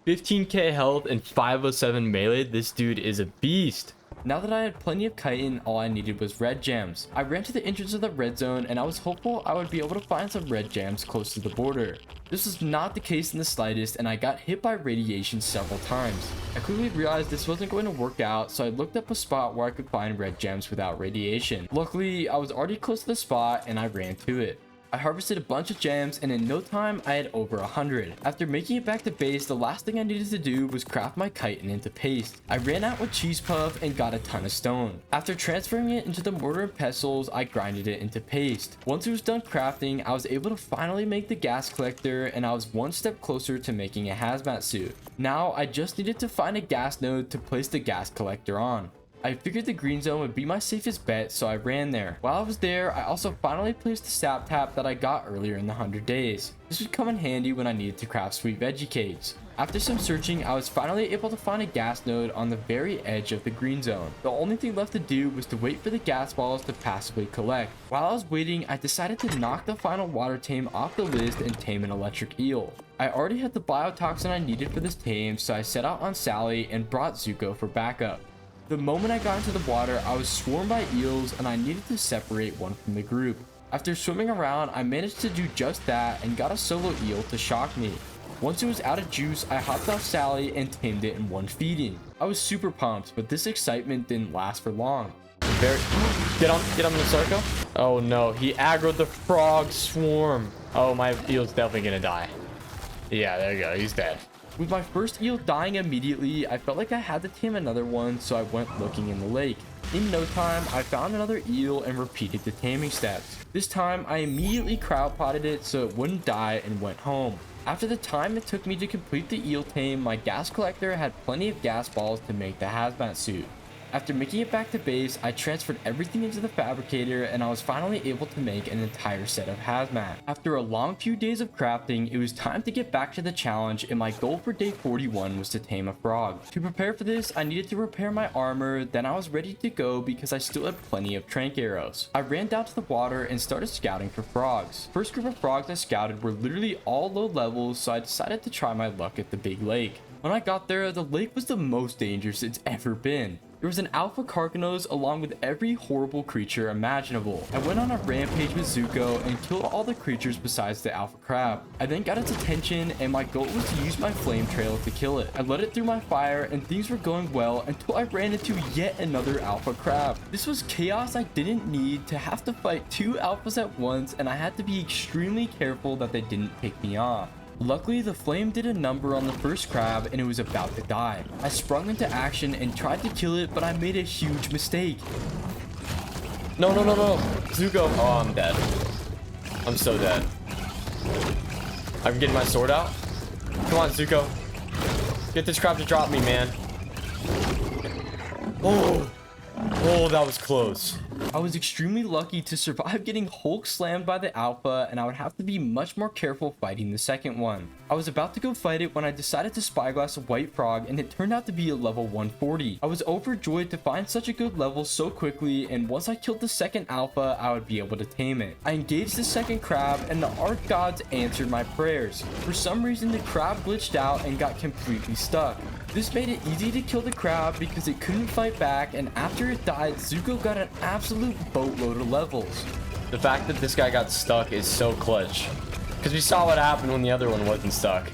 15k health and 507 melee. This dude is a beast. Now that I had plenty of chitin, all I needed was red gems. I ran to the entrance of the red zone and I was hopeful I would be able to find some red gems close to the border. This was not the case in the slightest and I got hit by radiation several times. I quickly realized this wasn't going to work out, so I looked up a spot where I could find red gems without radiation. Luckily, I was already close to the spot and I ran to it. I harvested a bunch of gems and in no time I had over 100. After making it back to base, the last thing I needed to do was craft my chitin into paste. I ran out with cheese puff and got a ton of stone. After transferring it into the mortar and pestles, I grinded it into paste. Once it was done crafting, I was able to finally make the gas collector and I was one step closer to making a hazmat suit. Now I just needed to find a gas node to place the gas collector on. I figured the green zone would be my safest bet, so I ran there. While I was there, I also finally placed the sap tap that I got earlier in the 100 days. This would come in handy when I needed to craft sweet veggie caves. After some searching, I was finally able to find a gas node on the very edge of the green zone. The only thing left to do was to wait for the gas balls to passively collect. While I was waiting, I decided to knock the final water tame off the list and tame an electric eel. I already had the biotoxin I needed for this tame, so I set out on Sally and brought Zuko for backup. The moment I got into the water, I was swarmed by eels and I needed to separate one from the group. After swimming around, I managed to do just that and got a solo eel to shock me. Once it was out of juice, I hopped off Sally and tamed it in one feeding. I was super pumped, but this excitement didn't last for long. Get on the sarco. Oh no, he aggroed the frog swarm. Oh, my eel's definitely gonna die. Yeah, there you go, he's dead. With my first eel dying immediately, I felt like I had to tame another one, so I went looking in the lake. In no time, I found another eel and repeated the taming steps. This time, I immediately cryopotted it so it wouldn't die and went home. After the time it took me to complete the eel tame, my gas collector had plenty of gas balls to make the hazmat suit. After making it back to base, I transferred everything into the fabricator and I was finally able to make an entire set of hazmat. After a long few days of crafting, it was time to get back to the challenge and my goal for day 41 was to tame a frog. To prepare for this, I needed to repair my armor, then I was ready to go because I still had plenty of trank arrows. I ran down to the water and started scouting for frogs. First group of frogs I scouted were literally all low levels, so I decided to try my luck at the big lake. When I got there, the lake was the most dangerous it's ever been. There was an alpha carcanos along with every horrible creature imaginable. I went on a rampage with Zuko and killed all the creatures besides the alpha crab. I then got its attention and my goal was to use my flame trail to kill it. I let it through my fire and things were going well until I ran into yet another alpha crab. This was chaos I didn't need to have to fight two alphas at once and I had to be extremely careful that they didn't pick me off. Luckily, the flame did a number on the first crab and it was about to die. I sprung into action and tried to kill it, but I made a huge mistake. No. Zuko. Oh, I'm dead. I'm so dead. I'm getting my sword out. Come on, Zuko. Get this crab to drop me, man. Oh, that was close. I was extremely lucky to survive getting Hulk slammed by the alpha, and I would have to be much more careful fighting the second one. I was about to go fight it when I decided to spyglass a white frog, and it turned out to be a level 140. I was overjoyed to find such a good level so quickly, and once I killed the second alpha, I would be able to tame it. I engaged the second crab, and the Ark gods answered my prayers. For some reason, the crab glitched out and got completely stuck. This made it easy to kill the crab because it couldn't fight back, and after it died, Zuko got an absolute boatload of levels. The fact that this guy got stuck is so clutch. Because we saw what happened when the other one wasn't stuck.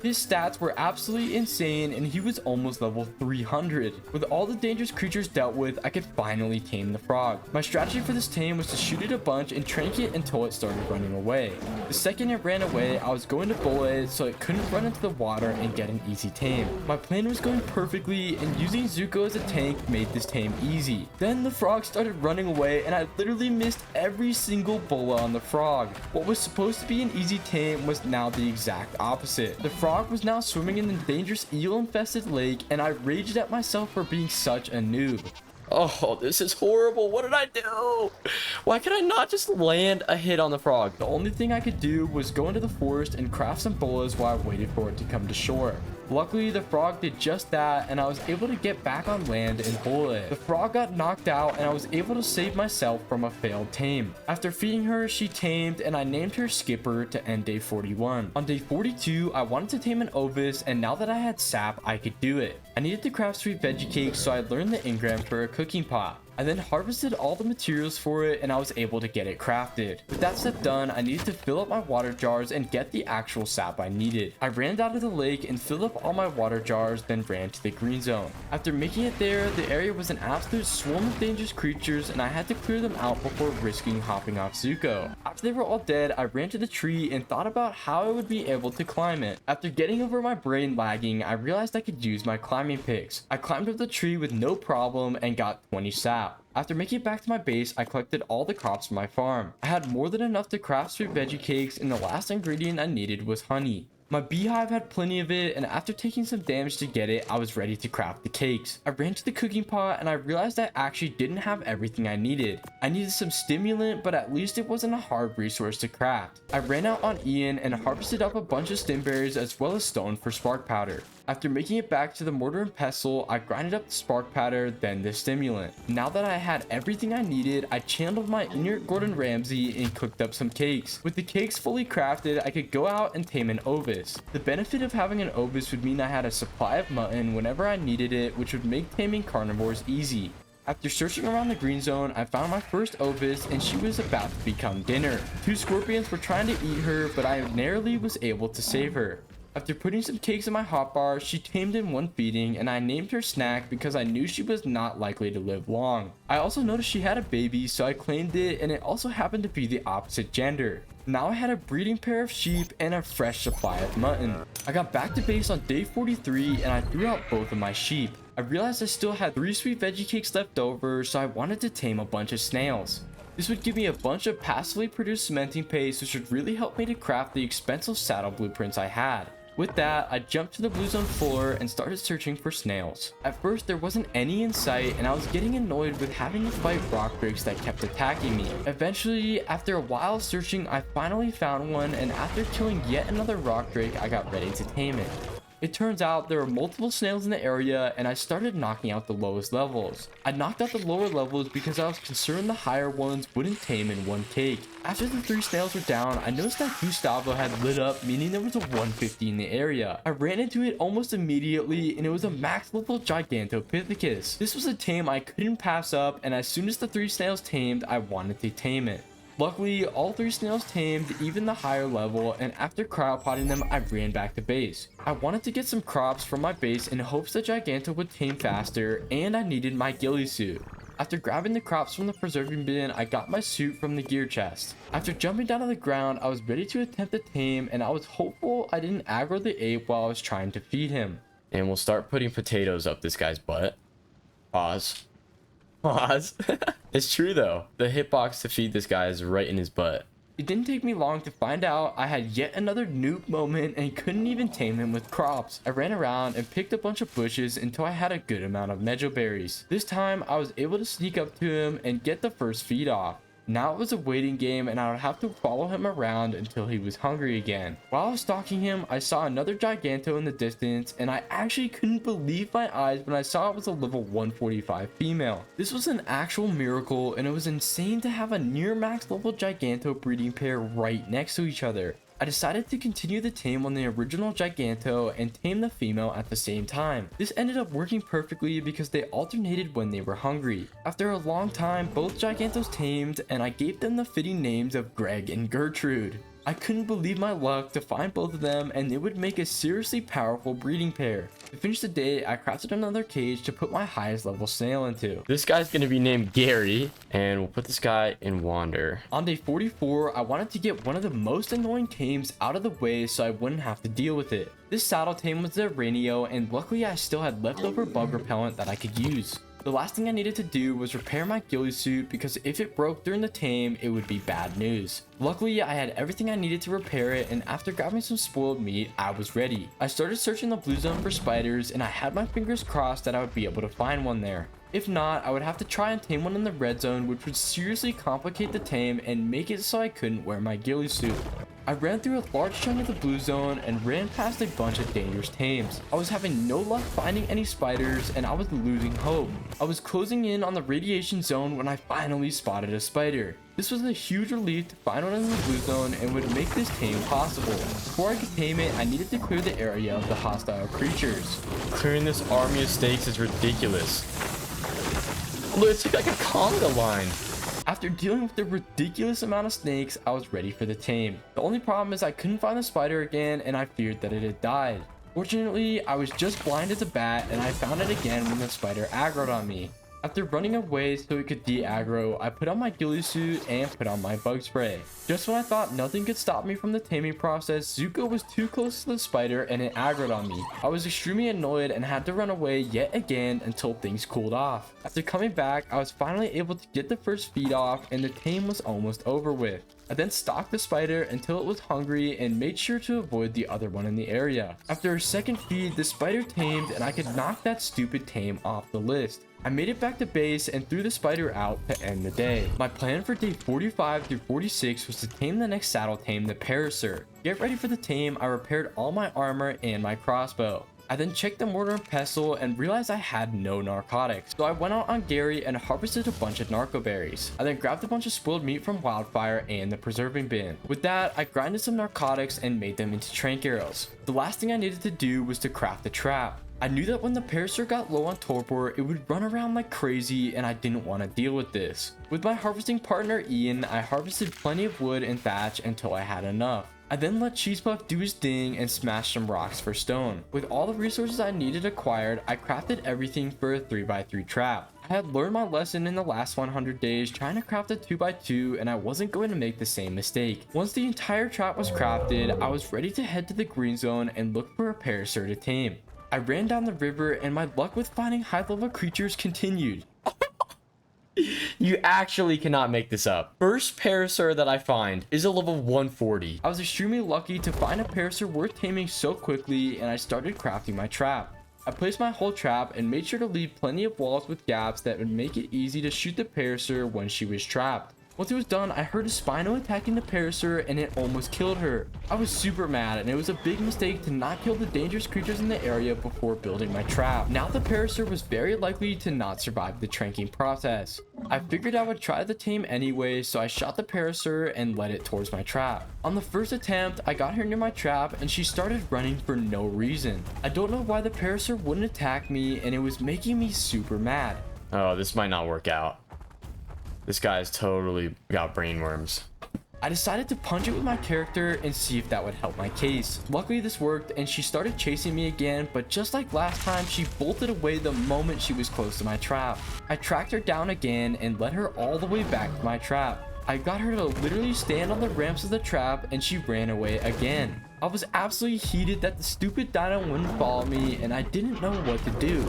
His stats were absolutely insane and he was almost level 300. With all the dangerous creatures dealt with, I could finally tame the frog. My strategy for this tame was to shoot it a bunch and trank it until it started running away. The second it ran away, I was going to bullet it so it couldn't run into the water and get an easy tame. My plan was going perfectly and using Zuko as a tank made this tame easy. Then the frog started running away and I literally missed every single bullet on the frog. What was supposed to be an easy tame was now the exact opposite. The frog was now swimming in the dangerous eel-infested lake, and I raged at myself for being such a noob. Oh, this is horrible. What did I do? Why could I not just land a hit on the frog? The only thing I could do was go into the forest and craft some bolas while I waited for it to come to shore. Luckily, the frog did just that, and I was able to get back on land and pull it. The frog got knocked out, and I was able to save myself from a failed tame. After feeding her, she tamed, and I named her Skipper to end day 41. On day 42, I wanted to tame an ovis, and now that I had sap, I could do it. I needed to craft sweet veggie cakes, so I learned the engram for a cooking pot. I then harvested all the materials for it and I was able to get it crafted. With that step done, I needed to fill up my water jars and get the actual sap I needed. I ran down to the lake and filled up all my water jars, then ran to the green zone. After making it there, the area was an absolute swarm of dangerous creatures and I had to clear them out before risking hopping off Zuko. After they were all dead, I ran to the tree and thought about how I would be able to climb it. After getting over my brain lagging, I realized I could use my climbing picks. I climbed up the tree with no problem and got 20 sap. After making it back to my base, I collected all the crops from my farm. I had more than enough to craft sweet veggie cakes and the last ingredient I needed was honey. My beehive had plenty of it and after taking some damage to get it, I was ready to craft the cakes. I ran to the cooking pot and I realized I actually didn't have everything I needed. I needed some stimulant, but at least it wasn't a hard resource to craft. I ran out on Ian and harvested up a bunch of stimberries as well as stone for spark powder. After making it back to the mortar and pestle, I grinded up the spark powder, then the stimulant. Now that I had everything I needed, I channeled my inner Gordon Ramsay and cooked up some cakes. With the cakes fully crafted, I could go out and tame an ovis. The benefit of having an ovis would mean I had a supply of mutton whenever I needed it, which would make taming carnivores easy. After searching around the green zone, I found my first ovis and she was about to become dinner. Two scorpions were trying to eat her, but I narrowly was able to save her. After putting some cakes in my hotbar, she tamed in one feeding and I named her Snack because I knew she was not likely to live long. I also noticed she had a baby, so I claimed it, and it also happened to be the opposite gender. Now I had a breeding pair of sheep and a fresh supply of mutton. I got back to base on day 43 and I threw out both of my sheep. I realized I still had 3 sweet veggie cakes left over, so I wanted to tame a bunch of snails. This would give me a bunch of passively produced cementing paste, which would really help me to craft the expensive saddle blueprints I had. With that, I jumped to the blue zone floor and started searching for snails. At first, there wasn't any in sight and I was getting annoyed with having to fight rock drakes that kept attacking me. Eventually, after a while of searching, I finally found one, and after killing yet another rock drake, I got ready to tame it. It turns out there were multiple snails in the area and I started knocking out the lowest levels. I knocked out the lower levels because I was concerned the higher ones wouldn't tame in one cake. After the 3 snails were down, I noticed that Gustavo had lit up, meaning there was a 150 in the area. I ran into it almost immediately and it was a max level gigantopithecus. This was a tame I couldn't pass up, and as soon as the 3 snails tamed, I wanted to tame it. Luckily, all 3 snails tamed, even the higher level, and after cryopotting them, I ran back to base. I wanted to get some crops from my base in hopes the Giganto would tame faster, and I needed my ghillie suit. After grabbing the crops from the preserving bin, I got my suit from the gear chest. After jumping down to the ground, I was ready to attempt to tame, and I was hopeful I didn't aggro the ape while I was trying to feed him. And we'll start putting potatoes up this guy's butt. Pause. Pause. It's true though. The hitbox to feed this guy is right in his butt. It didn't take me long to find out I had yet another noob moment and couldn't even tame him with crops. I ran around and picked a bunch of bushes until I had a good amount of mejo berries. This time I was able to sneak up to him and get the first feed off. Now it was a waiting game and I would have to follow him around until he was hungry again. While I was stalking him, I saw another Giganto in the distance and I actually couldn't believe my eyes when I saw it was a level 145 female. This was an actual miracle and it was insane to have a near max level Giganto breeding pair right next to each other. I decided to continue the tame on the original Giganto and tame the female at the same time. This ended up working perfectly because they alternated when they were hungry. After a long time, both Gigantos tamed and I gave them the fitting names of Greg and Gertrude. I couldn't believe my luck to find both of them, and they would make a seriously powerful breeding pair. To finish the day, I crafted another cage to put my highest level snail into. This guy's gonna be named Gary, and we'll put this guy in Wander. On day 44, I wanted to get one of the most annoying tames out of the way so I wouldn't have to deal with it. This saddle tame was the Ranio, and luckily I still had leftover bug repellent that I could use. The last thing I needed to do was repair my ghillie suit because if it broke during the tame, it would be bad news. Luckily, I had everything I needed to repair it, and after grabbing some spoiled meat, I was ready. I started searching the blue zone for spiders, and I had my fingers crossed that I would be able to find one there. If not, I would have to try and tame one in the red zone, which would seriously complicate the tame and make it so I couldn't wear my ghillie suit. I ran through a large chunk of the blue zone and ran past a bunch of dangerous tames. I was having no luck finding any spiders and I was losing hope. I was closing in on the radiation zone when I finally spotted a spider. This was a huge relief to find one in the blue zone and would make this tame possible. Before I could tame it, I needed to clear the area of the hostile creatures. Clearing this army of snakes is ridiculous. Look, it's like a conga line. After dealing with the ridiculous amount of snakes, I was ready for the tame. The only problem is I couldn't find the spider again and I feared that it had died. Fortunately, I was just blind as a bat and I found it again when the spider aggroed on me. After running away so it could de-aggro, I put on my ghillie suit and put on my bug spray. Just when I thought nothing could stop me from the taming process, Zuko was too close to the spider and it aggroed on me. I was extremely annoyed and had to run away yet again until things cooled off. After coming back, I was finally able to get the first feed off and the tame was almost over with. I then stalked the spider until it was hungry and made sure to avoid the other one in the area. After a second feed, the spider tamed and I could knock that stupid tame off the list. I made it back to base and threw the spider out to end the day. My plan for day 45 through 46 was to tame the next saddle tame, the Parasaur. Get ready for the tame, I repaired all my armor and my crossbow. I then checked the mortar and pestle and realized I had no narcotics. So I went out on Gary and harvested a bunch of narco berries. I then grabbed a bunch of spoiled meat from Wildfire and the preserving bin. With that, I grinded some narcotics and made them into trank arrows. The last thing I needed to do was to craft a trap. I knew that when the parasaur got low on torpor, it would run around like crazy and I didn't want to deal with this. With my harvesting partner Ian, I harvested plenty of wood and thatch until I had enough. I then let Cheesepuff do his thing and smash some rocks for stone. With all the resources I needed acquired, I crafted everything for a 3x3 trap. I had learned my lesson in the last 100 days trying to craft a 2x2 and I wasn't going to make the same mistake. Once the entire trap was crafted, I was ready to head to the green zone and look for a parasaur to tame. I ran down the river and my luck with finding high level creatures continued. You actually cannot make this up. First parasaur that I find is a level 140. I was extremely lucky to find a parasaur worth taming so quickly and I started crafting my trap. I placed my whole trap and made sure to leave plenty of walls with gaps that would make it easy to shoot the parasaur when she was trapped. Once it was done, I heard a Spino attacking the parasaur and it almost killed her. I was super mad and it was a big mistake to not kill the dangerous creatures in the area before building my trap. Now the parasaur was very likely to not survive the tranking process. I figured I would try the tame anyway, so I shot the parasaur and led it towards my trap. On the first attempt, I got her near my trap and she started running for no reason. I don't know why the parasaur wouldn't attack me and it was making me super mad. Oh, this might not work out. This guy's totally got brain worms. I decided to punch it with my character and see if that would help my case. Luckily this worked and she started chasing me again, but just like last time, she bolted away the moment she was close to my trap. I tracked her down again and led her all the way back to my trap. I got her to literally stand on the ramps of the trap and she ran away again. I was absolutely heated that the stupid dino wouldn't follow me and I didn't know what to do.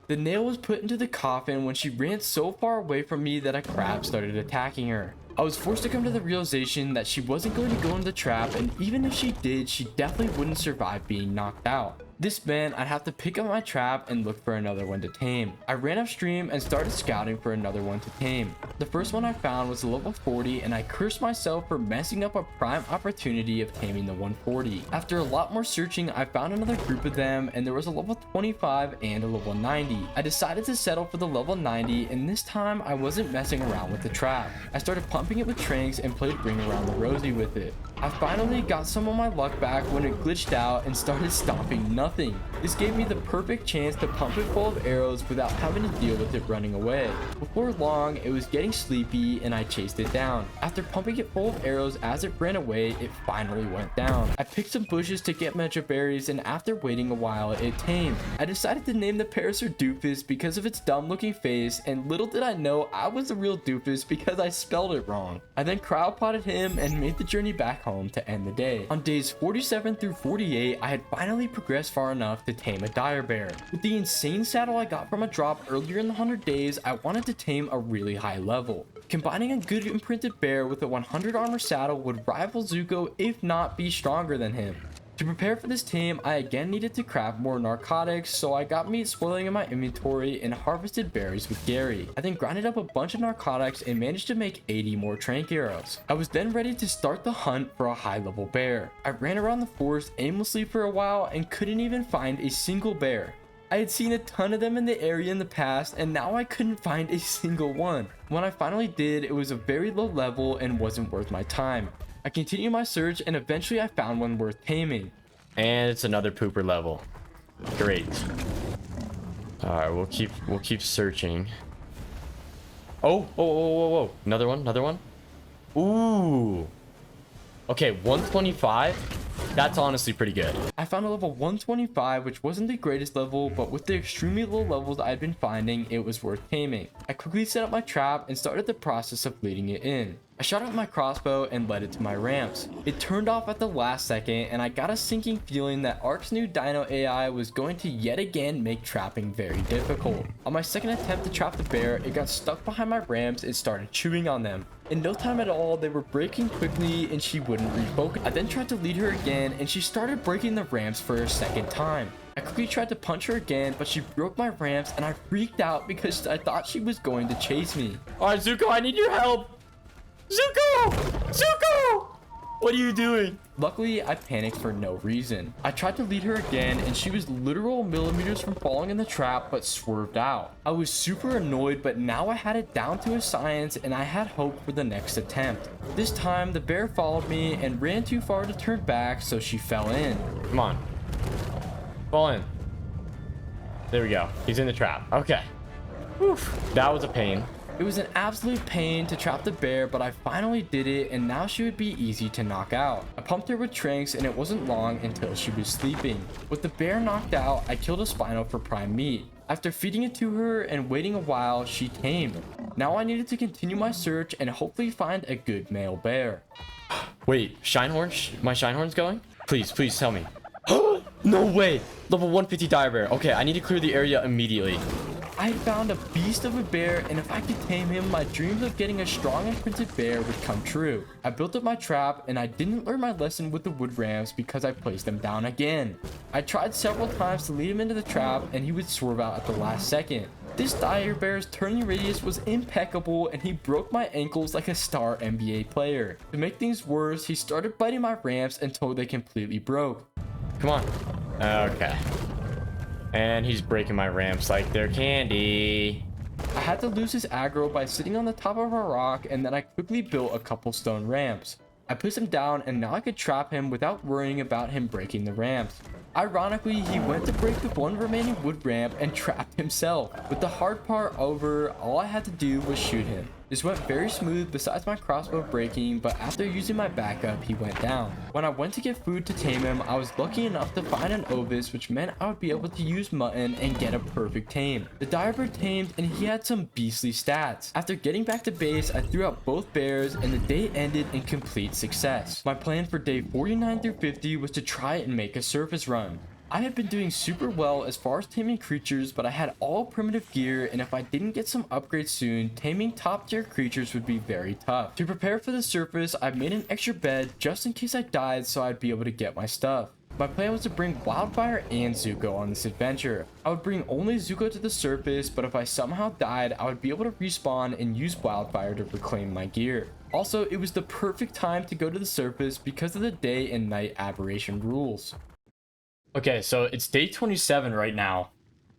The nail was put into the coffin when she ran so far away from me that a crab started attacking her. I was forced to come to the realization that she wasn't going to go in the trap, and even if she did, she definitely wouldn't survive being knocked out. This meant I'd have to pick up my trap and look for another one to tame. I ran upstream and started scouting for another one to tame. The first one I found was a level 40 and I cursed myself for messing up a prime opportunity of taming the 140. After a lot more searching, I found another group of them and there was a level 25 and a level 90. I decided to settle for the level 90 and this time I wasn't messing around with the trap. I started pumping it with tranks and played Ring Around the Rosie with it. I finally got some of my luck back when it glitched out and started stomping nothing. This gave me the perfect chance to pump it full of arrows without having to deal with it running away. Before long, it was getting sleepy and I chased it down. After pumping it full of arrows as it ran away, it finally went down. I picked some bushes to get metro berries and after waiting a while, it tamed. I decided to name the parasaur Doofus because of its dumb looking face, and little did I know I was the real Doofus because I spelled it wrong. I then cryopotted him and made the journey back home to end the day. On days 47 through 48, I had finally progressed far enough to tame a dire bear. With the insane saddle I got from a drop earlier in the 100 days, I wanted to tame a really high level. Combining a good imprinted bear with a 100 armor saddle would rival Zuko, if not be stronger than him. To prepare for this tame, I again needed to craft more narcotics, so I got meat spoiling in my inventory and harvested berries with Gary. I then grinded up a bunch of narcotics and managed to make 80 more trank arrows. I was then ready to start the hunt for a high level bear. I ran around the forest aimlessly for a while and couldn't even find a single bear. I had seen a ton of them in the area in the past and now I couldn't find a single one. When I finally did, it was a very low level and wasn't worth my time. I continued my search and eventually I found one worth taming. And it's another pooper level. Great. All right, we'll keep searching. Oh, another one. Ooh. Okay, 125. That's honestly pretty good. I found a level 125, which wasn't the greatest level, but with the extremely low levels I'd been finding, it was worth taming. I quickly set up my trap and started the process of leading it in. I shot out my crossbow and led it to my ramps. It turned off at the last second and I got a sinking feeling that Ark's new dino AI was going to yet again make trapping very difficult. On my second attempt to trap the bear, it got stuck behind my ramps and started chewing on them. In no time at all, they were breaking quickly and she wouldn't refocus. I then tried to lead her again and she started breaking the ramps for a second time. I quickly tried to punch her again, but she broke my ramps and I freaked out because I thought she was going to chase me. All right, Zuko, I need your help. Zuko! What are you doing? Luckily, I panicked for no reason. I tried to lead her again and she was literal millimeters from falling in the trap but swerved out. I was super annoyed, but now I had it down to a science and I had hope for the next attempt. This time, the bear followed me and ran too far to turn back, so she fell in. Come on. Fall in. There we go. He's in the trap. Okay. Whew. That was a pain. It was an absolute pain to trap the bear, but I finally did it, and now she would be easy to knock out. I pumped her with tranks, and it wasn't long until she was sleeping. With the bear knocked out, I killed a spinal for prime meat. After feeding it to her and waiting a while, she tamed. Now I needed to continue my search and hopefully find a good male bear. Wait, Shinehorn? My Shinehorn's going? Please, please tell me. No way! Level 150 dire bear. Okay, I need to clear the area immediately. I had found a beast of a bear, and if I could tame him, my dreams of getting a strong and printed bear would come true. I built up my trap, and I didn't learn my lesson with the wood ramps because I placed them down again. I tried several times to lead him into the trap, and he would swerve out at the last second. This dire bear's turning radius was impeccable, and he broke my ankles like a star NBA player. To make things worse, he started biting my ramps until they completely broke. Come on. Okay. And he's breaking my ramps like they're candy. I had to lose his aggro by sitting on the top of a rock, and then I quickly built a couple stone ramps. I placed him down, and now I could trap him without worrying about him breaking the ramps. Ironically, he went to break the one remaining wood ramp and trapped himself. With the hard part over, all I had to do was shoot him. This went very smooth besides my crossbow breaking, but after using my backup, he went down. When I went to get food to tame him, I was lucky enough to find an ovis, which meant I would be able to use mutton and get a perfect tame. The dire bear tamed, and he had some beastly stats. After getting back to base, I threw out both bears, and the day ended in complete success. My plan for day 49 through 50 was to try and make a surface run. I had been doing super well as far as taming creatures, but I had all primitive gear, and if I didn't get some upgrades soon, taming top tier creatures would be very tough. To prepare for the surface, I made an extra bed just in case I died so I'd be able to get my stuff. My plan was to bring Wildfire and Zuko on this adventure. I would bring only Zuko to the surface, but if I somehow died, I would be able to respawn and use Wildfire to reclaim my gear. Also, it was the perfect time to go to the surface because of the day and night aberration rules. Okay, so it's day 27 right now.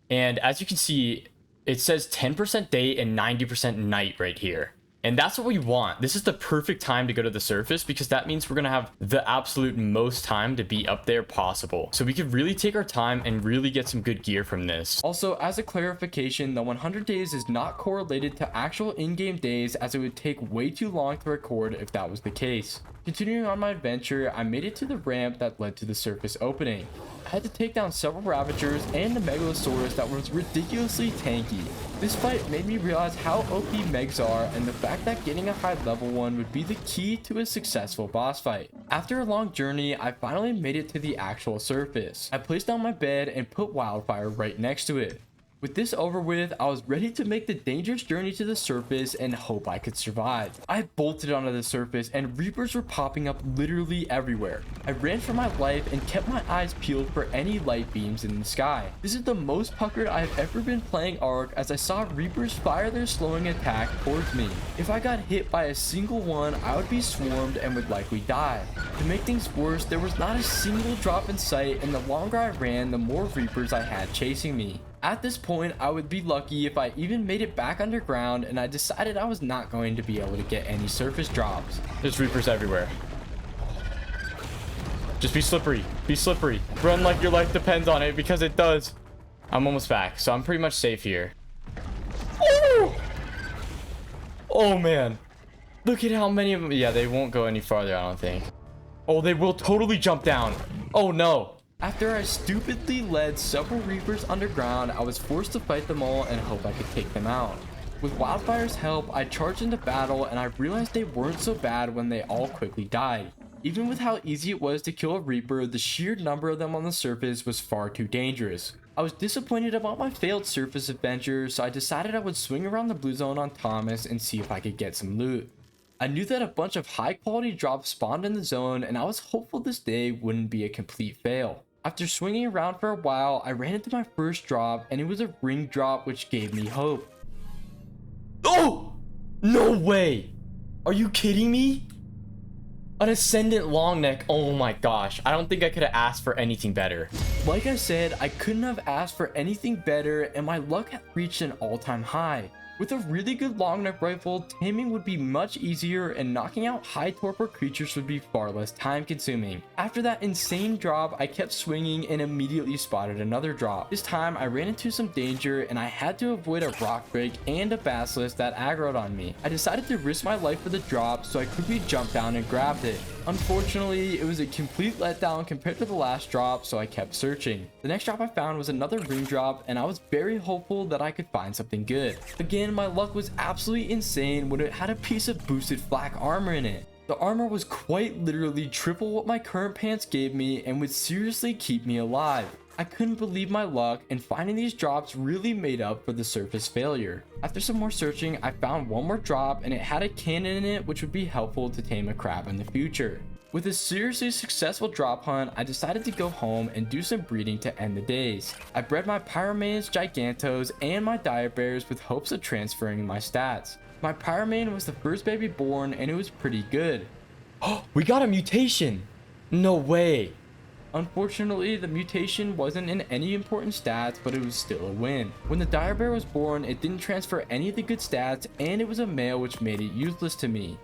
And as you can see, it says 10% day and 90% night right here. And that's what we want. This is the perfect time to go to the surface because that means we're going to have the absolute most time to be up there possible. So we could really take our time and really get some good gear from this. Also, as a clarification, the 100 days is not correlated to actual in-game days, as it would take way too long to record if that was the case. Continuing on my adventure, I made it to the ramp that led to the surface opening. I had to take down several ravagers and the megalosaurus that was ridiculously tanky. This fight made me realize how OP megs are, and the fact that getting a high level one would be the key to a successful boss fight. After a long journey, I finally made it to the actual surface. I placed down my bed and put Wildfire right next to it. With this over with, I was ready to make the dangerous journey to the surface and hope I could survive. I bolted onto the surface and reapers were popping up literally everywhere. I ran for my life and kept my eyes peeled for any light beams in the sky. This is the most puckered I've ever been playing Ark, as I saw reapers fire their slowing attack towards me. If I got hit by a single one, I would be swarmed and would likely die. To make things worse, there was not a single drop in sight, and the longer I ran, the more reapers I had chasing me. At this point, I would be lucky if I even made it back underground, and I decided I was not going to be able to get any surface drops. There's reapers everywhere. Just be slippery. Be slippery. Run like your life depends on it, because it does. I'm almost back, so I'm pretty much safe here. Oh! Oh, man. Look at how many of them. Yeah, they won't go any farther, I don't think. Oh, they will totally jump down. Oh, no. After I stupidly led several reapers underground, I was forced to fight them all and hope I could take them out. With Wildfire's help, I charged into battle, and I realized they weren't so bad when they all quickly died. Even with how easy it was to kill a reaper, the sheer number of them on the surface was far too dangerous. I was disappointed about my failed surface adventure, so I decided I would swing around the blue zone on Thomas and see if I could get some loot. I knew that a bunch of high quality drops spawned in the zone, and I was hopeful this day wouldn't be a complete fail. After swinging around for a while, I ran into my first drop, and it was a ring drop, which gave me hope. Oh! No way! Are you kidding me? An ascendant long neck. Oh my gosh. I don't think I could have asked for anything better. Like I said, I couldn't have asked for anything better, and my luck had reached an all-time high. With a really good long neck rifle, taming would be much easier and knocking out high torpor creatures would be far less time consuming. After that insane drop, I kept swinging and immediately spotted another drop. This time I ran into some danger and I had to avoid a rock break and a basilisk that aggroed on me. I decided to risk my life for the drop, so I quickly jumped down and grabbed it. Unfortunately, it was a complete letdown compared to the last drop, so I kept searching. The next drop I found was another ring drop, and I was very hopeful that I could find something good. Again, my luck was absolutely insane when it had a piece of boosted flak armor in it. The armor was quite literally triple what my current pants gave me and would seriously keep me alive. I couldn't believe my luck, and finding these drops really made up for the surface failure. After some more searching, I found one more drop and it had a cannon in it, which would be helpful to tame a crab in the future. With a seriously successful drop hunt, I decided to go home and do some breeding to end the days. I bred my pyro-manes, gigantos, and my diabears with hopes of transferring my stats. My pyro-mane was the first baby born and it was pretty good. Oh, we got a mutation. No way. Unfortunately, the mutation wasn't in any important stats, but it was still a win. When the diabear was born, it didn't transfer any of the good stats, and it was a male, which made it useless to me.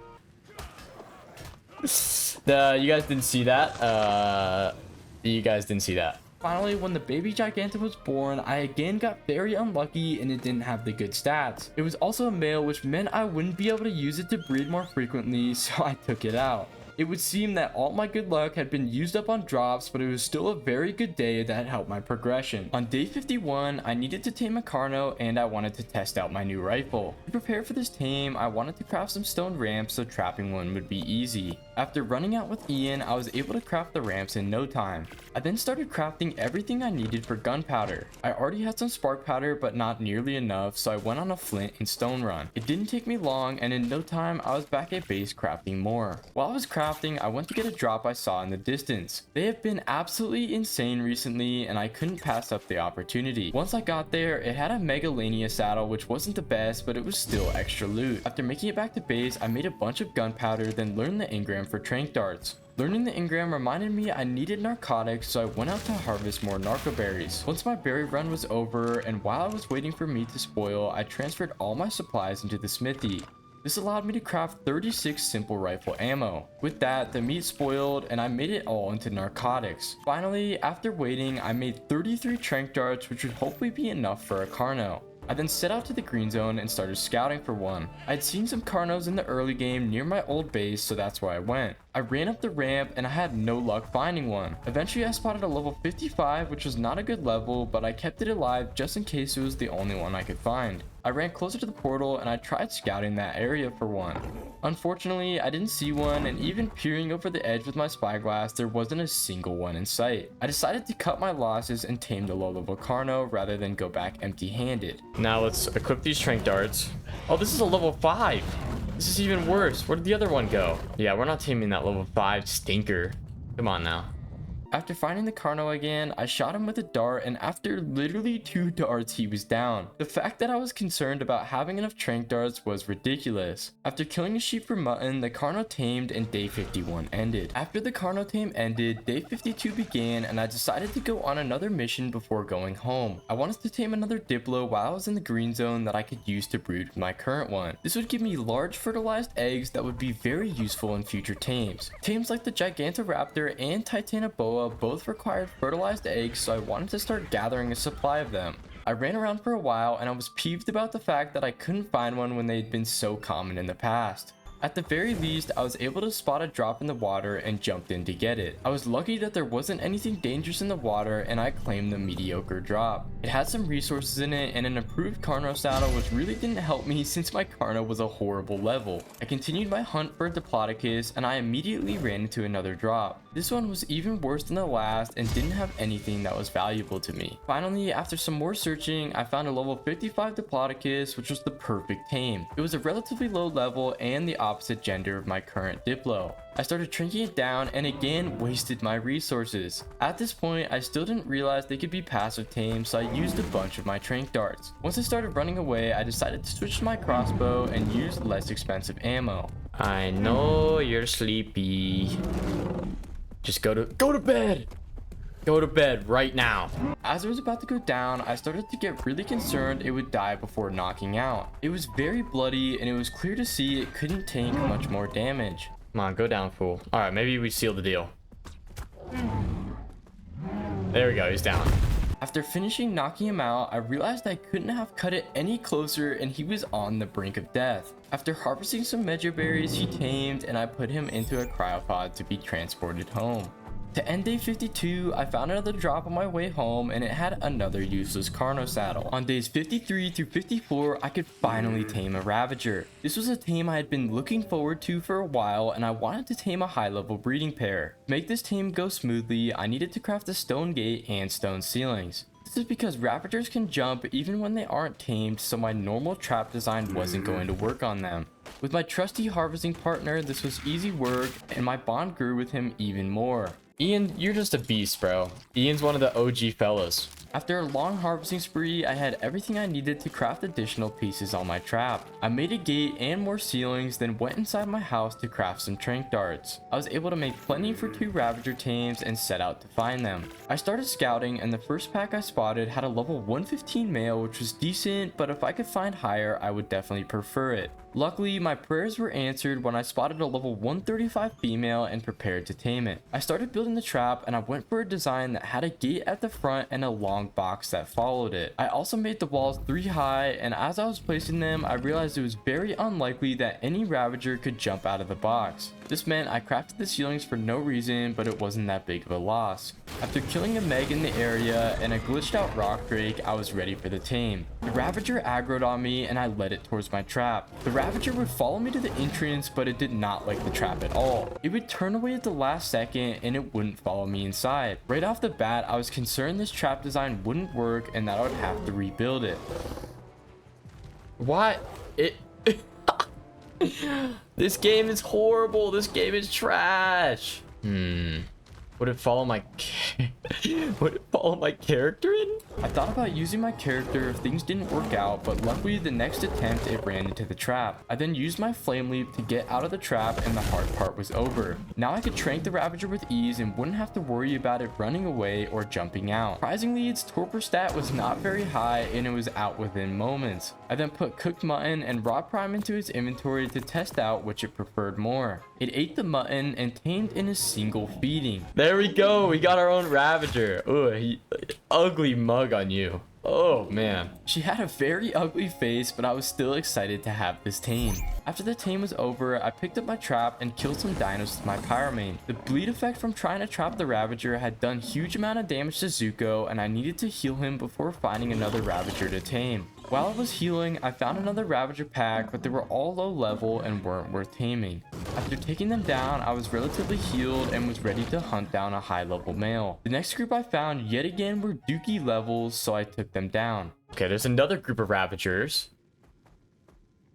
You guys didn't see that. You guys didn't see that. Finally, when the baby Giganta was born, I again got very unlucky and it didn't have the good stats. It was also a male, which meant I wouldn't be able to use it to breed more frequently, so I took it out. It would seem that all my good luck had been used up on drops, but it was still a very good day that helped my progression. On day 51, I needed to tame a carno and I wanted to test out my new rifle. To prepare for this tame, I wanted to craft some stone ramps so trapping one would be easy. After running out with Ian, I was able to craft the ramps in no time. I then started crafting everything I needed for gunpowder. I already had some spark powder, but not nearly enough, so I went on a flint and stone run. It didn't take me long, and in no time, I was back at base crafting more. While I was crafting, I went to get a drop I saw in the distance. They have been absolutely insane recently, and I couldn't pass up the opportunity. Once I got there, it had a Megalania saddle, which wasn't the best, but it was still extra loot. After making it back to base, I made a bunch of gunpowder, then learned the engram for trank darts. Learning the engram reminded me I needed narcotics, so I went out to harvest more narco berries. Once my berry run was over, and while I was waiting for meat to spoil, I transferred all my supplies into the smithy. This allowed me to craft 36 simple rifle ammo. With that, the meat spoiled and I made it all into narcotics. Finally, after waiting, I made 33 trank darts, which would hopefully be enough for a carno. I then set out to the green zone and started scouting for one. I'd seen some carnos in the early game near my old base, so that's where I went. I ran up the ramp and I had no luck finding one. Eventually I spotted a level 55, which was not a good level, but I kept it alive just in case it was the only one I could find. I ran closer to the portal and I tried scouting that area for one. Unfortunately, I didn't see one, and even peering over the edge with my spyglass, there wasn't a single one in sight. I decided to cut my losses and tame the low-level carno rather than go back empty-handed. Now let's equip these trank darts. Oh, this is a level 5. This is even worse. Where did the other one go? Yeah, we're not taming that level 5 stinker. Come on now. After finding the carno again, I shot him with a dart, and after literally 2 darts, he was down. The fact that I was concerned about having enough trank darts was ridiculous. After killing a sheep for mutton, the carno tamed and day 51 ended. After the carno tame ended, day 52 began, and I decided to go on another mission before going home. I wanted to tame another diplo while I was in the green zone that I could use to brood with my current one. This would give me large fertilized eggs that would be very useful in future tames. Tames like the gigantoraptor and titanoboa both required fertilized eggs, so I wanted to start gathering a supply of them. I ran around for a while and I was peeved about the fact that I couldn't find one when they had been so common in the past. At the very least, I was able to spot a drop in the water and jumped in to get it. I was lucky that there wasn't anything dangerous in the water and I claimed the mediocre drop. It had some resources in it and an improved carno saddle, which really didn't help me since my carno was a horrible level. I continued my hunt for a diplodocus and I immediately ran into another drop. This one was even worse than the last and didn't have anything that was valuable to me. Finally, after some more searching, I found a level 55 diplodocus, which was the perfect tame. It was a relatively low level and the opposite gender of my current diplo. I started shrinking it down and again wasted my resources. At this point, I still didn't realize they could be passive tamed, so I used a bunch of my trank darts. Once I started running away, I decided to switch to my crossbow and use less expensive ammo. I know you're sleepy. Just go to bed. Go to bed right now. As it was about to go down, I started to get really concerned it would die before knocking out. It was very bloody and it was clear to see it couldn't take much more damage. Come on, go down, fool. All right, maybe we seal the deal. There we go, he's down. After finishing knocking him out, I realized I couldn't have cut it any closer and he was on the brink of death. After harvesting some mejoberries, he tamed and I put him into a cryopod to be transported home. To end day 52, I found another drop on my way home and it had another useless carno saddle. On days 53 through 54, I could finally tame a ravager. This was a tame I had been looking forward to for a while and I wanted to tame a high level breeding pair. To make this tame go smoothly, I needed to craft a stone gate and stone ceilings. This is because ravagers can jump even when they aren't tamed, so my normal trap design wasn't going to work on them. With my trusty harvesting partner, this was easy work and my bond grew with him even more. Ian, you're just a beast, bro. Ian's one of the OG fellas. After a long harvesting spree, I had everything I needed to craft additional pieces on my trap. I made a gate and more ceilings, then went inside my house to craft some trank darts. I was able to make plenty for 2 ravager tames and set out to find them. I started scouting and the first pack I spotted had a level 115 male, which was decent, but if I could find higher, I would definitely prefer it. Luckily, my prayers were answered when I spotted a level 135 female and prepared to tame it. I started building the trap and I went for a design that had a gate at the front and a long box that followed it. I also made the walls 3 high, and as I was placing them, I realized it was very unlikely that any ravager could jump out of the box. This meant I crafted the ceilings for no reason, but it wasn't that big of a loss. After killing a meg in the area and a glitched out rock drake, I was ready for the tame. The ravager aggroed on me and I led it towards my trap. The ravager would follow me to the entrance, but it did not like the trap at all. It would turn away at the last second and it wouldn't follow me inside. Right off the bat, I was concerned this trap design wouldn't work and that I would have to rebuild it. What? This game is horrible. This game is trash. Would it follow my character in? I thought about using my character if things didn't work out, but luckily the next attempt it ran into the trap. I then used my flame leap to get out of the trap and the hard part was over. Now I could trank the ravager with ease and wouldn't have to worry about it running away or jumping out. Surprisingly, its torpor stat was not very high and it was out within moments. I then put cooked mutton and raw prime into its inventory to test out which it preferred more. It ate the mutton and tamed in a single feeding. There we go. We got our own ravager. Oh, ugly mug on you. Oh man. She had a very ugly face, but I was still excited to have this tame. After the tame was over, I picked up my trap and killed some dinos with my pyro-mane. The bleed effect from trying to trap the ravager had done huge amount of damage to Zuko, and I needed to heal him before finding another ravager to tame. While I was healing, I found another ravager pack, but they were all low level and weren't worth taming. After taking them down, I was relatively healed and was ready to hunt down a high level male. The next group I found yet again were dookie levels, so I took them down. Okay, there's another group of ravagers.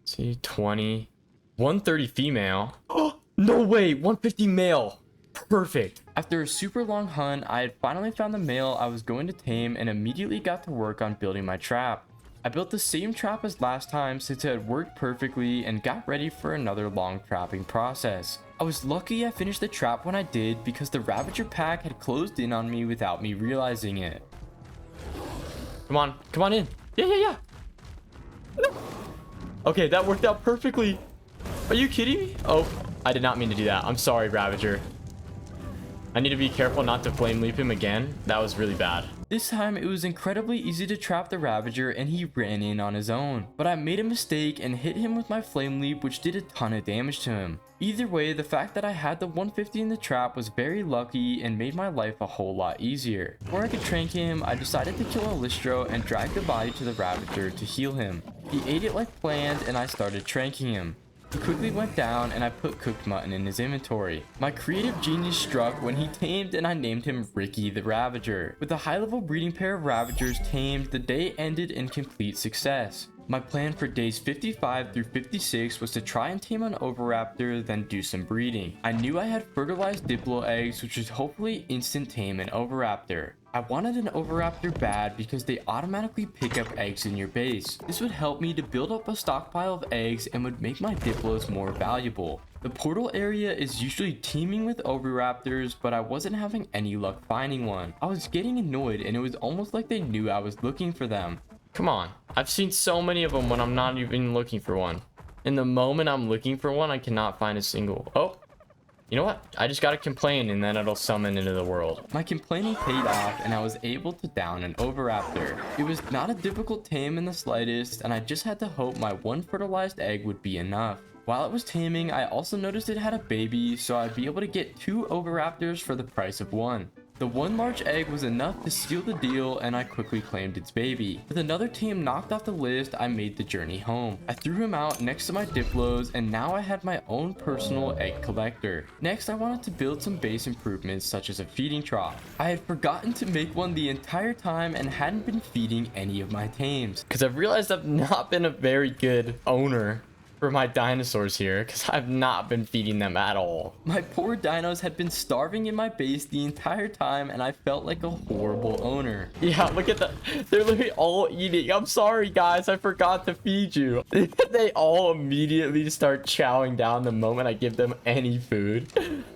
Let's see, 20. 130 female. Oh, no way, 150 male. Perfect. After a super long hunt, I had finally found the male I was going to tame and immediately got to work on building my trap. I built the same trap as last time since it had worked perfectly and got ready for another long trapping process. I was lucky I finished the trap when I did because the ravager pack had closed in on me without me realizing it. Come on in. Yeah. Okay, that worked out perfectly. Are you kidding me? Oh, I did not mean to do that. I'm sorry, ravager. I need to be careful not to flame leap him again. That was really bad. This time it was incredibly easy to trap the ravager and he ran in on his own. But I made a mistake and hit him with my flame leap, which did a ton of damage to him. Either way, the fact that I had the 150 in the trap was very lucky and made my life a whole lot easier. Before I could trank him, I decided to kill Alistro and drag the body to the ravager to heal him. He ate it like planned and I started tranking him. He quickly went down and I put cooked mutton in his inventory. My creative genius struck when he tamed and I named him Ricky the Ravager. With a high level breeding pair of ravagers tamed, the day ended in complete success. My plan for days 55 through 56 was to try and tame an oviraptor, then do some breeding. I knew I had fertilized diplo eggs, which would hopefully instant tame an oviraptor. I wanted an oviraptor bad because they automatically pick up eggs in your base. This would help me to build up a stockpile of eggs and would make my diplos more valuable. The portal area is usually teeming with oviraptors, but I wasn't having any luck finding one. I was getting annoyed and it was almost like they knew I was looking for them. Come on. I've seen so many of them when I'm not even looking for one. In the moment I'm looking for one, I cannot find a single. Oh, you know what? I just gotta complain and then it'll summon into the world. My complaining paid off and I was able to down an oviraptor. It was not a difficult tame in the slightest, and I just had to hope my one fertilized egg would be enough. While it was taming, I also noticed it had a baby, so I'd be able to get 2 oviraptors for the price of one. The one large egg was enough to seal the deal, and I quickly claimed its baby. With another tame knocked off the list, I made the journey home. I threw him out next to my diplos, and now I had my own personal egg collector. Next, I wanted to build some base improvements such as a feeding trough. I had forgotten to make one the entire time and hadn't been feeding any of my tames. Because I've realized I've not been a very good owner for my dinosaurs here, because I've not been feeding them at all. My poor dinos had been starving in my base the entire time, and I felt like a horrible owner. Yeah, look at that. They're literally all eating. I'm sorry, guys. I forgot to feed you. They all immediately start chowing down the moment I give them any food.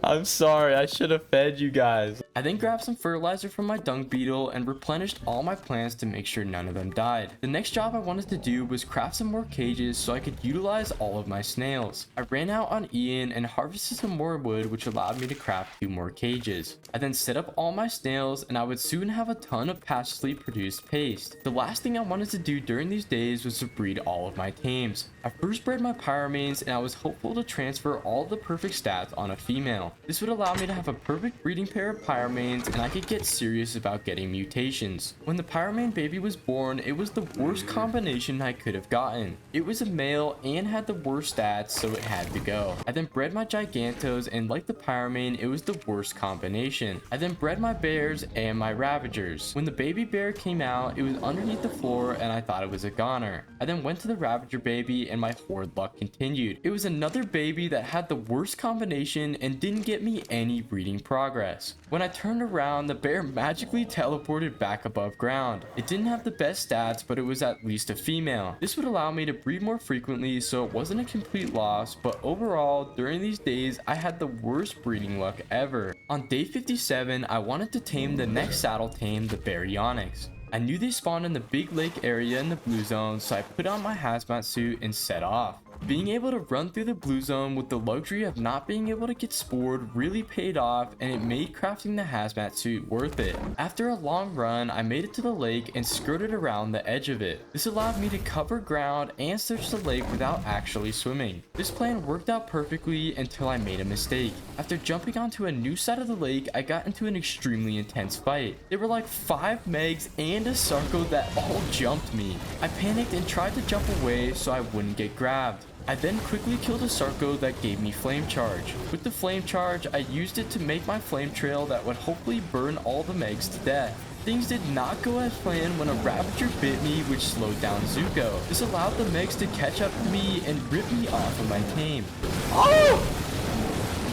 I'm sorry. I should have fed you guys. I then grabbed some fertilizer from my dung beetle and replenished all my plants to make sure none of them died. The next job I wanted to do was craft some more cages so I could utilize all of my snails. I ran out on Ian and harvested some more wood, which allowed me to craft 2 more cages. I then set up all my snails and I would soon have a ton of passively produced paste. The last thing I wanted to do during these days was to breed all of my tames. I first bred my pyro-manes and I was hopeful to transfer all the perfect stats on a female. This would allow me to have a perfect breeding pair of pyro-manes and I could get serious about getting mutations. When the pyro-mane baby was born, it was the worst combination I could have gotten. It was a male and had the worst stats, so it had to go. I then bred my gigantos, and like the pyro-mane, it was the worst combination. I then bred my bears and my ravagers. When the baby bear came out, it was underneath the floor and I thought it was a goner. I then went to the ravager baby and my horde luck continued. It was another baby that had the worst combination and didn't get me any breeding progress. When I turned around, the bear magically teleported back above ground. It didn't have the best stats, but it was at least a female. This would allow me to breed more frequently, so it wasn't a complete loss, but overall, during these days, I had the worst breeding luck ever. On day 57, I wanted to tame the next saddle tame, the baryonyx. I knew they spawned in the big lake area in the blue zone, so I put on my hazmat suit and set off. Being able to run through the blue zone with the luxury of not being able to get spored really paid off, and it made crafting the hazmat suit worth it. After a long run, I made it to the lake and skirted around the edge of it. This allowed me to cover ground and search the lake without actually swimming. This plan worked out perfectly until I made a mistake. After jumping onto a new side of the lake, I got into an extremely intense fight. There were like 5 megs and a sarco that all jumped me. I panicked and tried to jump away so I wouldn't get grabbed. I then quickly killed a sarco that gave me flame charge. With the flame charge, I used it to make my flame trail that would hopefully burn all the megs to death. Things did not go as planned when a ravager bit me, which slowed down Zuko. This allowed the megs to catch up to me and rip me off of my tame. Oh!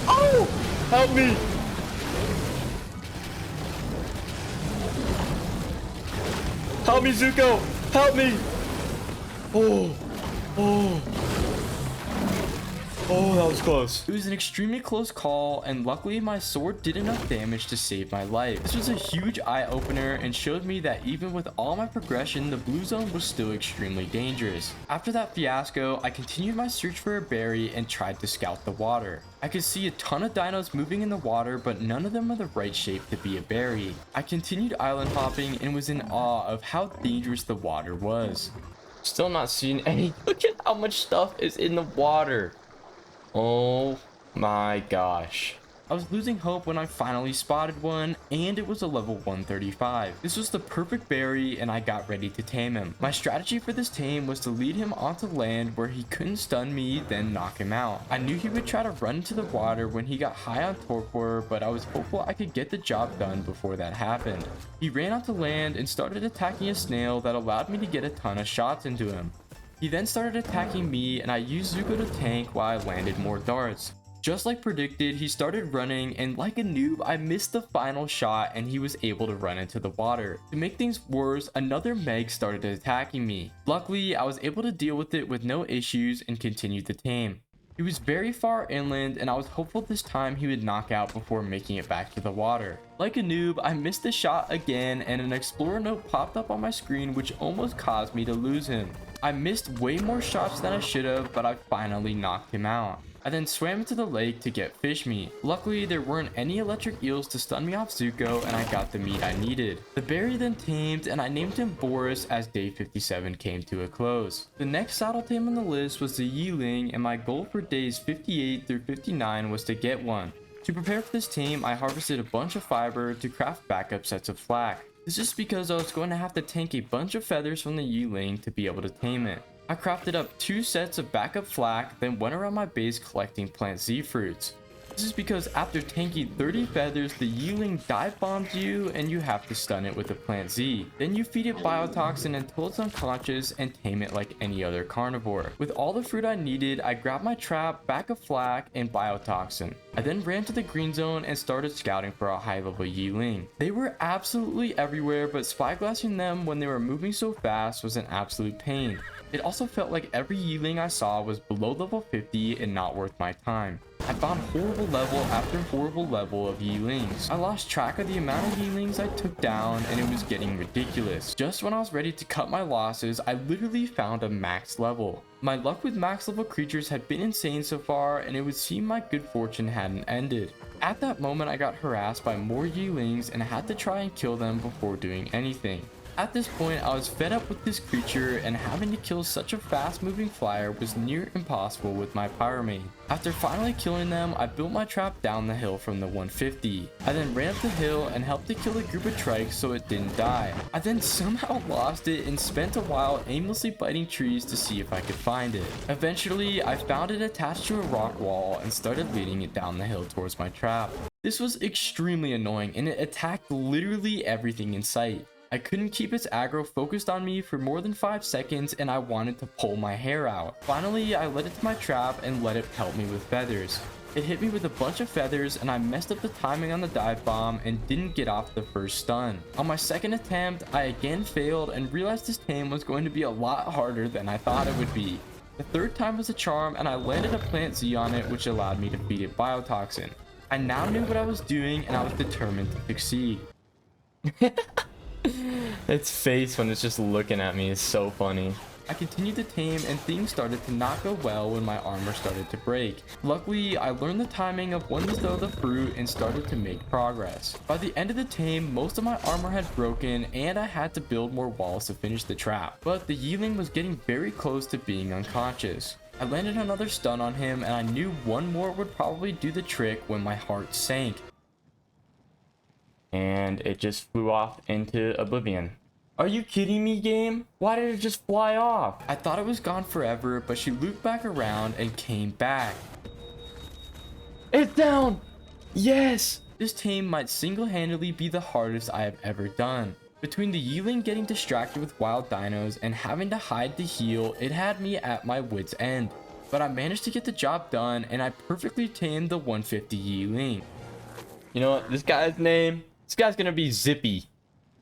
Oh! Help me! Help me, Zuko! Help me! Oh! Oh! Oh, that was close. It was an extremely close call, and luckily my sword did enough damage to save my life. This was a huge eye-opener and showed me that even with all my progression, the blue zone was still extremely dangerous. After that fiasco, I continued my search for a berry and tried to scout the water. I could see a ton of dinos moving in the water, but none of them were the right shape to be a berry. I continued island hopping and was in awe of how dangerous the water was. Still not seeing any. Look at how much stuff is in the water. Oh my gosh. I was losing hope when I finally spotted one, and it was a level 135. This was the perfect berry, and I got ready to tame him. My strategy for this tame was to lead him onto land where he couldn't stun me, then knock him out. I knew he would try to run into the water when he got high on torpor, but I was hopeful I could get the job done before that happened. He ran onto land and started attacking a snail that allowed me to get a ton of shots into him. He then started attacking me, and I used Zuko to tank while I landed more darts. Just like predicted, he started running, and like a noob, I missed the final shot and he was able to run into the water. To make things worse, another Meg started attacking me. Luckily, I was able to deal with it with no issues and continued to tame. He was very far inland, and I was hopeful this time he would knock out before making it back to the water. Like a noob, I missed the shot again, and an explorer note popped up on my screen which almost caused me to lose him. I missed way more shots than I should have, but I finally knocked him out. I then swam into the lake to get fish meat. Luckily, there weren't any electric eels to stun me off Zuko, and I got the meat I needed. The berry then tamed, and I named him Boris as day 57 came to a close. The next saddle tame on the list was the Yeeling, and my goal for days 58 through 59 was to get one. To prepare for this tame, I harvested a bunch of fiber to craft backup sets of flax. This is because I was going to have to tank a bunch of feathers from the Yeeling to be able to tame it. I crafted up 2 sets of backup flax, then went around my base collecting plant Z fruits. This is because after tanking 30 feathers, the Yeeling dive bombs you and you have to stun it with a plant Z. Then you feed it biotoxin until it's unconscious and tame it like any other carnivore. With all the fruit I needed, I grabbed my trap, backup flax, and biotoxin. I then ran to the green zone and started scouting for a high level Yeeling. They were absolutely everywhere, but spyglassing them when they were moving so fast was an absolute pain. It also felt like every Yeeling I saw was below level 50 and not worth my time. I found horrible level after horrible level of Yeelings. I lost track of the amount of Yeelings I took down, and it was getting ridiculous. Just when I was ready to cut my losses, I literally found a max level. My luck with max level creatures had been insane so far, and it would seem my good fortune hadn't ended. At that moment, I got harassed by more Yeelings and had to try and kill them before doing anything. At this point, I was fed up with this creature, and having to kill such a fast moving flyer was near impossible with my pyro-mane. After finally killing them, I built my trap down the hill from the 150. I then ran up the hill and helped to kill a group of trikes so it didn't die. I then somehow lost it and spent a while aimlessly biting trees to see if I could find it. Eventually, I found it attached to a rock wall and started leading it down the hill towards my trap. This was extremely annoying, and it attacked literally everything in sight. I couldn't keep its aggro focused on me for more than 5 seconds, and I wanted to pull my hair out. Finally, I led it to my trap and let it pelt me with feathers. It hit me with a bunch of feathers, and I messed up the timing on the dive bomb and didn't get off the first stun. On my second attempt, I again failed and realized this tame was going to be a lot harder than I thought it would be. The third time was a charm, and I landed a plant Z on it, which allowed me to feed it biotoxin. I now knew what I was doing, and I was determined to succeed. Its face when it's just looking at me is so funny. I continued to tame, and things started to not go well when my armor started to break. Luckily, I learned the timing of when to throw the fruit and started to make progress. By the end of the tame, most of my armor had broken, and I had to build more walls to finish the trap. But the Yeeling was getting very close to being unconscious. I landed another stun on him, and I knew one more would probably do the trick when my heart sank. And it just flew off into oblivion. Are you kidding me, game? Why did it just fly off? I thought it was gone forever, but she looped back around and came back. It's down! Yes! This tame might single-handedly be the hardest I have ever done. Between the Yeeling getting distracted with wild dinos and having to hide to heal, it had me at my wit's end. But I managed to get the job done, and I perfectly tamed the 150 Yeeling. You know what? This guy's gonna be Zippy.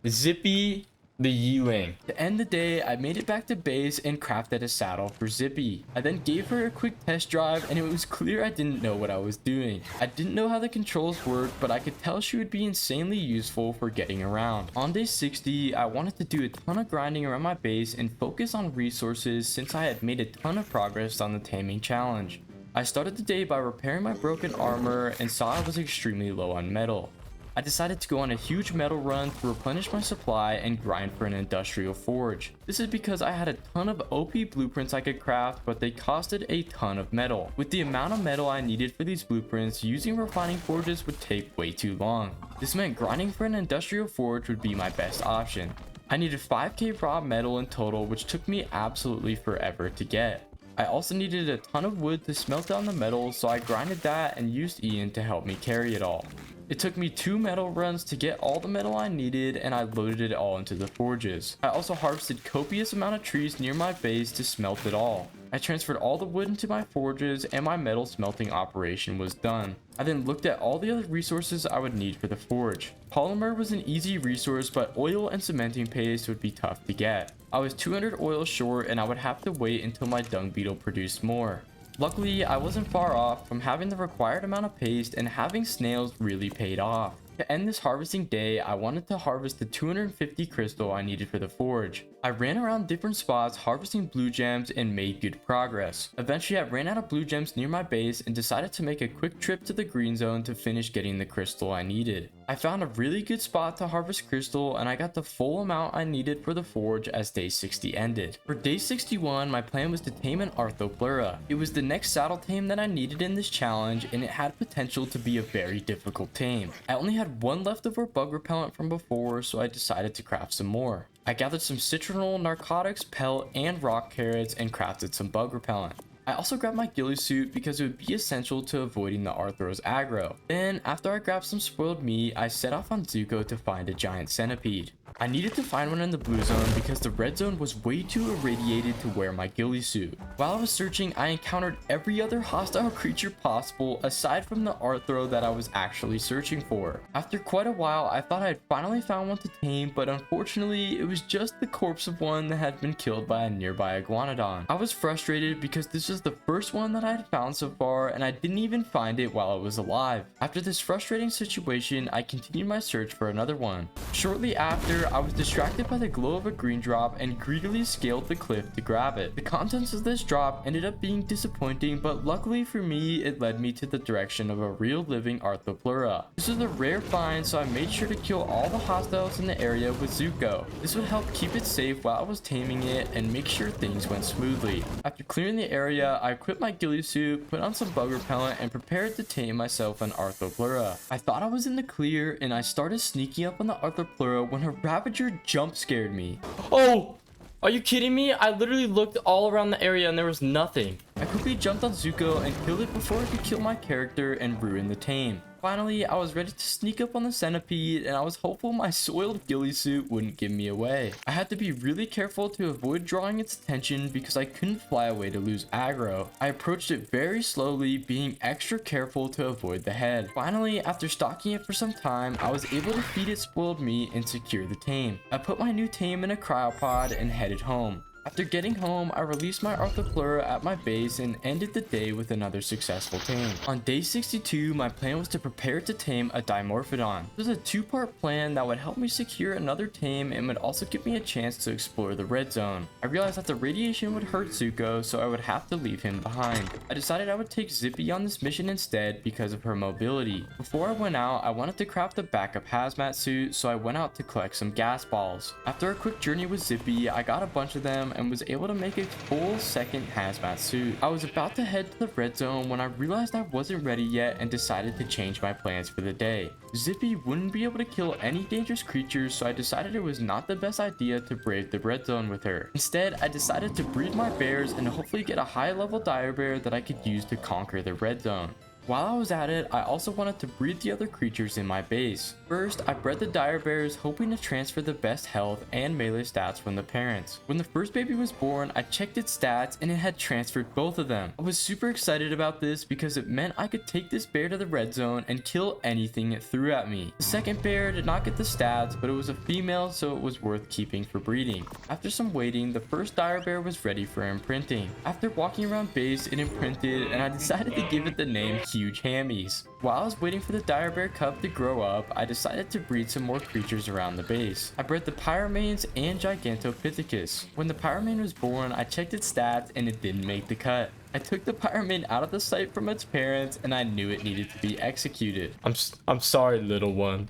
Zippy the Yeeling. To end the day, I made it back to base and crafted a saddle for Zippy. I then gave her a quick test drive, and it was clear I didn't know what I was doing. I didn't know how the controls worked, but I could tell she would be insanely useful for getting around. On day 60, I wanted to do a ton of grinding around my base and focus on resources since I had made a ton of progress on the taming challenge. I started the day by repairing my broken armor and saw I was extremely low on metal. I decided to go on a huge metal run to replenish my supply and grind for an industrial forge. This is because I had a ton of OP blueprints I could craft, but they costed a ton of metal. With the amount of metal I needed for these blueprints, using refining forges would take way too long. This meant grinding for an industrial forge would be my best option. I needed 5k raw metal in total, which took me absolutely forever to get. I also needed a ton of wood to smelt down the metal, so I grinded that and used Ian to help me carry it all. It took me 2 metal runs to get all the metal I needed, and I loaded it all into the forges. I also harvested copious amount of trees near my base to smelt it all. I transferred all the wood into my forges and my metal smelting operation was done. I then looked at all the other resources I would need for the forge. Polymer was an easy resource, but oil and cementing paste would be tough to get. I was 200 oil short and I would have to wait until my dung beetle produced more. Luckily, I wasn't far off from having the required amount of paste, and having snails really paid off. To end this harvesting day, I wanted to harvest the 250 crystal I needed for the forge. I ran around different spots harvesting blue gems and made good progress. Eventually I ran out of blue gems near my base and decided to make a quick trip to the green zone to finish getting the crystal I needed. I found a really good spot to harvest crystal and I got the full amount I needed for the forge as day 60 ended. For day 61, my plan was to tame an Arthropleura. It was the next saddle tame that I needed in this challenge and it had potential to be a very difficult tame. I only had one leftover bug repellent from before, so I decided to craft some more. I gathered some citronal, narcotics, pelt, and rock carrots and crafted some bug repellent. I also grabbed my ghillie suit because it would be essential to avoiding the Arthro's aggro. Then, after I grabbed some spoiled meat, I set off on Zuko to find a giant centipede. I needed to find one in the blue zone because the red zone was way too irradiated to wear my ghillie suit. While I was searching, I encountered every other hostile creature possible aside from the Arthro that I was actually searching for. After quite a while, I thought I had finally found one to tame, but unfortunately, it was just the corpse of one that had been killed by a nearby iguanodon. I was frustrated because this was the first one that I had found so far, and I didn't even find it while it was alive. After this frustrating situation, I continued my search for another one. Shortly after, I was distracted by the glow of a green drop and greedily scaled the cliff to grab it. The contents of this drop ended up being disappointing, but luckily for me, it led me to the direction of a real living Arthropleura. This was a rare find, so I made sure to kill all the hostiles in the area with Zuko. This would help keep it safe while I was taming it and make sure things went smoothly. After clearing the area, I equipped my ghillie suit, put on some bug repellent, and prepared to tame myself an Arthropleura. I thought I was in the clear, and I started sneaking up on the Arthropleura when her ravager jump scared me. Oh! Are you kidding me? I literally looked all around the area and there was nothing. I quickly jumped on Zuko and killed it before I could kill my character and ruin the tame. Finally, I was ready to sneak up on the centipede and I was hopeful my soiled ghillie suit wouldn't give me away. I had to be really careful to avoid drawing its attention because I couldn't fly away to lose aggro. I approached it very slowly, being extra careful to avoid the head. Finally, after stalking it for some time, I was able to feed it spoiled meat and secure the tame. I put my new tame in a cryopod and headed home. After getting home, I released my Arthropleura at my base and ended the day with another successful tame. On day 62, my plan was to prepare to tame a dimorphodon. This was a two-part plan that would help me secure another tame and would also give me a chance to explore the red zone. I realized that the radiation would hurt Zuko, so I would have to leave him behind. I decided I would take Zippy on this mission instead because of her mobility. Before I went out, I wanted to craft a backup hazmat suit, so I went out to collect some gas balls. After a quick journey with Zippy, I got a bunch of them and was able to make a full second hazmat suit. I was about to head to the red zone when I realized I wasn't ready yet and decided to change my plans for the day. Zippy wouldn't be able to kill any dangerous creatures, so I decided it was not the best idea to brave the red zone with her. Instead, I decided to breed my bears and hopefully get a high level dire bear that I could use to conquer the red zone. While I was at it, I also wanted to breed the other creatures in my base. First, I bred the dire bears, hoping to transfer the best health and melee stats from the parents. When the first baby was born, I checked its stats and it had transferred both of them. I was super excited about this because it meant I could take this bear to the red zone and kill anything it threw at me. The second bear did not get the stats, but it was a female, so it was worth keeping for breeding. After some waiting, the first dire bear was ready for imprinting. After walking around base, it imprinted and I decided to give it the name Huge Hammies. While I was waiting for the dire bear cub to grow up, I decided to breed some more creatures around the base. I bred the pyro-manes and gigantopithecus. When the pyro-mane was born, I checked its stats and it didn't make the cut. I took the pyro-mane out of the sight from its parents and I knew it needed to be executed. I'm sorry, little one.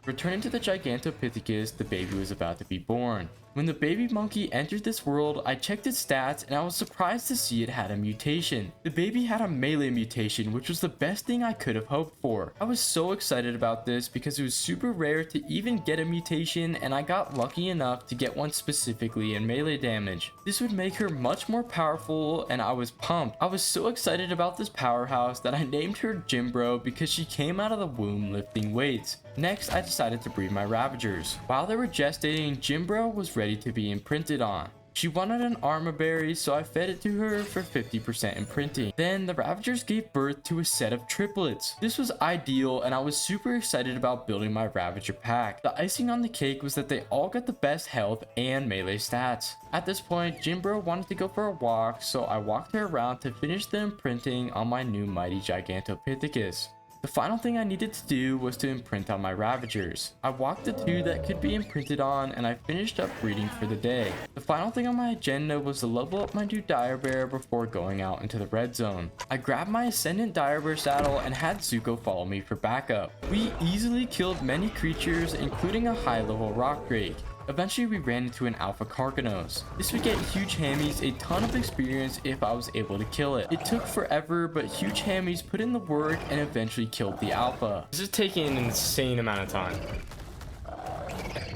Returning to the gigantopithecus, the baby was about to be born. When the baby monkey entered this world, I checked its stats and I was surprised to see it had a mutation. The baby had a melee mutation, which was the best thing I could have hoped for. I was so excited about this because it was super rare to even get a mutation and I got lucky enough to get one specifically in melee damage. This would make her much more powerful and I was pumped. I was so excited about this powerhouse that I named her Jimbro because she came out of the womb lifting weights. Next, I decided to breed my ravagers. While they were gestating, Jimbro was ready to be imprinted on. She wanted an armor berry, so I fed it to her for 50% imprinting. Then the ravagers gave birth to a set of triplets. This was ideal and I was super excited about building my ravager pack. The icing on the cake was that they all got the best health and melee stats. At this point, Jinbro wanted to go for a walk, so I walked her around to finish the imprinting on my new mighty gigantopithecus. The final thing I needed to do was to imprint on my ravagers. I walked the two that could be imprinted on and I finished up breeding for the day. The final thing on my agenda was to level up my new dire bear before going out into the red zone. I grabbed my ascendant dire bear saddle and had Zuko follow me for backup. We easily killed many creatures, including a high level rock drake. Eventually we ran into an alpha carcanos. This would get Huge Hammies a ton of experience if I was able to kill it. It took forever, but Huge Hammies put in the work and eventually killed the alpha. This is taking an insane amount of time.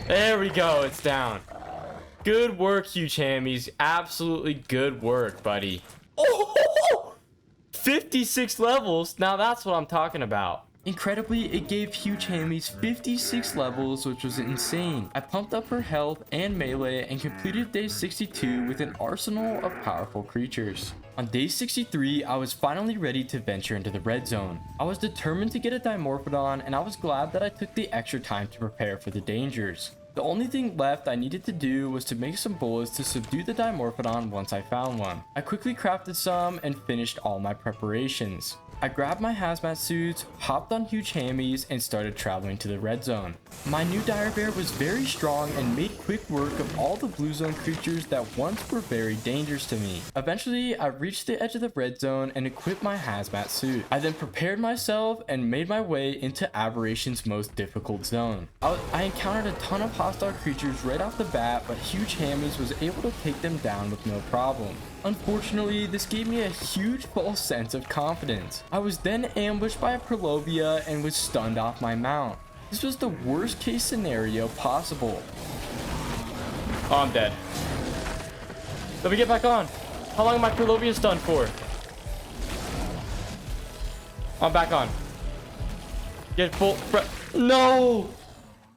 There we go, it's down. Good work, Huge Hammies. Absolutely good work, buddy. Oh, 56 levels. Now that's what I'm talking about. Incredibly, it gave Huge Hammies 56 levels, which was insane. I pumped up her health and melee and completed day 62 with an arsenal of powerful creatures. On day 63, I was finally ready to venture into the red zone. I was determined to get a dimorphodon and I was glad that I took the extra time to prepare for the dangers. The only thing left I needed to do was to make some bullets to subdue the dimorphodon once I found one. I quickly crafted some and finished all my preparations. I grabbed my hazmat suits, hopped on Huge Hammies, and started traveling to the red zone. My new dire bear was very strong and made quick work of all the blue zone creatures that once were very dangerous to me. Eventually, I reached the edge of the red zone and equipped my hazmat suit. I then prepared myself and made my way into Aberration's most difficult zone. I encountered a ton of hostile creatures right off the bat, but Huge Hammies was able to take them down with no problem. Unfortunately, this gave me a huge false sense of confidence. I was then ambushed by a Prolobia and was stunned off my mount. This was the worst case scenario possible. Oh, I'm dead. Let me get back on. How long am my Prolobia stunned for? I'm back on. Get full. No!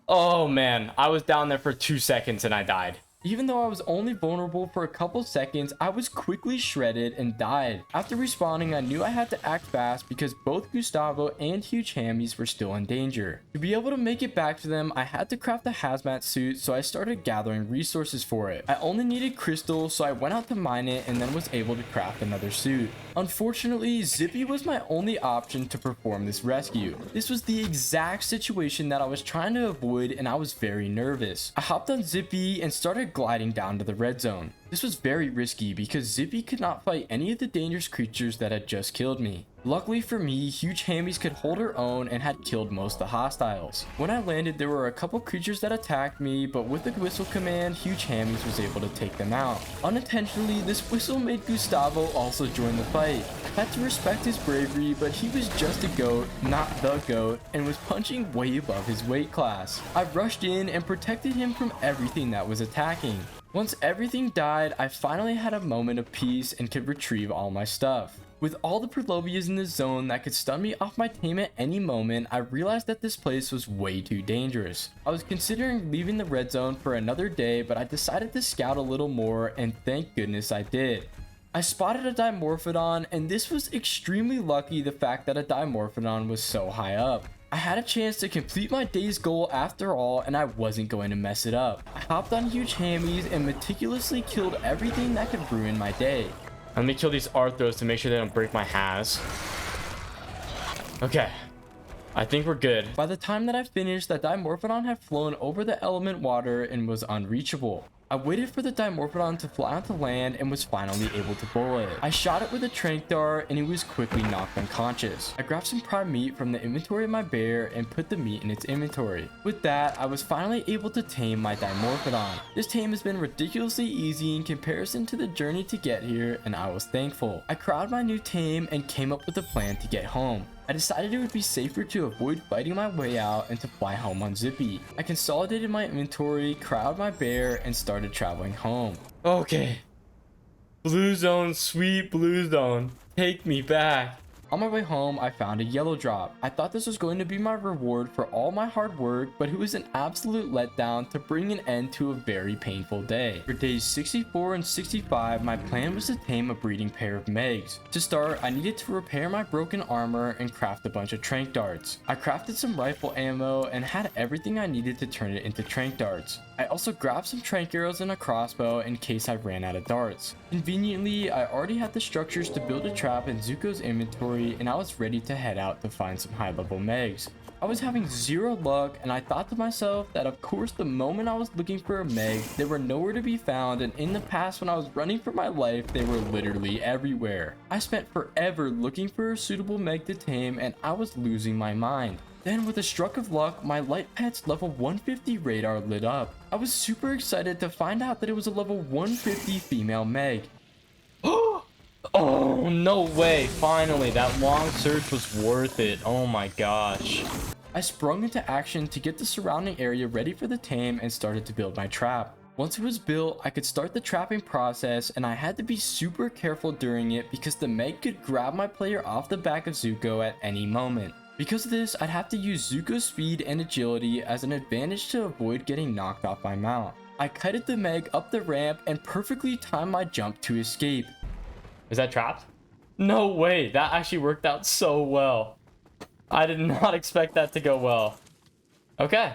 Oh man, I was down there for 2 seconds and I died. Even though I was only vulnerable for a couple seconds, I was quickly shredded and died. After respawning, I knew I had to act fast because both Gustavo and Huge Hammies were still in danger. To be able to make it back to them, I had to craft a hazmat suit, so I started gathering resources for it. I only needed crystals, so I went out to mine it and then was able to craft another suit. Unfortunately, Zippy was my only option to perform this rescue. This was the exact situation that I was trying to avoid and I was very nervous. I hopped on Zippy and started gliding down to the red zone. This was very risky because Zippy could not fight any of the dangerous creatures that had just killed me. Luckily for me, Huge Hammies could hold her own and had killed most of the hostiles. When I landed, there were a couple creatures that attacked me, but with the whistle command, Huge Hammies was able to take them out. Unintentionally, this whistle made Gustavo also join the fight. I had to respect his bravery, but he was just a goat, not the goat, and was punching way above his weight class. I rushed in and protected him from everything that was attacking. Once everything died, I finally had a moment of peace and could retrieve all my stuff. With all the Prolobias in the zone that could stun me off my tame at any moment, I realized that this place was way too dangerous. I was considering leaving the red zone for another day, but I decided to scout a little more, and thank goodness I did. I spotted a dimorphodon, and this was extremely lucky, the fact that a dimorphodon was so high up. I had a chance to complete my day's goal after all, and I wasn't going to mess it up. I hopped on Huge Hammies and meticulously killed everything that could ruin my day. Let me kill these Arthros to make sure they don't break my haz. Okay. I think we're good. By the time that I finished, the dimorphodon had flown over the element water and was unreachable. I waited for the dimorphodon to fly onto land and was finally able to bull it. I shot it with a tranq dart and it was quickly knocked unconscious. I grabbed some prime meat from the inventory of my bear and put the meat in its inventory. With that, I was finally able to tame my dimorphodon. This tame has been ridiculously easy in comparison to the journey to get here, and I was thankful. I crowded my new tame and came up with a plan to get home. I decided it would be safer to avoid fighting my way out and to fly home on Zippy. I consolidated my inventory, crowded my bear, and started traveling home. Okay. Blue zone, sweet blue zone. Take me back. On my way home, I found a yellow drop. I thought this was going to be my reward for all my hard work, but it was an absolute letdown to bring an end to a very painful day. For days 64 and 65, my plan was to tame a breeding pair of Megs. To start, I needed to repair my broken armor and craft a bunch of trank darts. I crafted some rifle ammo and had everything I needed to turn it into trank darts. I also grabbed some trank arrows and a crossbow in case I ran out of darts. Conveniently, I already had the structures to build a trap in Zuko's inventory, and I was ready to head out to find some high-level Megs. I was having zero luck, and I thought to myself that of course the moment I was looking for a Meg, they were nowhere to be found, and in the past when I was running for my life, they were literally everywhere. I spent forever looking for a suitable Meg to tame, and I was losing my mind. Then with a stroke of luck, my light pet's level 150 radar lit up. I was super excited to find out that it was a level 150 female Meg. Oh, no way. Finally, that long search was worth it. Oh my gosh. I sprung into action to get the surrounding area ready for the tame and started to build my trap. Once it was built, I could start the trapping process, and I had to be super careful during it because the Meg could grab my player off the back of Zuko at any moment. Because of this, I'd have to use Zuko's speed and agility as an advantage to avoid getting knocked off my mount. I kited the Meg up the ramp and perfectly timed my jump to escape. Is that trapped? No way. That actually worked out so well. I did not expect that to go well. Okay.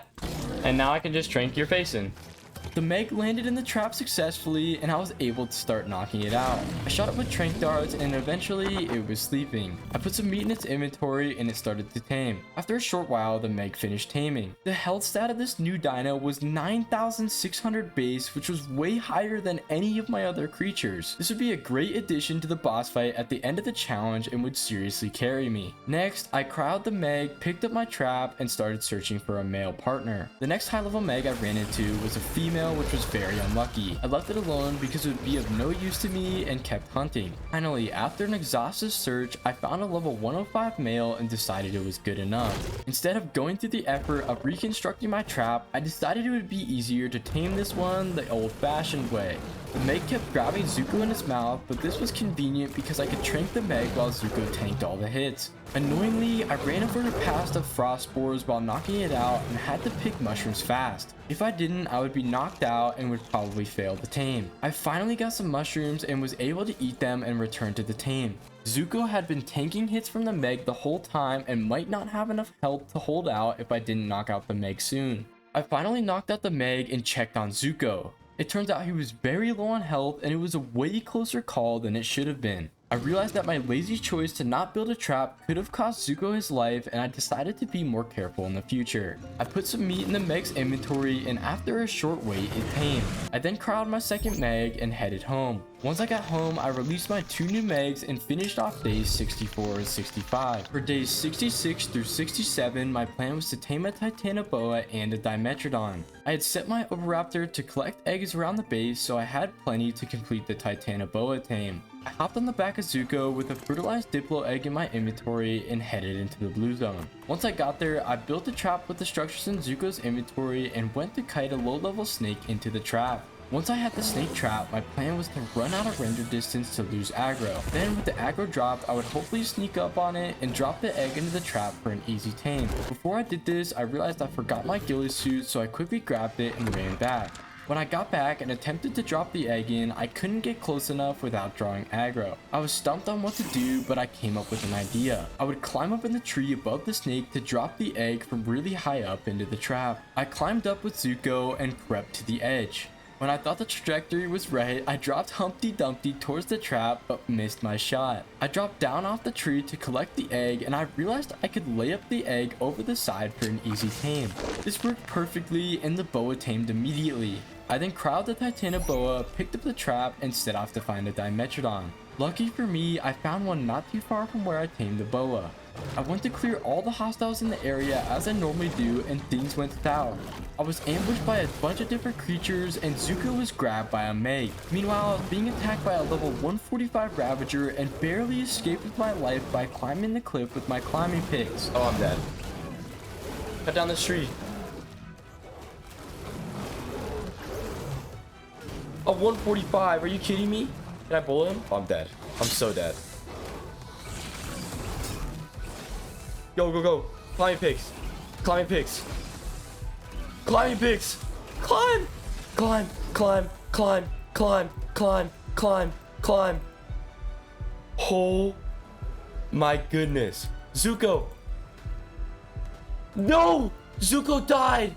And now I can just trank your face in. The Meg landed in the trap successfully, and I was able to start knocking it out. I shot it with trank darts, and eventually it was sleeping. I put some meat in its inventory, and it started to tame. After a short while, the Meg finished taming. The health stat of this new dino was 9,600 base, which was way higher than any of my other creatures. This would be a great addition to the boss fight at the end of the challenge and would seriously carry me. Next, I crowed the Meg, picked up my trap, and started searching for a male partner. The next high level Meg I ran into was a female, which was very unlucky. I left it alone because it would be of no use to me and kept hunting. Finally, after an exhaustive search, I found a level 105 male and decided it was good enough. Instead of going through the effort of reconstructing my trap, I decided it would be easier to tame this one the old-fashioned way. The Meg kept grabbing Zuko in its mouth, but this was convenient because I could trank the Meg while Zuko tanked all the hits. Annoyingly, I ran over the path of frost spores while knocking it out and had to pick mushrooms fast. If I didn't, I would be knocked out and would probably fail the tame. I finally got some mushrooms and was able to eat them and return to the tame. Zuko had been tanking hits from the Meg the whole time and might not have enough health to hold out if I didn't knock out the Meg soon. I finally knocked out the Meg and checked on Zuko. It turns out he was very low on health, and it was a way closer call than it should have been. I realized that my lazy choice to not build a trap could have cost Zuko his life, and I decided to be more careful in the future. I put some meat in the Meg's inventory, and after a short wait, it tamed. I then crowed my second Meg and headed home. Once I got home, I released my two new Megs and finished off days 64 and 65. For days 66 through 67, my plan was to tame a Titanoboa and a Dimetrodon. I had set my oviraptor to collect eggs around the base, so I had plenty to complete the Titanoboa tame. I hopped on the back of Zuko with a fertilized diplo egg in my inventory and headed into the blue zone. Once I got there, I built a trap with the structures in Zuko's inventory and went to kite a low-level snake into the trap. Once I had the snake trap, my plan was to run out of render distance to lose aggro. Then with the aggro dropped, I would hopefully sneak up on it and drop the egg into the trap for an easy tame. Before I did this, I realized I forgot my ghillie suit, so I quickly grabbed it and ran back. When I got back and attempted to drop the egg in, I couldn't get close enough without drawing aggro. I was stumped on what to do, but I came up with an idea. I would climb up in the tree above the snake to drop the egg from really high up into the trap. I climbed up with Zuko and crept to the edge. When I thought the trajectory was right, I dropped Humpty Dumpty towards the trap but missed my shot. I dropped down off the tree to collect the egg, and I realized I could lay up the egg over the side for an easy tame. This worked perfectly and the boa tamed immediately. I then crowded the Titanoboa, picked up the trap, and set off to find a Dimetrodon. Lucky for me, I found one not too far from where I tamed the boa. I went to clear all the hostiles in the area as I normally do, and things went south. I was ambushed by a bunch of different creatures, and Zuko was grabbed by a Meg. Meanwhile, I was being attacked by a level 145 ravager and barely escaped with my life by climbing the cliff with my climbing picks. Oh, I'm dead. Cut down this tree. A 145, are you kidding me? Can I bullet him? Oh, I'm dead. I'm so dead. Go, go, go. Climbing picks. Climbing picks. Climbing picks. Climb. Climb. Climb. Climb. Climb. Climb. Climb. Climb. Oh my goodness. Zuko. No! Zuko died!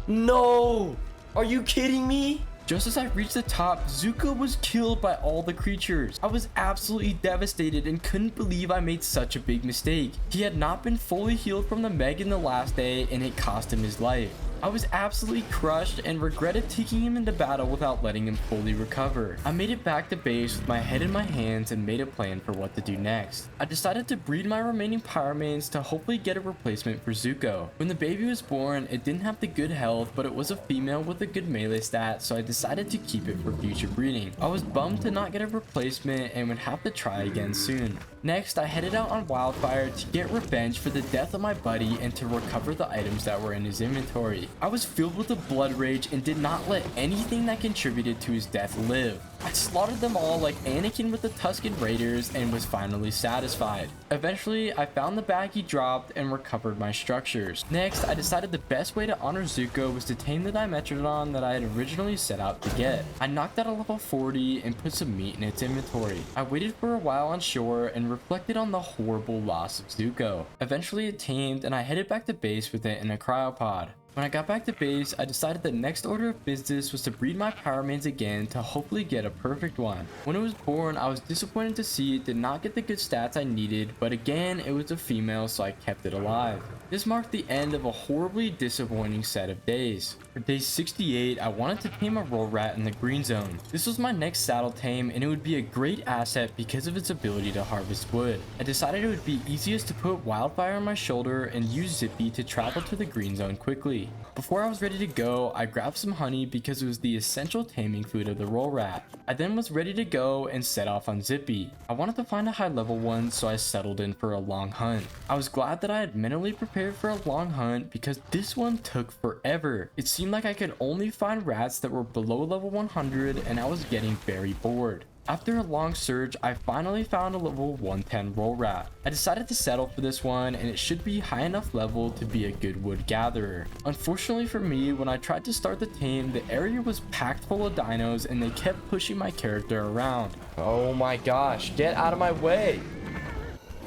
No! Are you kidding me? Just as I reached the top, Zuko was killed by all the creatures. I was absolutely devastated and couldn't believe I made such a big mistake. He had not been fully healed from the Meg in the last day, and it cost him his life. I was absolutely crushed and regretted taking him into battle without letting him fully recover. I made it back to base with my head in my hands and made a plan for what to do next. I decided to breed my remaining pyro-manes to hopefully get a replacement for Zuko. When the baby was born, it didn't have the good health, but it was a female with a good melee stat, so I decided to keep it for future breeding. I was bummed to not get a replacement and would have to try again soon. Next, I headed out on Wildfire to get revenge for the death of my buddy and to recover the items that were in his inventory. I was filled with a blood rage and did not let anything that contributed to his death live. I slaughtered them all like Anakin with the Tusken Raiders and was finally satisfied. Eventually, I found the bag he dropped and recovered my structures. Next, I decided the best way to honor Zuko was to tame the Dimetrodon that I had originally set out to get. I knocked out a level 40 and put some meat in its inventory. I waited for a while on shore and reflected on the horrible loss of Zuko. Eventually it tamed and I headed back to base with it in a cryopod. When I got back to base, I decided the next order of business was to breed my pyro-manes again to hopefully get a perfect one. When it was born, I was disappointed to see it did not get the good stats I needed, but again, it was a female, so I kept it alive. This marked the end of a horribly disappointing set of days. For day 68, I wanted to tame a roll rat in the green zone. This was my next saddle tame, and it would be a great asset because of its ability to harvest wood. I decided it would be easiest to put Wildfire on my shoulder and use Zippy to travel to the green zone quickly. Before I was ready to go, I grabbed some honey because it was the essential taming food of the roll rat. I then was ready to go and set off on Zippy. I wanted to find a high level one, so I settled in for a long hunt. I was glad that I had mentally prepared for a long hunt because this one took forever. It seemed like I could only find rats that were below level 100 and I was getting very bored. After a long search, I finally found a level 110 roll rat. I decided to settle for this one and it should be high enough level to be a good wood gatherer. Unfortunately for me, when I tried to start the tame, the area was packed full of dinos and they kept pushing my character around. Oh my gosh, get out of my way.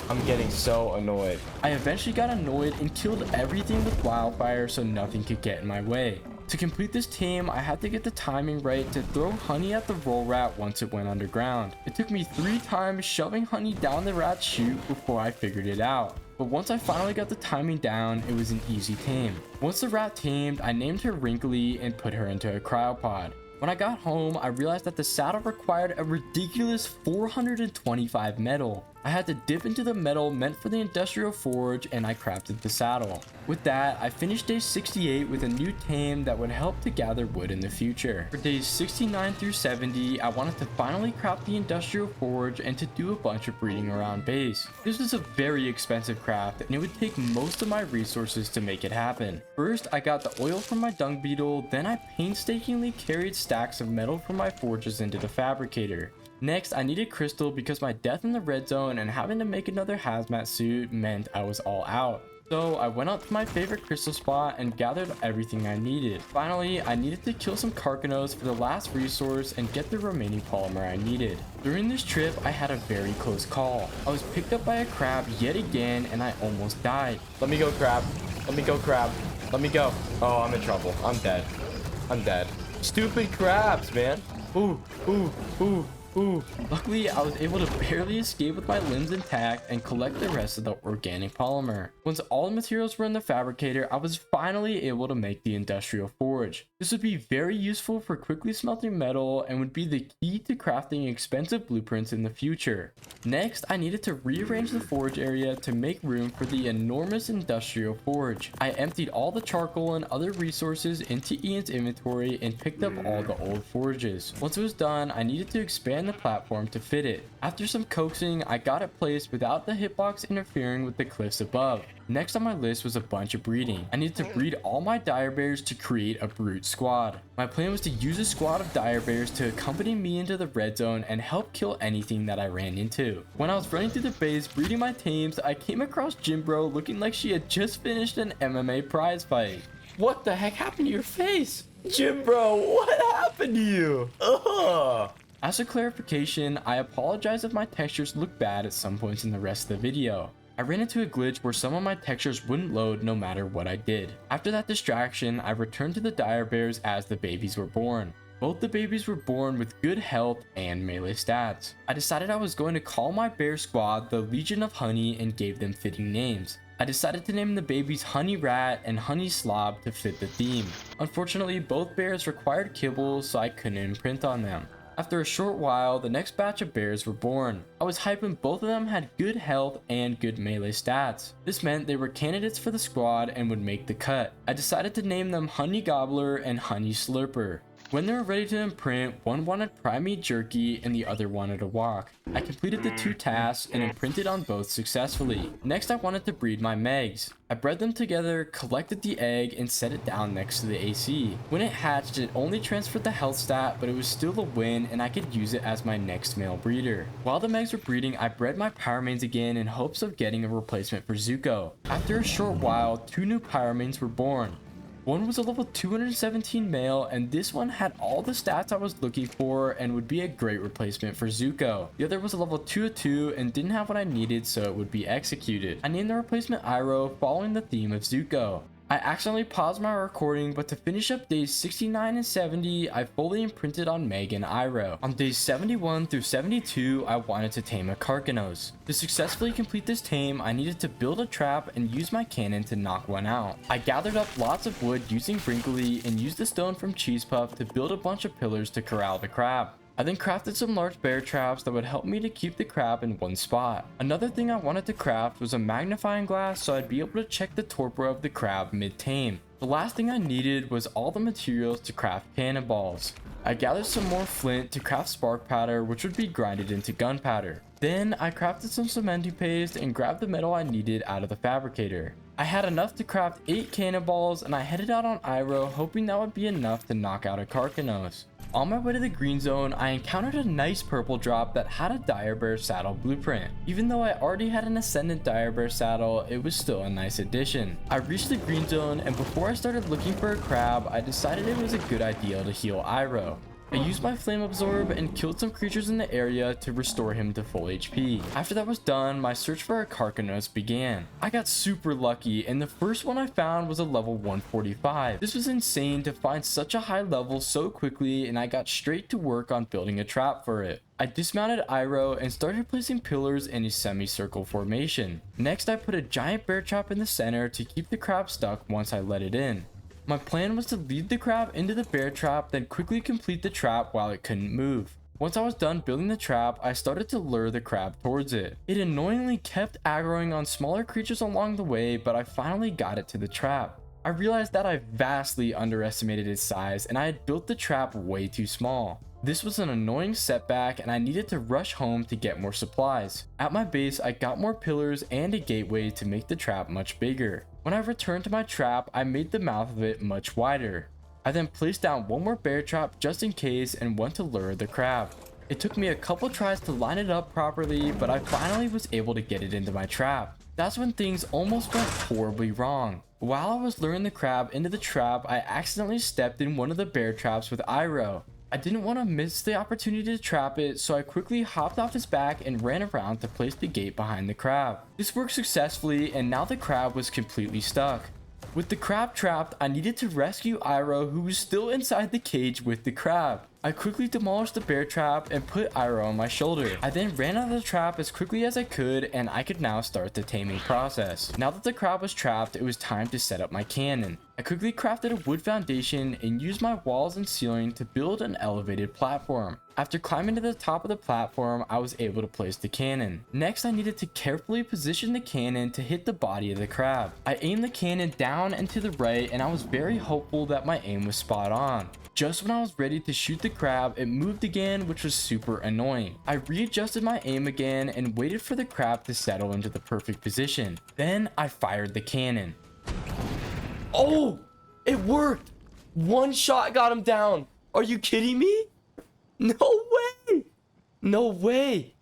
I'm getting so annoyed. I eventually got annoyed and killed everything with Wildfire so nothing could get in my way. To complete this tame, I had to get the timing right to throw honey at the roll rat once it went underground. It took me 3 times shoving honey down the rat's chute before I figured it out. But once I finally got the timing down, it was an easy tame. Once the rat tamed, I named her Wrinkly and put her into a cryopod. When I got home, I realized that the saddle required a ridiculous 425 metal. I had to dip into the metal meant for the industrial forge and I crafted the saddle. With that, I finished day 68 with a new tame that would help to gather wood in the future. For days 69 through 70, I wanted to finally craft the industrial forge and to do a bunch of breeding around base. This was a very expensive craft and it would take most of my resources to make it happen. First, I got the oil from my dung beetle, then I painstakingly carried stacks of metal from my forges into the fabricator. Next, I needed crystal because my death in the red zone and having to make another hazmat suit meant I was all out. So I went out to my favorite crystal spot and gathered everything I needed. Finally, I needed to kill some carcanos for the last resource and get the remaining polymer I needed. During this trip, I had a very close call. I was picked up by a crab yet again and I almost died. Let me go, crab. Let me go, crab. Let me go. Oh, I'm in trouble. I'm dead. I'm dead. Stupid crabs, man. Ooh, ooh, ooh. Ooh. Luckily, I was able to barely escape with my limbs intact and collect the rest of the organic polymer. Once all the materials were in the fabricator, I was finally able to make the industrial forge. This would be very useful for quickly smelting metal and would be the key to crafting expensive blueprints in the future. Next, I needed to rearrange the forge area to make room for the enormous industrial forge. I emptied all the charcoal and other resources into Ian's inventory and picked up all the old forges. Once it was done, I needed to expand expand the platform to fit it. After some coaxing, I got it placed without the hitbox interfering with the cliffs above. Next on my list was a bunch of breeding. I needed to breed all my dire bears to create a brute squad. My plan was to use a squad of dire bears to accompany me into the red zone and help kill anything that I ran into. When I was running through the base breeding my tames, I came across Jimbro looking like she had just finished an MMA prize fight. What the heck happened to your face? Jimbro, what happened to you? Ugh. As a clarification, I apologize if my textures look bad at some points in the rest of the video. I ran into a glitch where some of my textures wouldn't load no matter what I did. After that distraction, I returned to the dire bears as the babies were born. Both the babies were born with good health and melee stats. I decided I was going to call my bear squad the Legion of Honey and gave them fitting names. I decided to name the babies Honey Rat and Honey Slob to fit the theme. Unfortunately, both bears required kibble, so I couldn't imprint on them. After a short while, the next batch of bears were born. I was hyped when both of them had good health and good melee stats. This meant they were candidates for the squad and would make the cut. I decided to name them Honey Gobbler and Honey Slurper. When they were ready to imprint, one wanted primate jerky and the other wanted a walk. I completed the 2 tasks and imprinted on both successfully. Next, I wanted to breed my Megs. I bred them together, collected the egg, and set it down next to the AC. When it hatched, it only transferred the health stat, but it was still a win and I could use it as my next male breeder. While the Megs were breeding, I bred my pyro-manes again in hopes of getting a replacement for Zuko. After a short while, 2 new pyro-manes were born. One was a level 217 male, and this one had all the stats I was looking for and would be a great replacement for Zuko. The other was a level 202 and didn't have what I needed, so it would be executed. I named the replacement Iroh following the theme of Zuko. I accidentally paused my recording, but to finish up days 69 and 70, I fully imprinted on Meg and Iroh. On days 71 through 72, I wanted to tame a Carcanos. To successfully complete this tame, I needed to build a trap and use my cannon to knock one out. I gathered up lots of wood using Brinkley and used the stone from Cheese Puff to build a bunch of pillars to corral the crab. I then crafted some large bear traps that would help me to keep the crab in one spot. Another thing I wanted to craft was a magnifying glass so I'd be able to check the torpor of the crab mid-tame. The last thing I needed was all the materials to craft cannonballs. I gathered some more flint to craft spark powder, which would be grinded into gunpowder. Then I crafted some cementing paste and grabbed the metal I needed out of the fabricator. I had enough to craft 8 cannonballs and I headed out on Iroh, hoping that would be enough to knock out a Carcanos. On my way to the green zone, I encountered a nice purple drop that had a dire bear saddle blueprint. Even though I already had an ascendant dire bear saddle, it was still a nice addition. I reached the green zone, and before I started looking for a crab, I decided it was a good idea to heal Iroh. I used my flame absorb and killed some creatures in the area to restore him to full HP. After that was done, my search for a Carcanos began. I got super lucky, and the first one I found was a level 145. This was insane to find such a high level so quickly, and I got straight to work on building a trap for it. I dismounted Iroh and started placing pillars in a semicircle formation. Next, I put a giant bear trap in the center to keep the crab stuck once I let it in. My plan was to lead the crab into the bear trap, then quickly complete the trap while it couldn't move. Once I was done building the trap, I started to lure the crab towards it. It annoyingly kept aggroing on smaller creatures along the way, but I finally got it to the trap. I realized that I vastly underestimated its size and I had built the trap way too small. This was an annoying setback and I needed to rush home to get more supplies. At my base, I got more pillars and a gateway to make the trap much bigger. When I returned to my trap, I made the mouth of it much wider. I then placed down one more bear trap just in case and went to lure the crab. It took me a couple tries to line it up properly, but I finally was able to get it into my trap. That's when things almost went horribly wrong. While I was luring the crab into the trap, I accidentally stepped in one of the bear traps with Iroh. I didn't want to miss the opportunity to trap it, so I quickly hopped off his back and ran around to place the gate behind the crab. This worked successfully, and now the crab was completely stuck. With the crab trapped, I needed to rescue Iroh, who was still inside the cage with the crab. I quickly demolished the bear trap and put Iroh on my shoulder. I then ran out of the trap as quickly as I could, and I could now start the taming process. Now that the crab was trapped, it was time to set up my cannon. I quickly crafted a wood foundation and used my walls and ceiling to build an elevated platform. After climbing to the top of the platform, I was able to place the cannon. Next, I needed to carefully position the cannon to hit the body of the crab. I aimed the cannon down and to the right, and I was very hopeful that my aim was spot on. Just when I was ready to shoot the the crab, it moved again, which was super annoying. I readjusted my aim again and waited for the crab to settle into the perfect position. Then I fired the cannon. Oh, it worked. One shot got him down. Are you kidding me? No way. No way.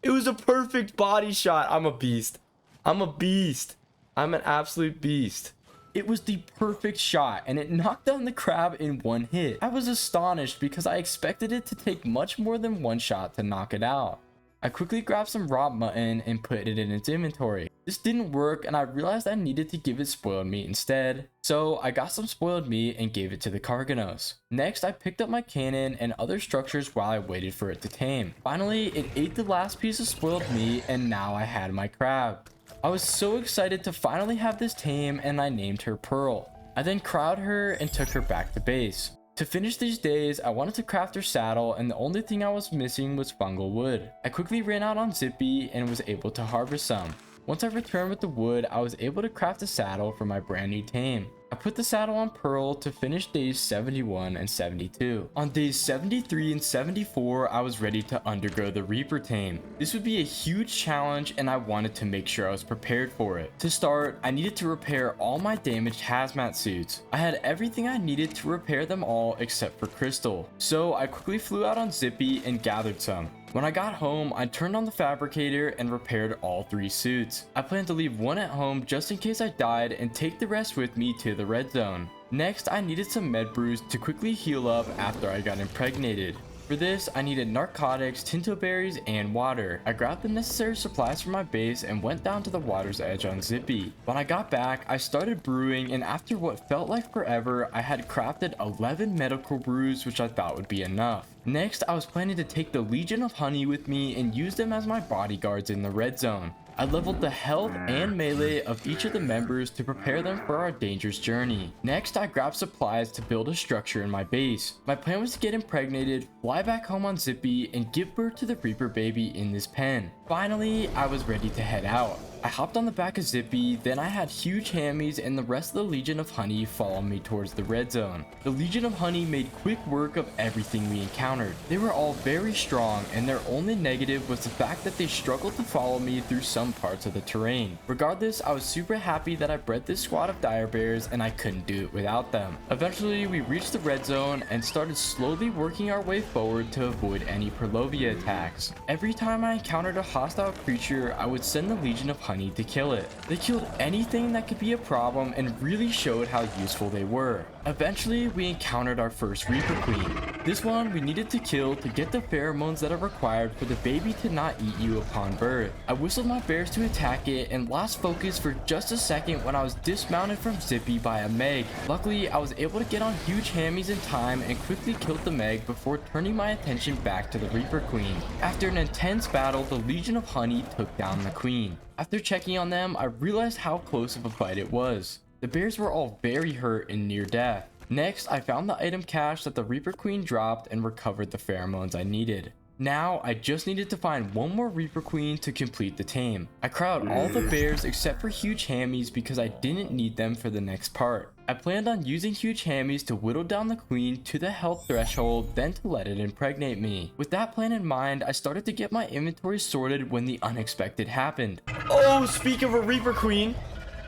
It was a perfect body shot. I'm a beast. I'm a beast. I'm an absolute beast. It was the perfect shot and it knocked down the crab in one hit. I was astonished because I expected it to take much more than one shot to knock it out. I quickly grabbed some raw mutton and put it in its inventory. This didn't work and I realized I needed to give it spoiled meat instead. So I got some spoiled meat and gave it to the carganos. Next, I picked up my cannon and other structures while I waited for it to tame. Finally, it ate the last piece of spoiled meat and now I had my crab. I was so excited to finally have this tame and I named her Pearl. I then crowed her and took her back to base. To finish these days, I wanted to craft her saddle and the only thing I was missing was fungal wood. I quickly ran out on Zippy and was able to harvest some. Once I returned with the wood, I was able to craft a saddle for my brand new tame. I put the saddle on Pearl to finish days 71 and 72. On days 73 and 74, I was ready to undergo the Reaper tame. This would be a huge challenge and I wanted to make sure I was prepared for it. To start, I needed to repair all my damaged hazmat suits. I had everything I needed to repair them all except for crystal. So I quickly flew out on Zippy and gathered some. When I got home, I turned on the fabricator and repaired all 3 suits. I plan to leave one at home just in case I died and take the rest with me to the red zone. Next, I needed some med brews to quickly heal up after I got impregnated. For this, I needed narcotics, tinto berries, and water. I grabbed the necessary supplies from my base and went down to the water's edge on Zippy. When I got back, I started brewing and after what felt like forever, I had crafted 11 medical brews which I thought would be enough. Next, I was planning to take the Legion of Honey with me and use them as my bodyguards in the red zone. I leveled the health and melee of each of the members to prepare them for our dangerous journey. Next, I grabbed supplies to build a structure in my base. My plan was to get impregnated, fly back home on Zippy, and give birth to the Reaper baby in this pen. Finally, I was ready to head out. I hopped on the back of Zippy, then I had huge hammies and the rest of the Legion of Honey follow me towards the red zone. The Legion of Honey made quick work of everything we encountered. They were all very strong and their only negative was the fact that they struggled to follow me through some parts of the terrain. Regardless, I was super happy that I bred this squad of dire bears and I couldn't do it without them. Eventually, we reached the red zone and started slowly working our way forward to avoid any Perlovia attacks. Every time I encountered a hostile creature, I would send the Legion of Honey to kill it. They killed anything that could be a problem and really showed how useful they were. Eventually, we encountered our first Reaper Queen. This one we needed to kill to get the pheromones that are required for the baby to not eat you upon birth. I whistled my bears to attack it and lost focus for just a second when I was dismounted from Zippy by a Meg. Luckily, I was able to get on huge hammies in time and quickly killed the Meg before turning my attention back to the Reaper Queen. After an intense battle, the Legion of Honey took down the Queen. After checking on them, I realized how close of a fight it was. The bears were all very hurt and near death. Next, I found the item cache that the Reaper Queen dropped and recovered the pheromones I needed. Now, I just needed to find one more Reaper Queen to complete the tame. I crowed all the bears except for huge hammies because I didn't need them for the next part. I planned on using huge hammies to whittle down the queen to the health threshold, then to let it impregnate me. With that plan in mind, I started to get my inventory sorted when the unexpected happened. Oh, speak of a Reaper Queen.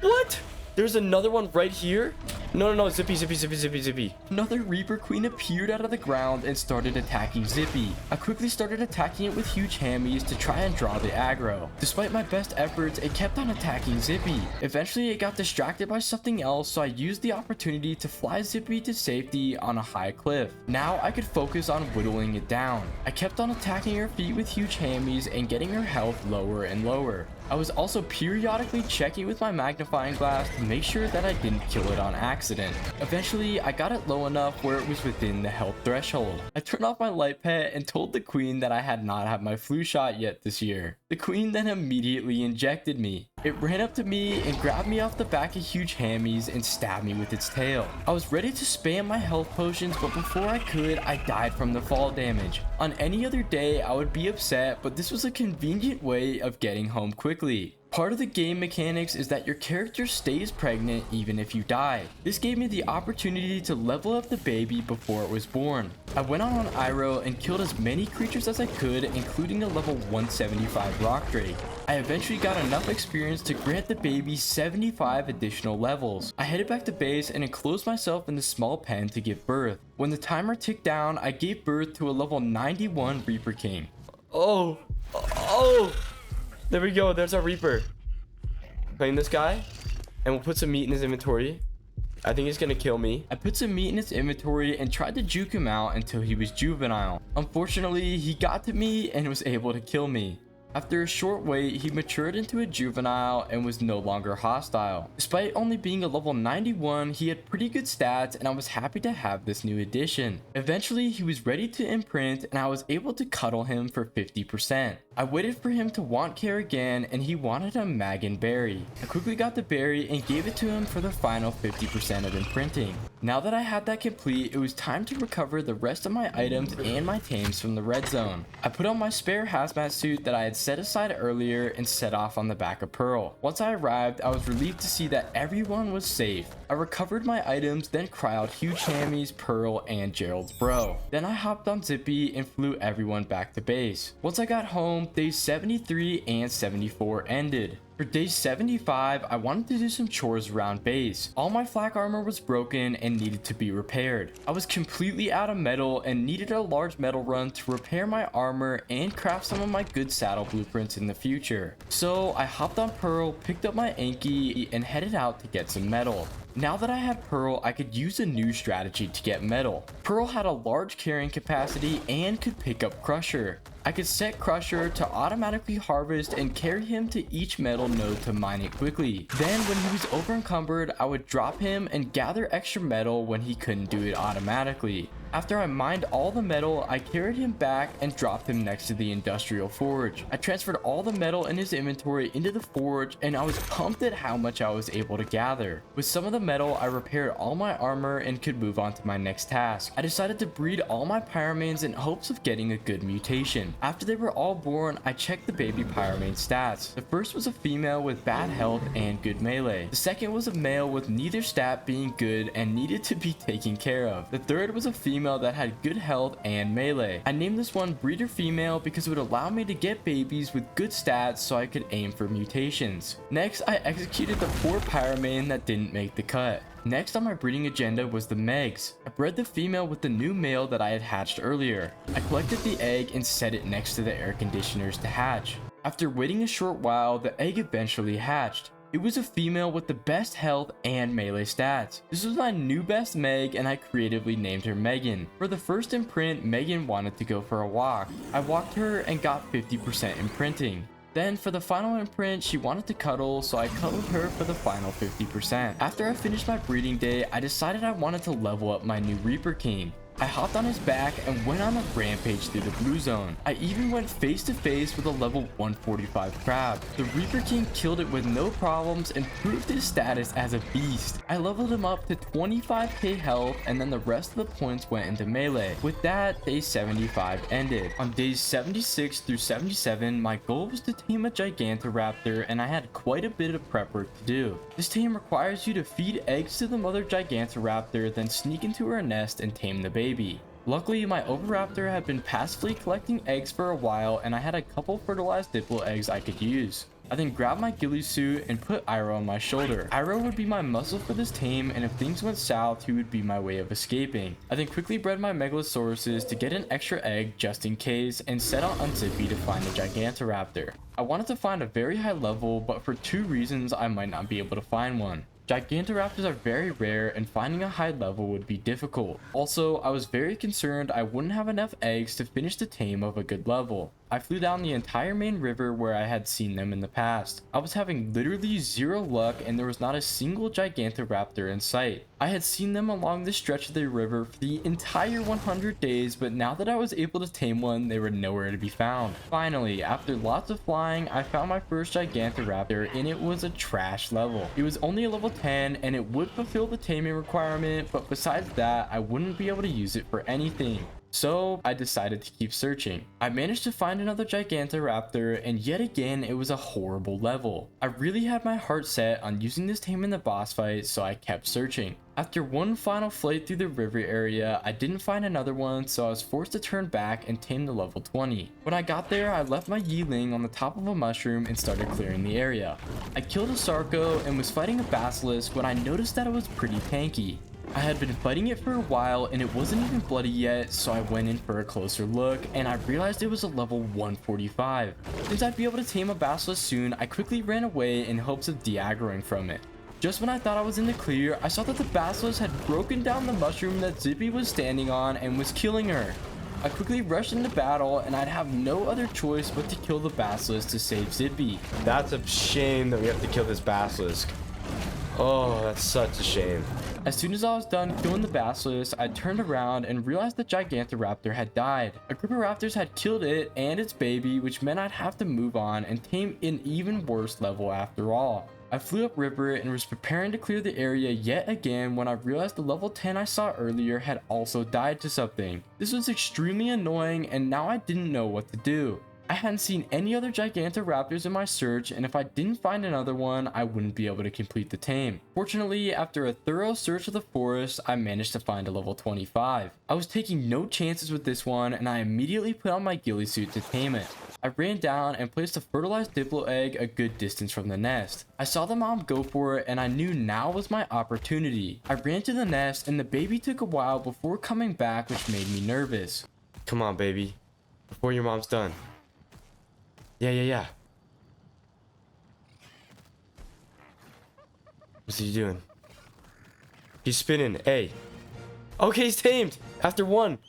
What? There's another one right here? No, Zippy. Another Reaper Queen appeared out of the ground and started attacking Zippy. I quickly started attacking it with huge hammies to try and draw the aggro. Despite my best efforts, it kept on attacking Zippy. Eventually, it got distracted by something else, so I used the opportunity to fly Zippy to safety on a high cliff. Now I could focus on whittling it down. I kept on attacking her feet with huge hammies and getting her health lower and lower. I was also periodically checking with my magnifying glass to make sure that I didn't kill it on accident. Eventually, I got it low enough where it was within the health threshold. I turned off my light pet and told the queen that I had not had my flu shot yet this year. The queen then immediately injected me. It ran up to me and grabbed me off the back of huge hammies and stabbed me with its tail. I was ready to spam my health potions, but before I could, I died from the fall damage. On any other day, I would be upset, but this was a convenient way of getting home quickly. Part of the game mechanics is that your character stays pregnant even if you die. This gave me the opportunity to level up the baby before it was born. I went out on Iroh and killed as many creatures as I could, including a level 175 rock drake. I eventually got enough experience to grant the baby 75 additional levels. I headed back to base and enclosed myself in the small pen to give birth. When the timer ticked down, I gave birth to a level 91 Reaper King. Oh, there we go. There's our Reaper. Claim this guy, and we'll put some meat in his inventory. I think he's gonna kill me. I put some meat in his inventory and tried to juke him out until he was juvenile. Unfortunately, he got to me and was able to kill me. After a short wait, he matured into a juvenile and was no longer hostile. Despite only being a level 91, he had pretty good stats and I was happy to have this new addition. Eventually, he was ready to imprint and I was able to cuddle him for 50%. I waited for him to want care again and he wanted a Magan berry. I quickly got the berry and gave it to him for the final 50% of imprinting. Now that I had that complete, it was time to recover the rest of my items and my tames from the red zone. I put on my spare hazmat suit that I had set aside earlier and set off on the back of Pearl. Once I arrived, I was relieved to see that everyone was safe. I recovered my items, then cryoed Huge Hammy's, Pearl, and Gerald's bro. Then I hopped on Zippy and flew everyone back to base. Once I got home, days 73 and 74 ended. For day 75, I wanted to do some chores around base. All my flak armor was broken and needed to be repaired. I was completely out of metal and needed a large metal run to repair my armor and craft some of my good saddle blueprints in the future. So I hopped on Pearl, picked up my anky, and headed out to get some metal. Now that I had Pearl, I could use a new strategy to get metal. Pearl had a large carrying capacity and could pick up Crusher. I could set Crusher to automatically harvest and carry him to each metal node to mine it quickly. Then when he was over encumbered, I would drop him and gather extra metal when he couldn't do it automatically. After I mined all the metal, I carried him back and dropped him next to the industrial forge. I transferred all the metal in his inventory into the forge and I was pumped at how much I was able to gather. With some of the metal, I repaired all my armor and could move on to my next task. I decided to breed all my pyro-manes in hopes of getting a good mutation. After they were all born, I checked the baby pyro-mane stats. The first was a female with bad health and good melee. The second was a male with neither stat being good and needed to be taken care of. The third was a female that had good health and melee. I named this one breeder female because it would allow me to get babies with good stats so I could aim for mutations. Next, I executed the 4 pyro-mane that didn't make the cut. Next on my breeding agenda was the Megs. I bred the female with the new male that I had hatched earlier. I collected the egg and set it next to the air conditioners to hatch. After waiting a short while, the egg eventually hatched. It was a female with the best health and melee stats. This was my new best Meg and I creatively named her Megan. For the first imprint, Megan wanted to go for a walk. I walked her and got 50% imprinting. Then for the final imprint, she wanted to cuddle, so I cuddled her for the final 50%. After I finished my breeding day, I decided I wanted to level up my new Reaper King. I hopped on his back and went on a rampage through the blue zone. I even went face to face with a level 145 crab. The Reaper King killed it with no problems and proved his status as a beast. I leveled him up to 25k health and then the rest of the points went into melee. With that, day 75 ended. On days 76 through 77, my goal was to tame a gigantoraptor and I had quite a bit of prep work to do. This tame requires you to feed eggs to the mother gigantoraptor, then sneak into her nest and tame the baby. Luckily, my oviraptor had been passively collecting eggs for a while and I had a couple fertilized diplo eggs I could use. I then grabbed my ghillie suit and put Iroh on my shoulder. Iroh would be my muscle for this tame, and if things went south, he would be my way of escaping. I then quickly bred my megalosauruses to get an extra egg just in case, and set out on Zippy to find a gigantoraptor. I wanted to find a very high level, but for 2 reasons I might not be able to find one. Gigantoraptors are very rare and finding a high level would be difficult. Also, I was very concerned I wouldn't have enough eggs to finish the tame of a good level. I flew down the entire main river where I had seen them in the past. I was having literally 0 luck and there was not a single gigantoraptor in sight. I had seen them along the stretch of the river for the entire 100 days, but now that I was able to tame one, they were nowhere to be found. Finally, after lots of flying, I found my first gigantoraptor and it was a trash level. It was only a level 10 and it would fulfill the taming requirement, but besides that, I wouldn't be able to use it for anything. So I decided to keep searching. I managed to find another Gigantoraptor, and yet again it was a horrible level. I really had my heart set on using this tame in the boss fight, so I kept searching. After one final flight through the river area, I didn't find another one, so I was forced to turn back and tame the level 20. When I got there, I left my yeeling on the top of a mushroom and started clearing the area. I killed a sarco and was fighting a basilisk when I noticed that it was pretty tanky. I had been fighting it for a while and it wasn't even bloody yet, so I went in for a closer look and I realized it was a level 145. Since I'd be able to tame a basilisk soon, I quickly ran away in hopes of de-aggroing from it. Just when I thought I was in the clear, I saw that the basilisk had broken down the mushroom that Zippy was standing on and was killing her. I quickly rushed into battle and I'd have no other choice but to kill the basilisk to save Zippy. That's a shame that we have to kill this basilisk. Oh, that's such a shame. As soon as I was done killing the basilisk, I turned around and realized the Gigantoraptor had died. A group of raptors had killed it and its baby, which meant I'd have to move on and tame an even worse level after all. I flew upriver and was preparing to clear the area yet again when I realized the level 10 I saw earlier had also died to something. This was extremely annoying and now I didn't know what to do. I hadn't seen any other Gigantoraptors in my search, and if I didn't find another one, I wouldn't be able to complete the tame. Fortunately, after a thorough search of the forest, I managed to find a level 25. I was taking no chances with this one, and I immediately put on my ghillie suit to tame it. I ran down and placed a fertilized diplo egg a good distance from the nest. I saw the mom go for it and I knew now was my opportunity. I ran to the nest and the baby took a while before coming back, which made me nervous. Come on, baby. Before your mom's done. Yeah. What's he doing? He's spinning. Hey. Okay, he's tamed. After one.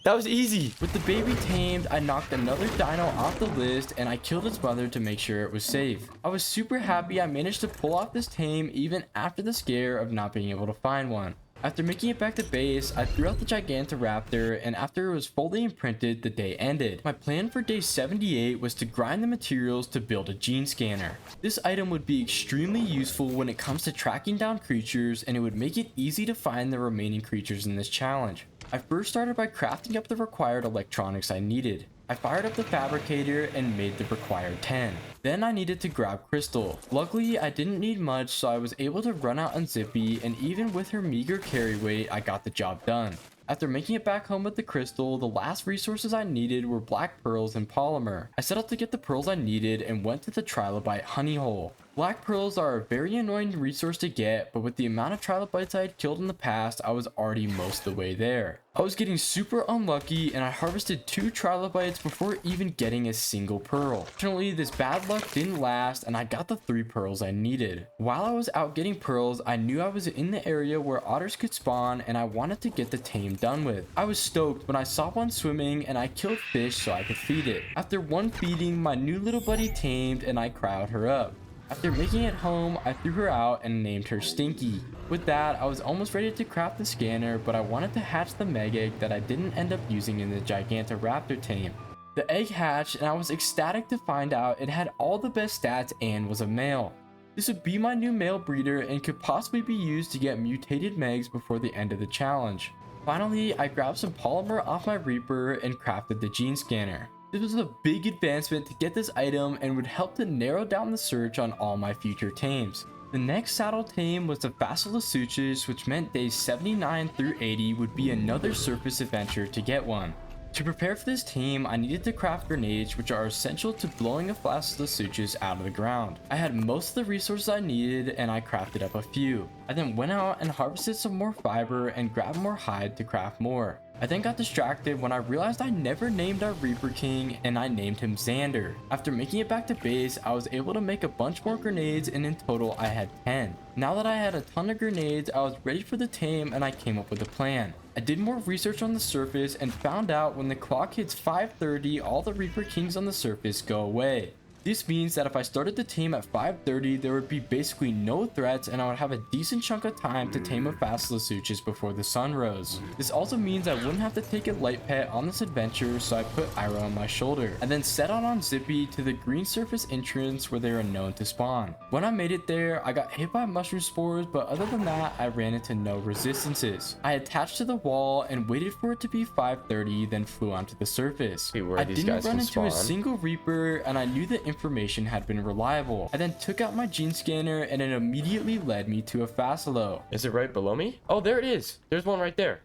That was easy. With the baby tamed, I knocked another dino off the list and I killed its mother to make sure it was safe. I was super happy I managed to pull off this tame even after the scare of not being able to find one. After making it back to base, I threw out the Gigantoraptor, and after it was fully imprinted, the day ended. My plan for day 78 was to grind the materials to build a gene scanner. This item would be extremely useful when it comes to tracking down creatures, and it would make it easy to find the remaining creatures in this challenge. I first started by crafting up the required electronics I needed. I fired up the fabricator and made the required 10. Then I needed to grab Crystal. Luckily, I didn't need much, so I was able to run out on Zippy, and even with her meager carry weight, I got the job done. After making it back home with the crystal, the last resources I needed were black pearls and polymer. I set out to get the pearls I needed and went to the trilobite honey hole. Black pearls are a very annoying resource to get, but with the amount of trilobites I had killed in the past, I was already most of the way there. I was getting super unlucky and I harvested 2 trilobites before even getting a single pearl. Fortunately, this bad luck didn't last and I got the 3 pearls I needed. While I was out getting pearls, I knew I was in the area where otters could spawn and I wanted to get the tame done with. I was stoked when I saw one swimming and I killed fish so I could feed it. After one feeding, my new little buddy tamed and I cryoed her up. After making it home, I threw her out and named her Stinky. With that, I was almost ready to craft the scanner, but I wanted to hatch the meg egg that I didn't end up using in the Gigantoraptor tame. The egg hatched and I was ecstatic to find out it had all the best stats and was a male. This would be my new male breeder and could possibly be used to get mutated megs before the end of the challenge. Finally, I grabbed some polymer off my Reaper and crafted the gene scanner. This was a big advancement to get this item and would help to narrow down the search on all my future tames. The next saddle tame was the Basilisk, which meant days 79 through 80 would be another surface adventure to get one. To prepare for this tame, I needed to craft grenades, which are essential to blowing a Basilisk out of the ground. I had most of the resources I needed and I crafted up a few. I then went out and harvested some more fiber and grabbed more hide to craft more. I then got distracted when I realized I never named our Reaper King and I named him Xander. After making it back to base, I was able to make a bunch more grenades and in total I had 10. Now that I had a ton of grenades, I was ready for the tame and I came up with a plan. I did more research on the surface and found out when the clock hits 5:30, all the Reaper Kings on the surface go away. This means that if I started to tame at 5:30, there would be basically no threats and I would have a decent chunk of time to tame a basilisk before the sun rose. This also means I wouldn't have to take a light pet on this adventure, so I put Ira on my shoulder and then set out on Zippy to the green surface entrance where they are known to spawn. When I made it there, I got hit by mushroom spores, but other than that, I ran into no resistances. I attached to the wall and waited for it to be 5:30, then flew onto the surface. Wait, where I these didn't guys run can into a spawn? single reaper, and I knew the information had been reliable. I then took out my gene scanner and it immediately led me to a Facilo. Is it right below me? Oh, there it is. There's one right there.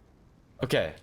Okay,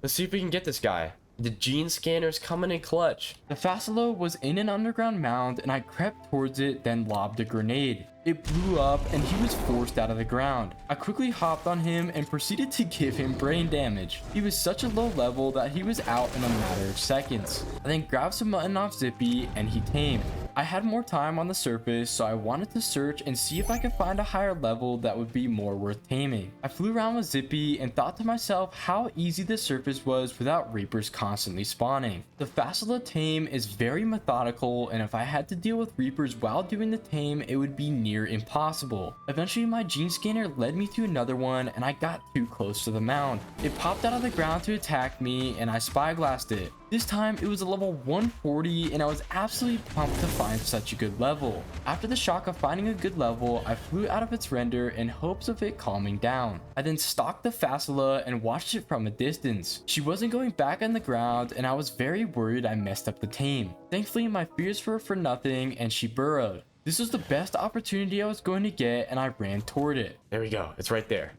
let's see if we can get this guy. The gene scanner's coming in clutch. The Facilo was in an underground mound and I crept towards it, then lobbed a grenade. It blew up and he was forced out of the ground. I quickly hopped on him and proceeded to give him brain damage. He was such a low level that he was out in a matter of seconds. I then grabbed some mutton off Zippy and he tamed. I had more time on the surface, so I wanted to search and see if I could find a higher level that would be more worth taming. I flew around with Zippy and thought to myself how easy the surface was without reapers constantly spawning. The Facila tame is very methodical, and if I had to deal with reapers while doing the tame, it would be near impossible. Eventually my gene scanner led me to another one and I got too close to the mound. It popped out of the ground to attack me and I spyglassed it. This time it was a level 140 and I was absolutely pumped to find such a good level. After the shock of finding a good level, I flew out of its render in hopes of it calming down. I then stalked the Facila and watched it from a distance. She wasn't going back on the ground and I was very worried I messed up the tame. Thankfully my fears were for nothing and she burrowed. This was the best opportunity I was going to get and I ran toward it. There we go. It's right there.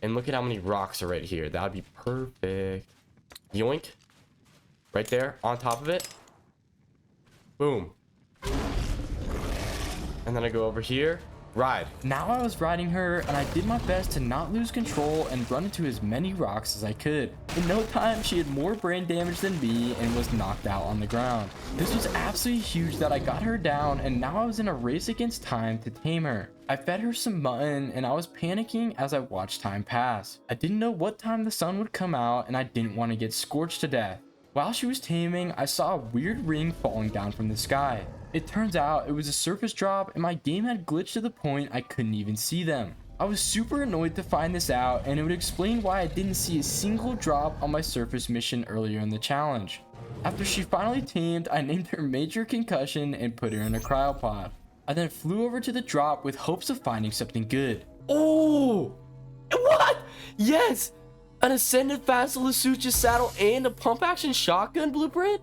And look at how many rocks are right here. That would be perfect. Yoink. Right there on top of it. Boom. And then I go over here. Ride. Now I was riding her and I did my best to not lose control and run into as many rocks as I could. In no time, she had more brain damage than me and was knocked out on the ground. This was absolutely huge that I got her down and now I was in a race against time to tame her. I fed her some mutton and I was panicking as I watched time pass. I didn't know what time the sun would come out and I didn't want to get scorched to death. While she was taming, I saw a weird ring falling down from the sky. It turns out it was a surface drop and my game had glitched to the point I couldn't even see them. I was super annoyed to find this out and it would explain why I didn't see a single drop on my surface mission earlier in the challenge. After she finally tamed, I named her Major Concussion and put her in a cryopod. I then flew over to the drop with hopes of finding something good. Oh! What? Yes! An Ascended Basilisk saddle and a pump action shotgun blueprint?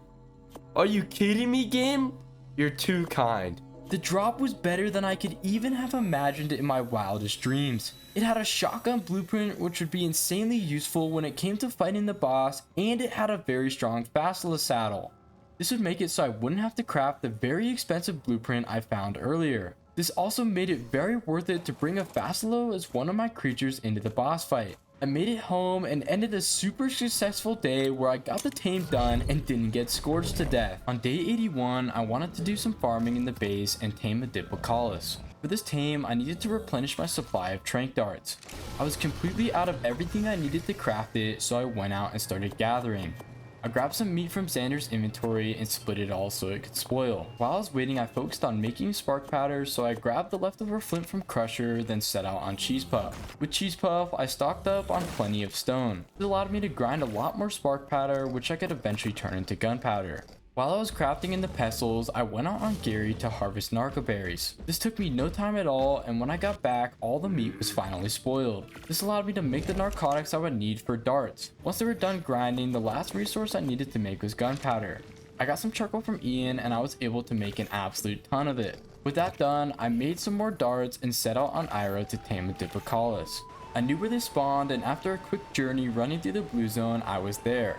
Are you kidding me, game? You're too kind. The drop was better than I could even have imagined in my wildest dreams. It had a shotgun blueprint which would be insanely useful when it came to fighting the boss, and it had a very strong Facila saddle. This would make it so I wouldn't have to craft the very expensive blueprint I found earlier. This also made it very worth it to bring a Facilo as one of my creatures into the boss fight. I made it home and ended a super successful day where I got the tame done and didn't get scorched to death. On day 81, I wanted to do some farming in the base and tame a diplodocus. For this tame, I needed to replenish my supply of trank darts. I was completely out of everything I needed to craft it, so I went out and started gathering. I grabbed some meat from Xander's inventory and split it all so it could spoil. While I was waiting, I focused on making spark powder, so I grabbed the leftover flint from Crusher, then set out on Cheese Puff. With Cheese Puff, I stocked up on plenty of stone. This allowed me to grind a lot more spark powder, which I could eventually turn into gunpowder. While I was crafting in the pestles, I went out on Gary to harvest narcoberries. This took me no time at all, and when I got back, all the meat was finally spoiled. This allowed me to make the narcotics I would need for darts. Once they were done grinding, the last resource I needed to make was gunpowder. I got some charcoal from Ian, and I was able to make an absolute ton of it. With that done, I made some more darts and set out on Ira to tame a diplodocus. I knew where they spawned, and after a quick journey running through the blue zone, I was there.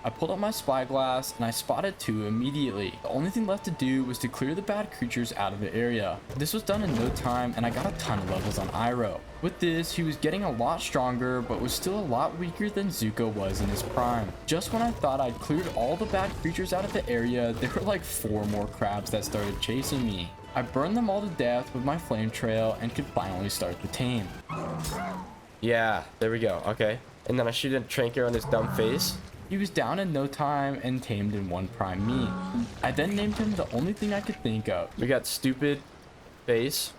I pulled out my spyglass and I spotted two immediately. The only thing left to do was to clear the bad creatures out of the area. This was done in no time and I got a ton of levels on Iro. With this, he was getting a lot stronger but was still a lot weaker than Zuko was in his prime. Just when I thought I'd cleared all the bad creatures out of the area, there were like 4 more crabs that started chasing me. I burned them all to death with my flame trail and could finally start the tame. Yeah, there we go. Okay. And then I shoot a tranker on his dumb face. He was down in no time and tamed in one prime meat. I then named him the only thing I could think of. We got stupid face.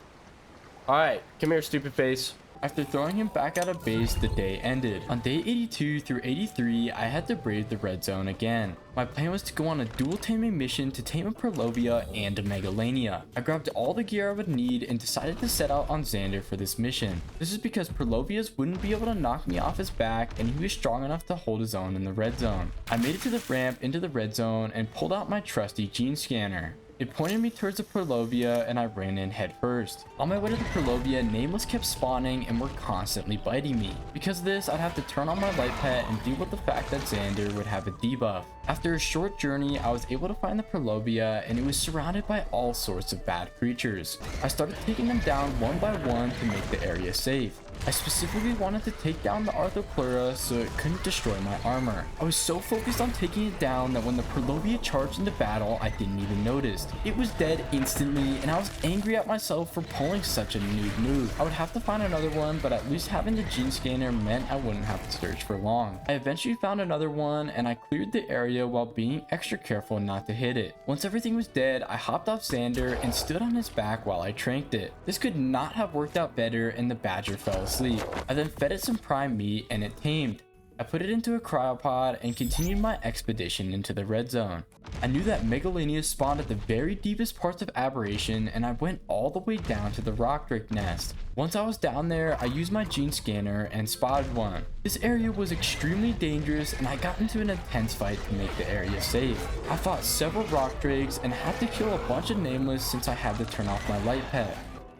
Alright, come here, stupid face. After throwing him back out of base, the day ended. On day 82 through 83, I had to brave the red zone again. My plan was to go on a dual taming mission to tame a Prolovia and a Megalania. I grabbed all the gear I would need and decided to set out on Xander for this mission. This is because Prolovias wouldn't be able to knock me off his back and he was strong enough to hold his own in the red zone. I made it to the ramp into the red zone and pulled out my trusty gene scanner. It pointed me towards the Prolovia and I ran in head first. On my way to the Prolovia, Nameless kept spawning and were constantly biting me. Because of this, I'd have to turn on my light pet and deal with the fact that Xander would have a debuff. After a short journey, I was able to find the Prolovia and it was surrounded by all sorts of bad creatures. I started taking them down one by one to make the area safe. I specifically wanted to take down the Arthropleura so it couldn't destroy my armor. I was so focused on taking it down that when the Prolovia charged into battle, I didn't even notice. It was dead instantly and I was angry at myself for pulling such a noob move. I would have to find another one, but at least having the gene scanner meant I wouldn't have to search for long. I eventually found another one and I cleared the area while being extra careful not to hit it. Once everything was dead, I hopped off Xander and stood on his back while I tranked it. This could not have worked out better and the badger fell asleep. I then fed it some prime meat and it tamed. I put it into a cryopod and continued my expedition into the red zone. I knew that Megalania spawned at the very deepest parts of Aberration and I went all the way down to the rock drake nest. Once I was down there, I used my gene scanner and spotted one. This area was extremely dangerous and I got into an intense fight to make the area safe. I fought several rock drakes and had to kill a bunch of Nameless since I had to turn off my light pet.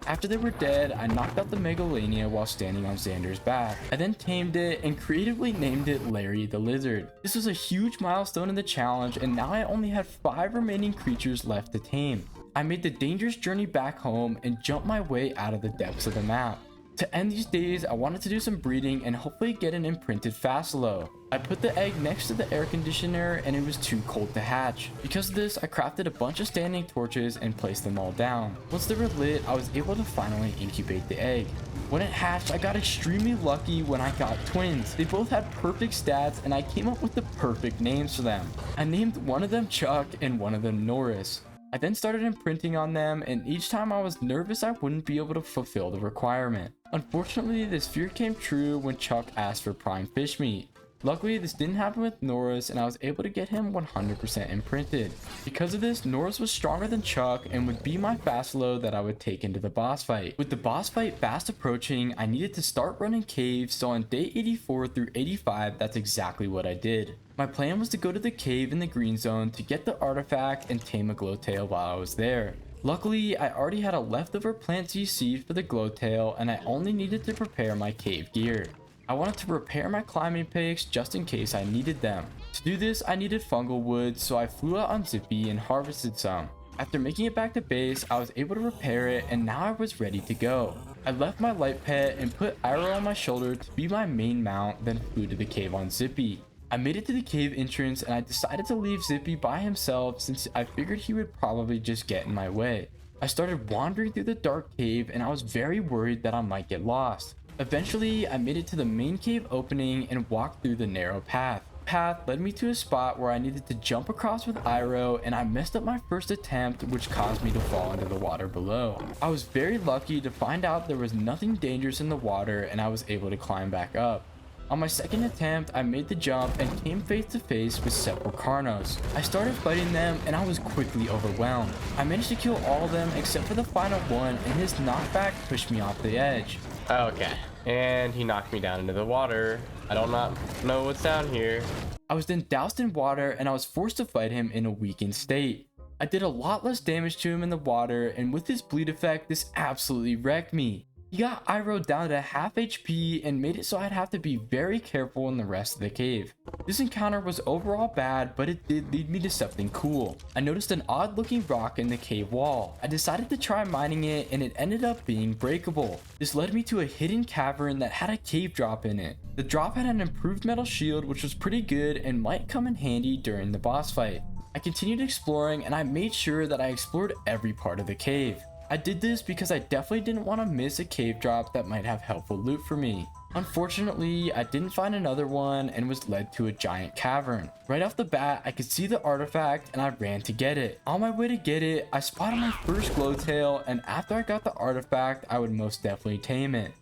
After they were dead, I knocked out the Megalania while standing on Xander's back. I then tamed it and creatively named it Larry the Lizard. This was a huge milestone in the challenge and now I only had 5 remaining creatures left to tame. I made the dangerous journey back home and jumped my way out of the depths of the map. To end these days, I wanted to do some breeding and hopefully get an imprinted Facelo. I put the egg next to the air conditioner and it was too cold to hatch. Because of this, I crafted a bunch of standing torches and placed them all down. Once they were lit, I was able to finally incubate the egg. When it hatched, I got extremely lucky when I got twins. They both had perfect stats and I came up with the perfect names for them. I named one of them Chuck and one of them Norris. I then started imprinting on them and each time I was nervous I wouldn't be able to fulfill the requirement. Unfortunately, this fear came true when Chuck asked for prime fish meat. Luckily, this didn't happen with Norris and I was able to get him 100% imprinted. Because of this, Norris was stronger than Chuck and would be my Facelo that I would take into the boss fight. With the boss fight fast approaching, I needed to start running caves, so on day 84 through 85, that's exactly what I did. My plan was to go to the cave in the green zone to get the artifact and tame a glowtail while I was there. Luckily, I already had a leftover plant seed for the glowtail and I only needed to prepare my cave gear. I wanted to repair my climbing picks just in case I needed them. To do this, I needed fungal wood, so I flew out on Zippy and harvested some. After making it back to base, I was able to repair it and now I was ready to go. I left my light pet and put Iro on my shoulder to be my main mount, then flew to the cave on Zippy. I made it to the cave entrance and I decided to leave Zippy by himself since I figured he would probably just get in my way. I started wandering through the dark cave and I was very worried that I might get lost. Eventually, I made it to the main cave opening and walked through the narrow path. The path led me to a spot where I needed to jump across with Iro and I messed up my first attempt, which caused me to fall into the water below. I was very lucky to find out there was nothing dangerous in the water and I was able to climb back up. On my second attempt, I made the jump and came face to face with several carnos. I started fighting them and I was quickly overwhelmed. I managed to kill all of them except for the final one and his knockback pushed me off the edge. Okay, and he knocked me down into the water. I do not know what's down here. I was then doused in water and I was forced to fight him in a weakened state. I did a lot less damage to him in the water and with his bleed effect, this absolutely wrecked me. He got Iro down to half HP and made it so I'd have to be very careful in the rest of the cave. This encounter was overall bad, but it did lead me to something cool. I noticed an odd looking rock in the cave wall. I decided to try mining it and it ended up being breakable. This led me to a hidden cavern that had a cave drop in it. The drop had an improved metal shield which was pretty good and might come in handy during the boss fight. I continued exploring and I made sure that I explored every part of the cave. I did this because I definitely didn't want to miss a cave drop that might have helpful loot for me. Unfortunately, I didn't find another one and was led to a giant cavern. Right off the bat, I could see the artifact and I ran to get it. On my way to get it, I spotted my first glowtail, and after I got the artifact, I would most definitely tame it.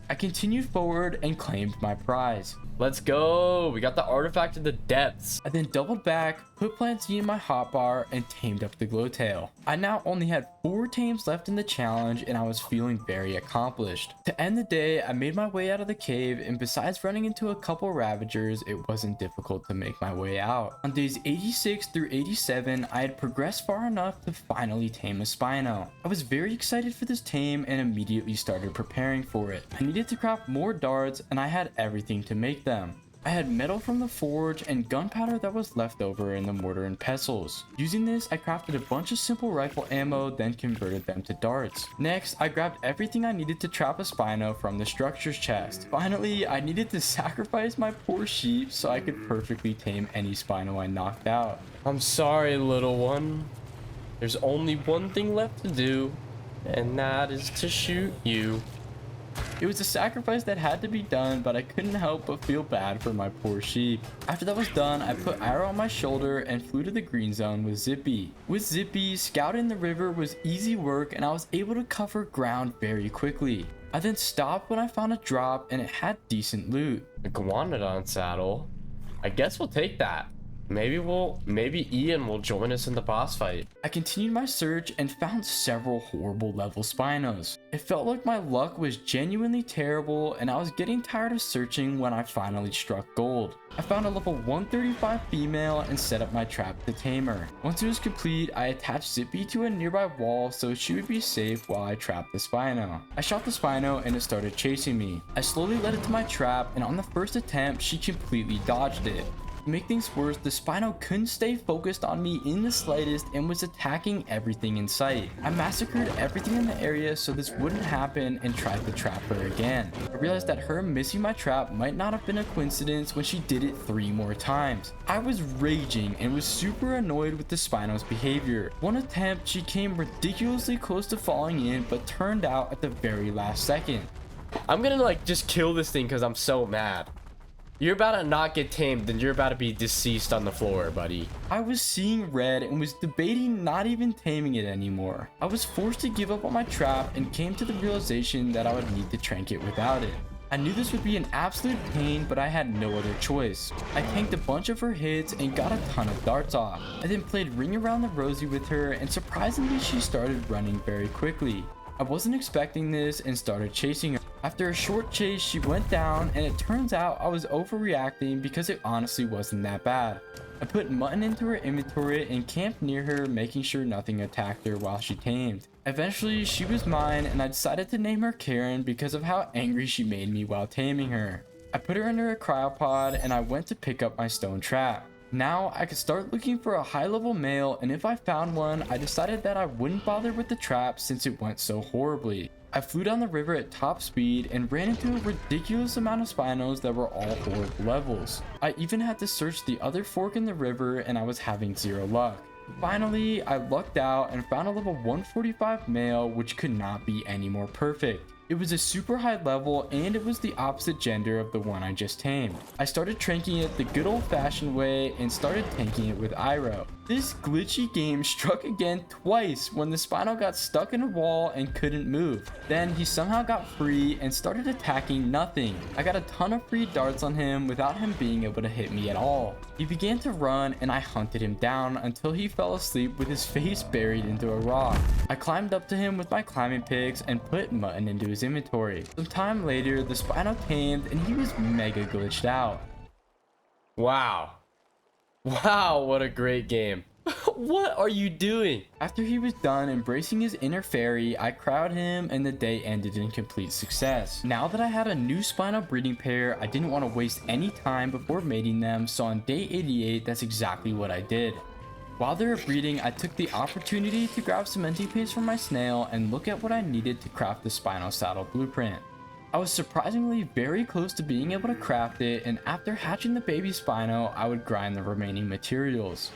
I continued forward and claimed my prize. Let's go. We got the artifact in the depths. I then doubled back, put plant Z in my hotbar, and tamed up the glowtail. I now only had 4 tames left in the challenge, and I was feeling very accomplished. To end the day, I made my way out of the cave, and besides running into a couple ravagers, it wasn't difficult to make my way out. On days 86 through 87, I had progressed far enough to finally tame a Spino. I was very excited for this tame and immediately started preparing for it. I needed to craft more darts, and I had everything to make them. I had metal from the forge and gunpowder that was left over in the mortar and pestles. Using this, I crafted a bunch of simple rifle ammo, then converted them to darts. Next, I grabbed everything I needed to trap a Spino from the structures chest. Finally, I needed to sacrifice my poor sheep so I could perfectly tame any Spino I knocked out. I'm sorry, little one. There's only one thing left to do, and that is to shoot you. It was a sacrifice that had to be done, but I couldn't help but feel bad for my poor sheep. After that was done, I put Arrow on my shoulder and flew to the green zone with Zippy. With Zippy, scouting the river was easy work and I was able to cover ground very quickly. I then stopped when I found a drop and it had decent loot. A iguanodon saddle. I guess we'll take that. Maybe Ian will join us in the boss fight. I continued my search and found several horrible level Spinos. It felt like my luck was genuinely terrible and I was getting tired of searching when I finally struck gold. I found a level 135 female and set up my trap to tame her. Once it was complete, I attached Zippy to a nearby wall so she would be safe while I trapped the Spino. I shot the Spino and it started chasing me. I slowly led it to my trap and on the first attempt, she completely dodged it. To make things worse, the Spino couldn't stay focused on me in the slightest and was attacking everything in sight. I massacred everything in the area so this wouldn't happen and tried to trap her again. I realized that her missing my trap might not have been a coincidence when she did it 3 more times. I was raging and was super annoyed with the Spino's behavior. One attempt, she came ridiculously close to falling in but turned out at the very last second. I'm gonna just kill this thing because I'm so mad. You're about to not get tamed, then you're about to be deceased on the floor, buddy. I was seeing red and was debating not even taming it anymore. I was forced to give up on my trap and came to the realization that I would need to trank it without it. I knew this would be an absolute pain, but I had no other choice. I tanked a bunch of her hits and got a ton of darts off. I then played Ring Around the Rosie with her and surprisingly she started running very quickly. I wasn't expecting this and started chasing her. After a short chase, she went down and it turns out I was overreacting because it honestly wasn't that bad. I put mutton into her inventory and camped near her, making sure nothing attacked her while she tamed. Eventually, she was mine and I decided to name her Karen because of how angry she made me while taming her. I put her under a cryopod and I went to pick up my stone trap. Now I could start looking for a high level male, and if I found one, I decided that I wouldn't bother with the trap since it went so horribly. I flew down the river at top speed and ran into a ridiculous amount of Spinos that were all horrible levels. I even had to search the other fork in the river and I was having 0 luck. Finally, I lucked out and found a level 145 male, which could not be any more perfect. It was a super high level and it was the opposite gender of the one I just tamed. I started tranking it the good old fashioned way and started tanking it with Iro. This glitchy game struck again twice when the Spino got stuck in a wall and couldn't move. Then he somehow got free and started attacking nothing. I got a ton of free darts on him without him being able to hit me at all. He began to run and I hunted him down until he fell asleep with his face buried into a rock. I climbed up to him with my climbing picks and put mutton into his inventory. Some time later, the Spino tamed and he was mega glitched out. Wow, what a great game. What are you doing? After he was done embracing his inner fairy, I crowed him and the day ended in complete success. Now that I had a new Spino breeding pair, I didn't want to waste any time before mating them, so on day 88, that's exactly what I did. While they were breeding, I took the opportunity to grab cementing paste from my snail and look at what I needed to craft the Spino saddle blueprint. I was surprisingly very close to being able to craft it, and after hatching the baby Spino, I would grind the remaining materials.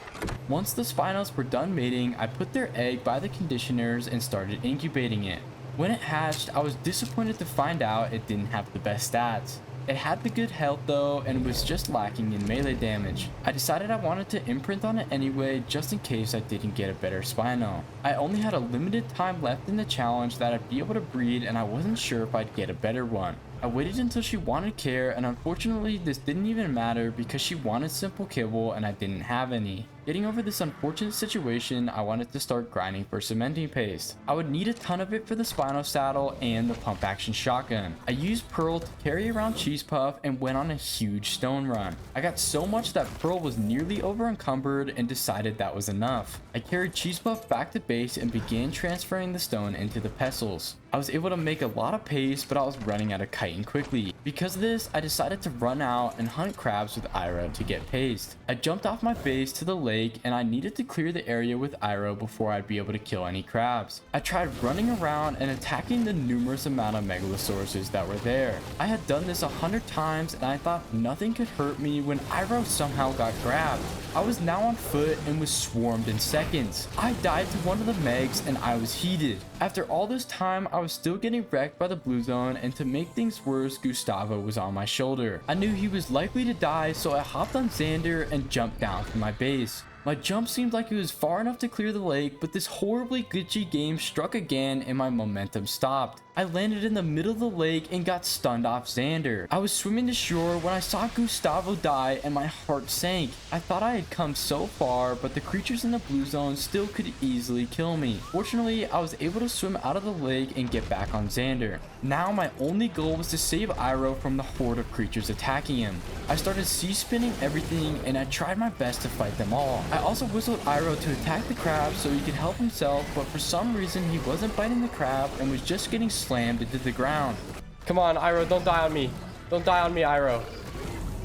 Once the Spinos were done mating, I put their egg by the conditioners and started incubating it. When it hatched, I was disappointed to find out it didn't have the best stats. It had the good health though and was just lacking in melee damage. I decided I wanted to imprint on it anyway just in case I didn't get a better Spino. I only had a limited time left in the challenge that I'd be able to breed and I wasn't sure if I'd get a better one. I waited until she wanted care and unfortunately this didn't even matter because she wanted simple kibble and I didn't have any. Getting over this unfortunate situation, I wanted to start grinding for cementing paste. I would need a ton of it for the Spino saddle and the pump action shotgun. I used Pearl to carry around Cheese Puff and went on a huge stone run. I got so much that Pearl was nearly over encumbered and decided that was enough. I carried Cheese Puff back to base and began transferring the stone into the pestles. I was able to make a lot of pace, but I was running out of chitin quickly. Because of this, I decided to run out and hunt crabs with Iro to get paste. I jumped off my base to the lake and I needed to clear the area with Iro before I'd be able to kill any crabs. I tried running around and attacking the numerous amount of megalosauruses that were there. I had done this 100 times and I thought nothing could hurt me when Iro somehow got grabbed. I was now on foot and was swarmed in seconds. I died to one of the megs and I was heated. After all this time, I was still getting wrecked by the blue zone, and to make things worse, Gustavo was on my shoulder. I knew he was likely to die, so I hopped on Xander and jumped down from my base. My jump seemed like it was far enough to clear the lake, but this horribly glitchy game struck again and my momentum stopped. I landed in the middle of the lake and got stunned off Xander. I was swimming to shore when I saw Gustavo die and my heart sank. I thought I had come so far, but the creatures in the blue zone still could easily kill me. Fortunately, I was able to swim out of the lake and get back on Xander. Now my only goal was to save Iro from the horde of creatures attacking him. I started sea-spinning everything and I tried my best to fight them all. I also whistled Iro to attack the crab so he could help himself, but for some reason he wasn't biting the crab and was just getting slammed into the ground. Come on, Iro, don't die on me. Don't die on me, Iro.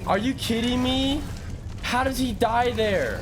Are you kidding me? How does he die there?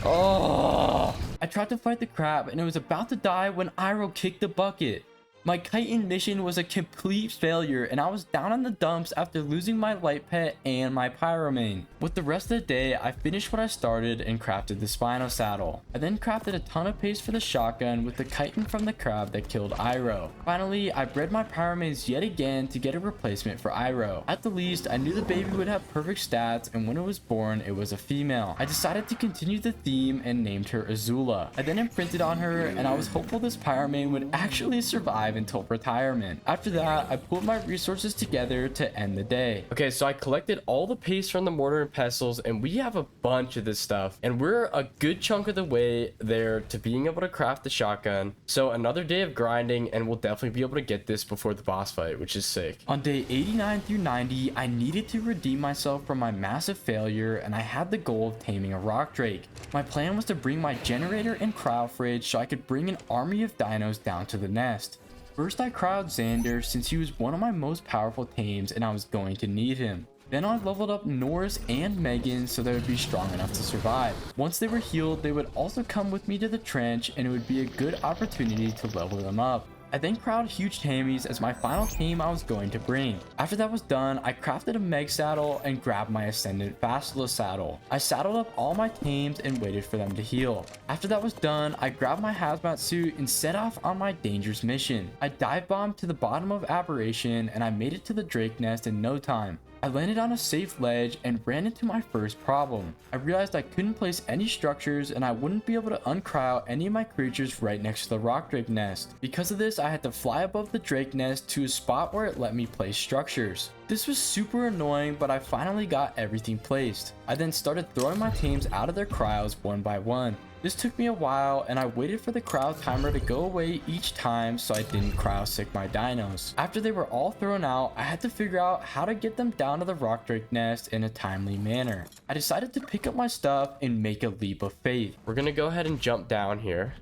Oh. I tried to fight the crab and it was about to die when Iro kicked the bucket. My chitin mission was a complete failure and I was down in the dumps after losing my light pet and my pyro-mane. With the rest of the day, I finished what I started and crafted the Spino saddle. I then crafted a ton of paste for the shotgun with the chitin from the crab that killed Iro. Finally, I bred my pyro-manes yet again to get a replacement for Iro. At the least, I knew the baby would have perfect stats and when it was born, it was a female. I decided to continue the theme and named her Azula. I then imprinted on her and I was hopeful this pyro-mane would actually survive until retirement. After that, I pulled my resources together to end the day. Okay, so I collected all the paste from the mortar and pestles and we have a bunch of this stuff and we're a good chunk of the way there to being able to craft the shotgun. So another day of grinding and we'll definitely be able to get this before the boss fight, which is sick. On day 89 through 90, I needed to redeem myself from my massive failure and I had the goal of taming a rock drake. My plan was to bring my generator and cryo fridge so I could bring an army of dinos down to the nest. First I cryoed Xander since he was one of my most powerful tames and I was going to need him. Then I leveled up Norris and Megan so they would be strong enough to survive. Once they were healed, they would also come with me to the trench and it would be a good opportunity to level them up. I then crowded huge tamies as my final tame I was going to bring. After that was done, I crafted a Meg saddle and grabbed my Ascendant Basilisk saddle. I saddled up all my tames and waited for them to heal. After that was done, I grabbed my hazmat suit and set off on my dangerous mission. I dive bombed to the bottom of Abberation and I made it to the Drake nest in no time. I landed on a safe ledge and ran into my first problem. I realized I couldn't place any structures and I wouldn't be able to uncryo any of my creatures right next to the rock drake nest. Because of this, I had to fly above the drake nest to a spot where it let me place structures. This was super annoying, but I finally got everything placed. I then started throwing my tames out of their cryos one by one. This took me a while and I waited for the cryo timer to go away each time so I didn't cryo sick my dinos. After they were all thrown out, I had to figure out how to get them down to the rock drake nest in a timely manner. I decided to pick up my stuff and make a leap of faith. We're gonna go ahead and jump down here.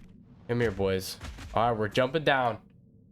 Come here, boys. All right, we're jumping down.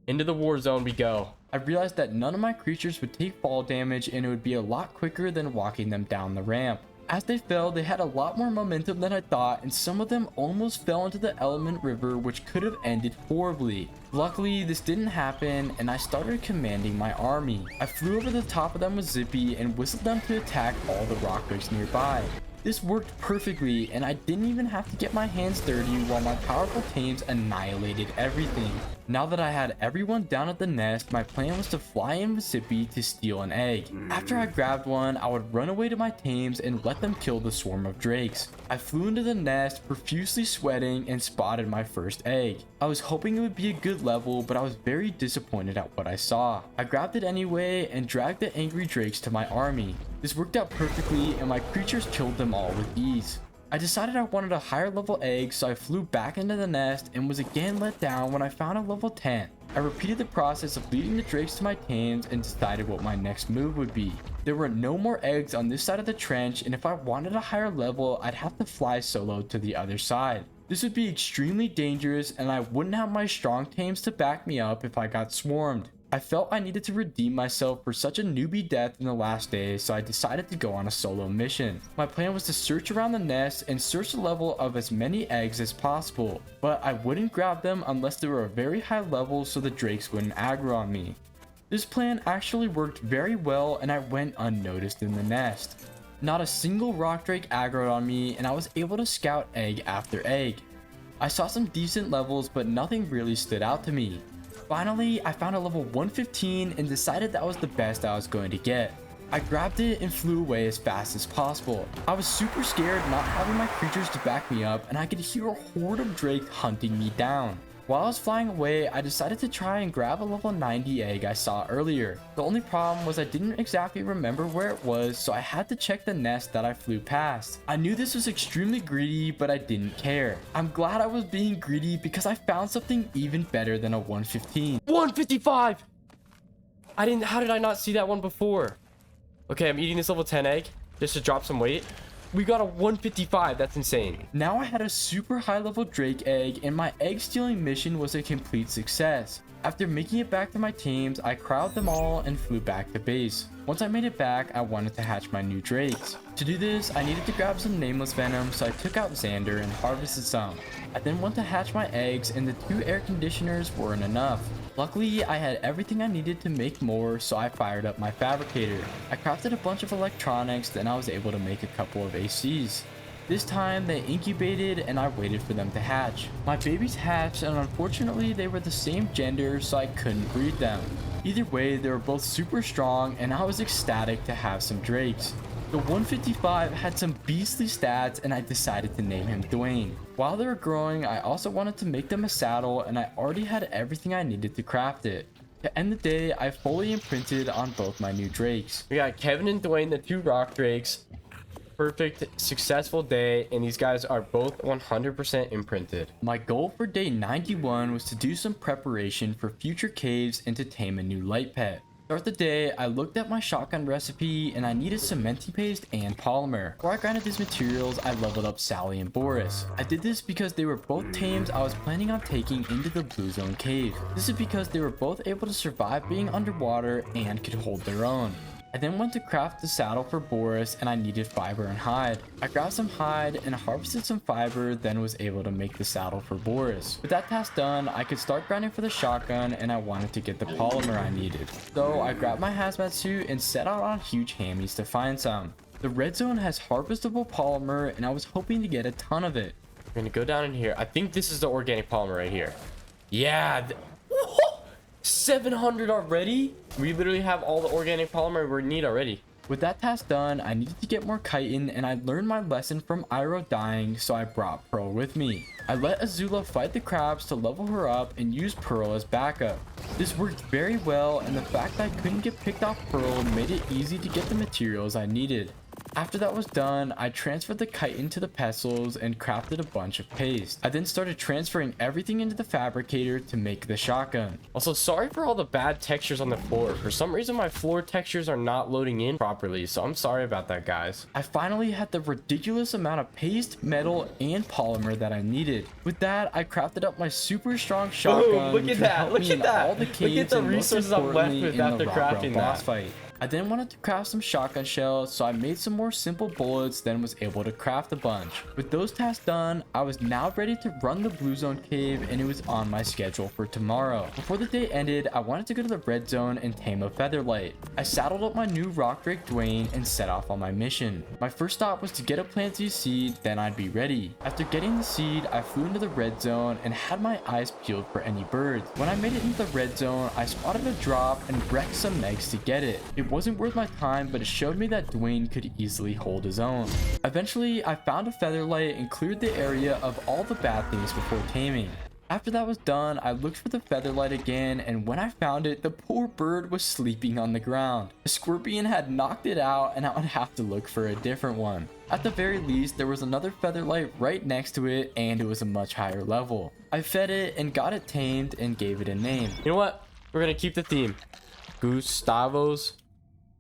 Into the war zone we go. I realized that none of my creatures would take fall damage and it would be a lot quicker than walking them down the ramp. As they fell, they had a lot more momentum than I thought, and some of them almost fell into the element river, which could have ended horribly. Luckily, this didn't happen, and I started commanding my army. I flew over the top of them with Zippy and whistled them to attack all the rock drakes nearby. This worked perfectly, and I didn't even have to get my hands dirty while my powerful tames annihilated everything. Now that I had everyone down at the nest, my plan was to fly in Mississippi to steal an egg. After I grabbed one, I would run away to my tames and let them kill the swarm of drakes. I flew into the nest, profusely sweating, and spotted my first egg. I was hoping it would be a good level, but I was very disappointed at what I saw. I grabbed it anyway and dragged the angry drakes to my army. This worked out perfectly, and my creatures killed them all with ease. I decided I wanted a higher level egg, so I flew back into the nest and was again let down when I found a level 10. I repeated the process of leading the drakes to my tames and decided what my next move would be. There were no more eggs on this side of the trench, and if I wanted a higher level, I'd have to fly solo to the other side. This would be extremely dangerous, and I wouldn't have my strong tames to back me up if I got swarmed. I felt I needed to redeem myself for such a newbie death in the last day, so I decided to go on a solo mission. My plan was to search around the nest and search the level of as many eggs as possible, but I wouldn't grab them unless they were a very high level so the drakes wouldn't aggro on me. This plan actually worked very well, and I went unnoticed in the nest. Not a single rock drake aggroed on me, and I was able to scout egg after egg. I saw some decent levels, but nothing really stood out to me. Finally, I found a level 115 and decided that was the best I was going to get. I grabbed it and flew away as fast as possible. I was super scared not having my creatures to back me up, and I could hear a horde of drake hunting me down. While I was flying away, I decided to try and grab a level 90 egg I saw earlier. The only problem was I didn't exactly remember where it was, so I had to check the nest that I flew past. I knew this was extremely greedy, but I didn't care. I'm glad I was being greedy because I found something even better than a 115. 155! How did I not see that one before? Okay, I'm eating this level 10 egg just to drop some weight. We got a 155. That's insane. Now I had a super high level drake egg, and my egg stealing mission was a complete success. After making it back to my tames, I cryoed them all and flew back to base. Once I made it back, I wanted to hatch my new drakes. To do this, I needed to grab some nameless venom, so I took out Xander and harvested some. I then went to hatch my eggs, and the 2 air conditioners weren't enough. Luckily, I had everything I needed to make more, so I fired up my fabricator. I crafted a bunch of electronics, then I was able to make a couple of ACs. This time, they incubated and I waited for them to hatch. My babies hatched, and unfortunately they were the same gender, so I couldn't breed them. Either way, they were both super strong, and I was ecstatic to have some drakes. The 155 had some beastly stats, and I decided to name him Dwayne. While they were growing, I also wanted to make them a saddle, and I already had everything I needed to craft it. To end the day, I fully imprinted on both my new drakes. We got Kevin and Dwayne, the 2 rock drakes. Perfect, successful day, and these guys are both 100% imprinted. My goal for day 91 was to do some preparation for future caves and to tame a new light pet. To start the day, I looked at my shotgun recipe, and I needed cementing paste and polymer. Before I grinded these materials, I leveled up Sally and Boris. I did this because they were both tames I was planning on taking into the Blue Zone cave. This is because they were both able to survive being underwater and could hold their own. I then went to craft the saddle for Boris, and I needed fiber and hide. I grabbed some hide and harvested some fiber, then was able to make the saddle for Boris. With that task done, I could start grinding for the shotgun, and I wanted to get the polymer I needed. So I grabbed my hazmat suit and set out on huge hammies to find some. The red zone has harvestable polymer, and I was hoping to get a ton of it. We're gonna go down in here. I think this is the organic polymer right here. Yeah. 700 already? We literally have all the organic polymer we need already. With that task done, I needed to get more chitin, and I learned my lesson from Iroh dying, so I brought Pearl with me. I let Azula fight the crabs to level her up and use Pearl as backup. This worked very well, and the fact that I couldn't get picked off Pearl made it easy to get the materials I needed. After that was done, I transferred the chitin to the pestles and crafted a bunch of paste. I then started transferring everything into the fabricator to make the shotgun. Also, sorry for all the bad textures on the floor. For some reason, my floor textures are not loading in properly, so I'm sorry about that, guys. I finally had the ridiculous amount of paste, metal, and polymer that I needed. With that, I crafted up my super strong shotgun. Look at that! Look at that! All the Look at the resources I'm left with after crafting that. Fight. I then wanted to craft some shotgun shells, so I made some more simple bullets, then was able to craft a bunch. With those tasks done, I was now ready to run the blue zone cave, and it was on my schedule for tomorrow. Before the day ended, I wanted to go to the red zone and tame a featherlight. I saddled up my new rock drake Dwayne and set off on my mission. My first stop was to get a planty seed, then I'd be ready. After getting the seed, I flew into the red zone and had my eyes peeled for any birds. When I made it into the red zone, I spotted a drop and wrecked some eggs to get it. It wasn't worth my time, but it showed me that Dwayne could easily hold his own. Eventually, I found a featherlight and cleared the area of all the bad things before taming. After that was done, I looked for the featherlight again, and when I found it, the poor bird was sleeping on the ground. The scorpion had knocked it out, and I would have to look for a different one. At the very least, there was another featherlight right next to it, and it was a much higher level. I fed it and got it tamed and gave it a name. You know what? We're gonna keep the theme. Gustavo's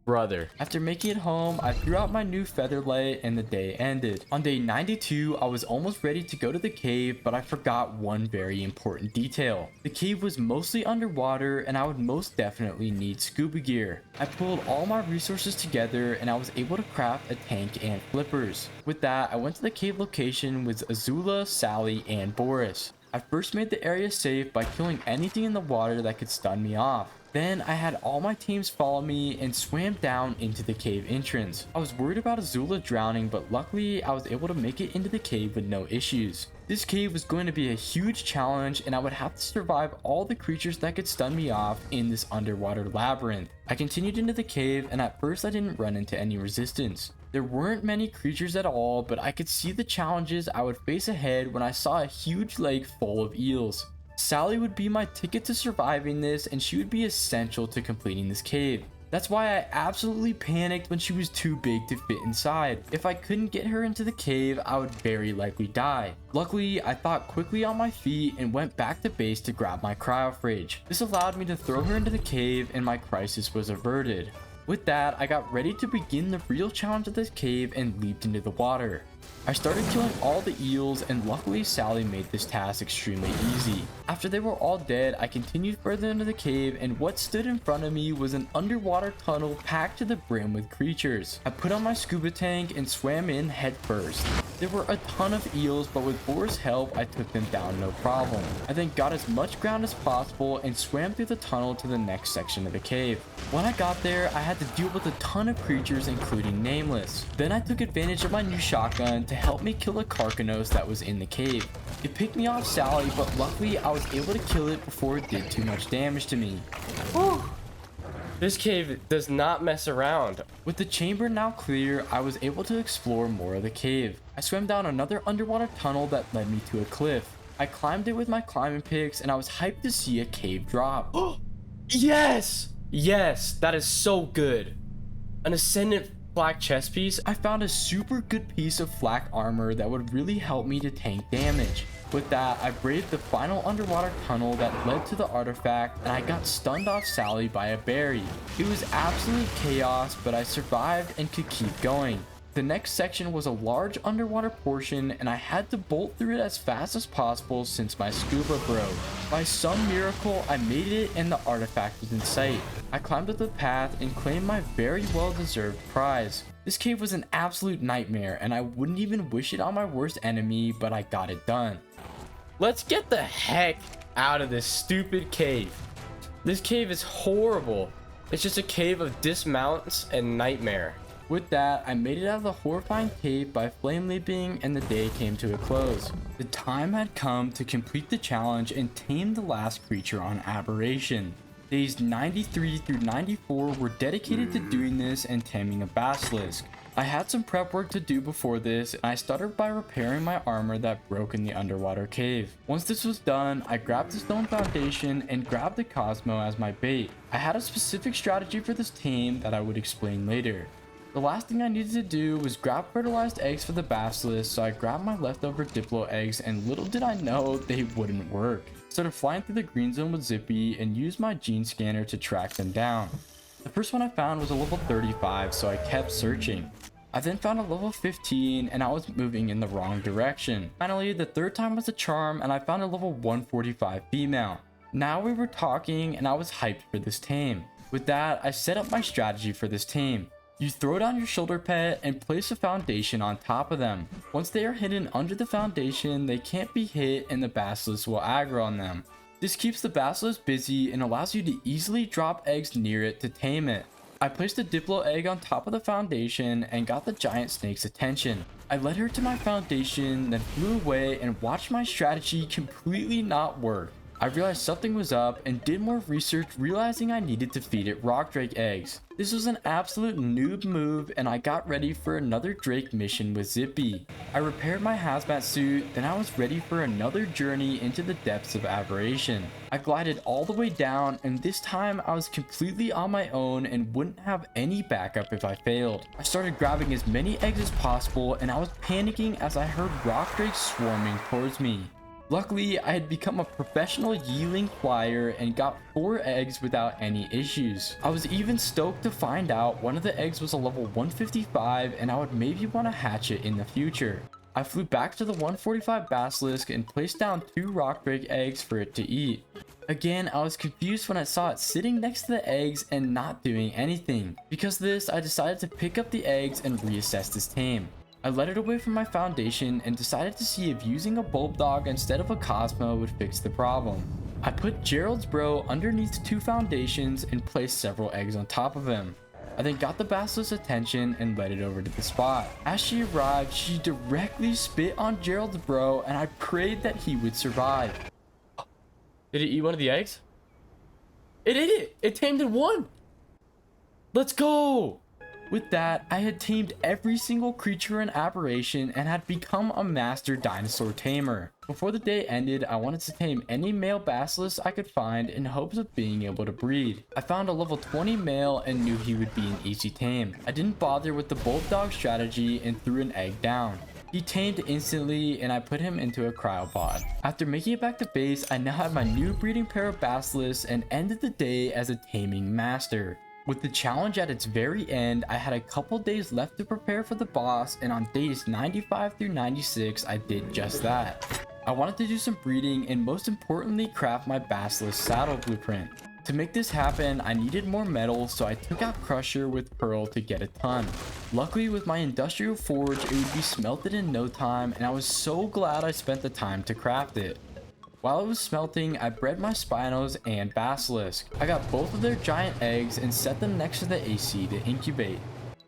brother. After making it home, I threw out my new featherlight and the day ended. On day 92, I was almost ready to go to the cave, but I forgot one very important detail. The cave was mostly underwater and I would most definitely need scuba gear. I pulled all my resources together and I was able to craft a tank and flippers. With that, I went to the cave location with Azula, Sally, and Boris. I first made the area safe by killing anything in the water that could stun me off. Then I had all my teams follow me and swam down into the cave entrance. I was worried about Azula drowning, but luckily I was able to make it into the cave with no issues. This cave was going to be a huge challenge and I would have to survive all the creatures that could stun me off in this underwater labyrinth. I continued into the cave and at first I didn't run into any resistance. There weren't many creatures at all, but I could see the challenges I would face ahead when I saw a huge lake full of eels. Sally would be my ticket to surviving this and she would be essential to completing this cave. That's why I absolutely panicked when she was too big to fit inside. If I couldn't get her into the cave, I would very likely die. Luckily, I thought quickly on my feet and went back to base to grab my cryo fridge. This allowed me to throw her into the cave and my crisis was averted. With that, I got ready to begin the real challenge of this cave and leaped into the water. I started killing all the eels and luckily Sally made this task extremely easy. After they were all dead, I continued further into the cave and what stood in front of me was an underwater tunnel packed to the brim with creatures. I put on my scuba tank and swam in head first. There were a ton of eels, but with Boris' help, I took them down no problem. I then got as much ground as possible and swam through the tunnel to the next section of the cave. When I got there, I had to deal with a ton of creatures including Nameless. Then I took advantage of my new shotgun to help me kill a carcanos that was in the cave. It picked me off Sally, but luckily I was able to kill it before it did too much damage to me. Whew. This cave does not mess around. With the chamber now clear, I was able to explore more of the cave. I swam down another underwater tunnel that led me to a cliff. I climbed it with my climbing picks and I was hyped to see a cave drop. Yes! Yes, that is so good. An ascendant flak chest piece. I found a super good piece of flak armor that would really help me to tank damage. With that, I braved the final underwater tunnel that led to the artifact and I got stunned off Sally by a berry. It was absolute chaos, but I survived and could keep going. The next section was a large underwater portion and I had to bolt through it as fast as possible since my scuba broke. By some miracle, I made it and the artifact was in sight. I climbed up the path and claimed my very well-deserved prize. This cave was an absolute nightmare and I wouldn't even wish it on my worst enemy, but I got it done. Let's get the heck out of this stupid cave. This cave is horrible. It's just a cave of dismounts and nightmare. With that, I made it out of the horrifying cave by flame leaping and the day came to a close. The time had come to complete the challenge and tame the last creature on Aberration. Days 93 through 94 were dedicated to doing this and taming a basilisk. I had some prep work to do before this and I started by repairing my armor that broke in the underwater cave. Once this was done, I grabbed the stone foundation and grabbed the cosmo as my bait. I had a specific strategy for this tame that I would explain later. The last thing I needed to do was grab fertilized eggs for the basilisk, so I grabbed my leftover diplo eggs and little did I know they wouldn't work. Started flying through the green zone with Zippy and used my gene scanner to track them down. The first one I found was a level 35, so I kept searching. I then found a level 15 and I was moving in the wrong direction. Finally, the third time was a charm and I found a level 145 female. Now we were talking and I was hyped for this tame. With that, I set up my strategy for this tame. You throw down your shoulder pet and place a foundation on top of them. Once they are hidden under the foundation, they can't be hit and the basilisk will aggro on them. This keeps the basilisk busy and allows you to easily drop eggs near it to tame it. I placed a diplo egg on top of the foundation and got the giant snake's attention. I led her to my foundation, then flew away and watched my strategy completely not work. I realized something was up and did more research, realizing I needed to feed it rock drake eggs. This was an absolute noob move and I got ready for another drake mission with Zippy. I repaired my hazmat suit, then I was ready for another journey into the depths of Abberation. I glided all the way down and this time I was completely on my own and wouldn't have any backup if I failed. I started grabbing as many eggs as possible and I was panicking as I heard rock drakes swarming towards me. Luckily, I had become a professional yearling flyer and got 4 eggs without any issues. I was even stoked to find out one of the eggs was a level 155 and I would maybe want to hatch it in the future. I flew back to the 145 basilisk and placed down 2 rock drake eggs for it to eat. Again, I was confused when I saw it sitting next to the eggs and not doing anything. Because of this, I decided to pick up the eggs and reassess this tame. I led it away from my foundation and decided to see if using a bulldog instead of a cosmo would fix the problem. I put Gerald's bro underneath 2 foundations and placed several eggs on top of him. I then got the basilisk's attention and led it over to the spot. As she arrived, she directly spit on Gerald's bro and I prayed that he would survive. Did it eat one of the eggs? It ate it! It tamed in one! Let's go! With that, I had tamed every single creature in Aberration and had become a master dinosaur tamer. Before the day ended, I wanted to tame any male basilisk I could find in hopes of being able to breed. I found a level 20 male and knew he would be an easy tame. I didn't bother with the bulldog strategy and threw an egg down. He tamed instantly and I put him into a cryopod. After making it back to base, I now had my new breeding pair of basilisks and ended the day as a taming master. With the challenge at its very end, I had a couple days left to prepare for the boss, and on days 95 through 96, I did just that. I wanted to do some breeding and most importantly craft my basilisk saddle blueprint. To make this happen, I needed more metal, so I took out Crusher with Pearl to get a ton. Luckily with my industrial forge, it would be smelted in no time, and I was so glad I spent the time to craft it. While it was smelting, I bred my Spinos and Basilisk. I got both of their giant eggs and set them next to the AC to incubate.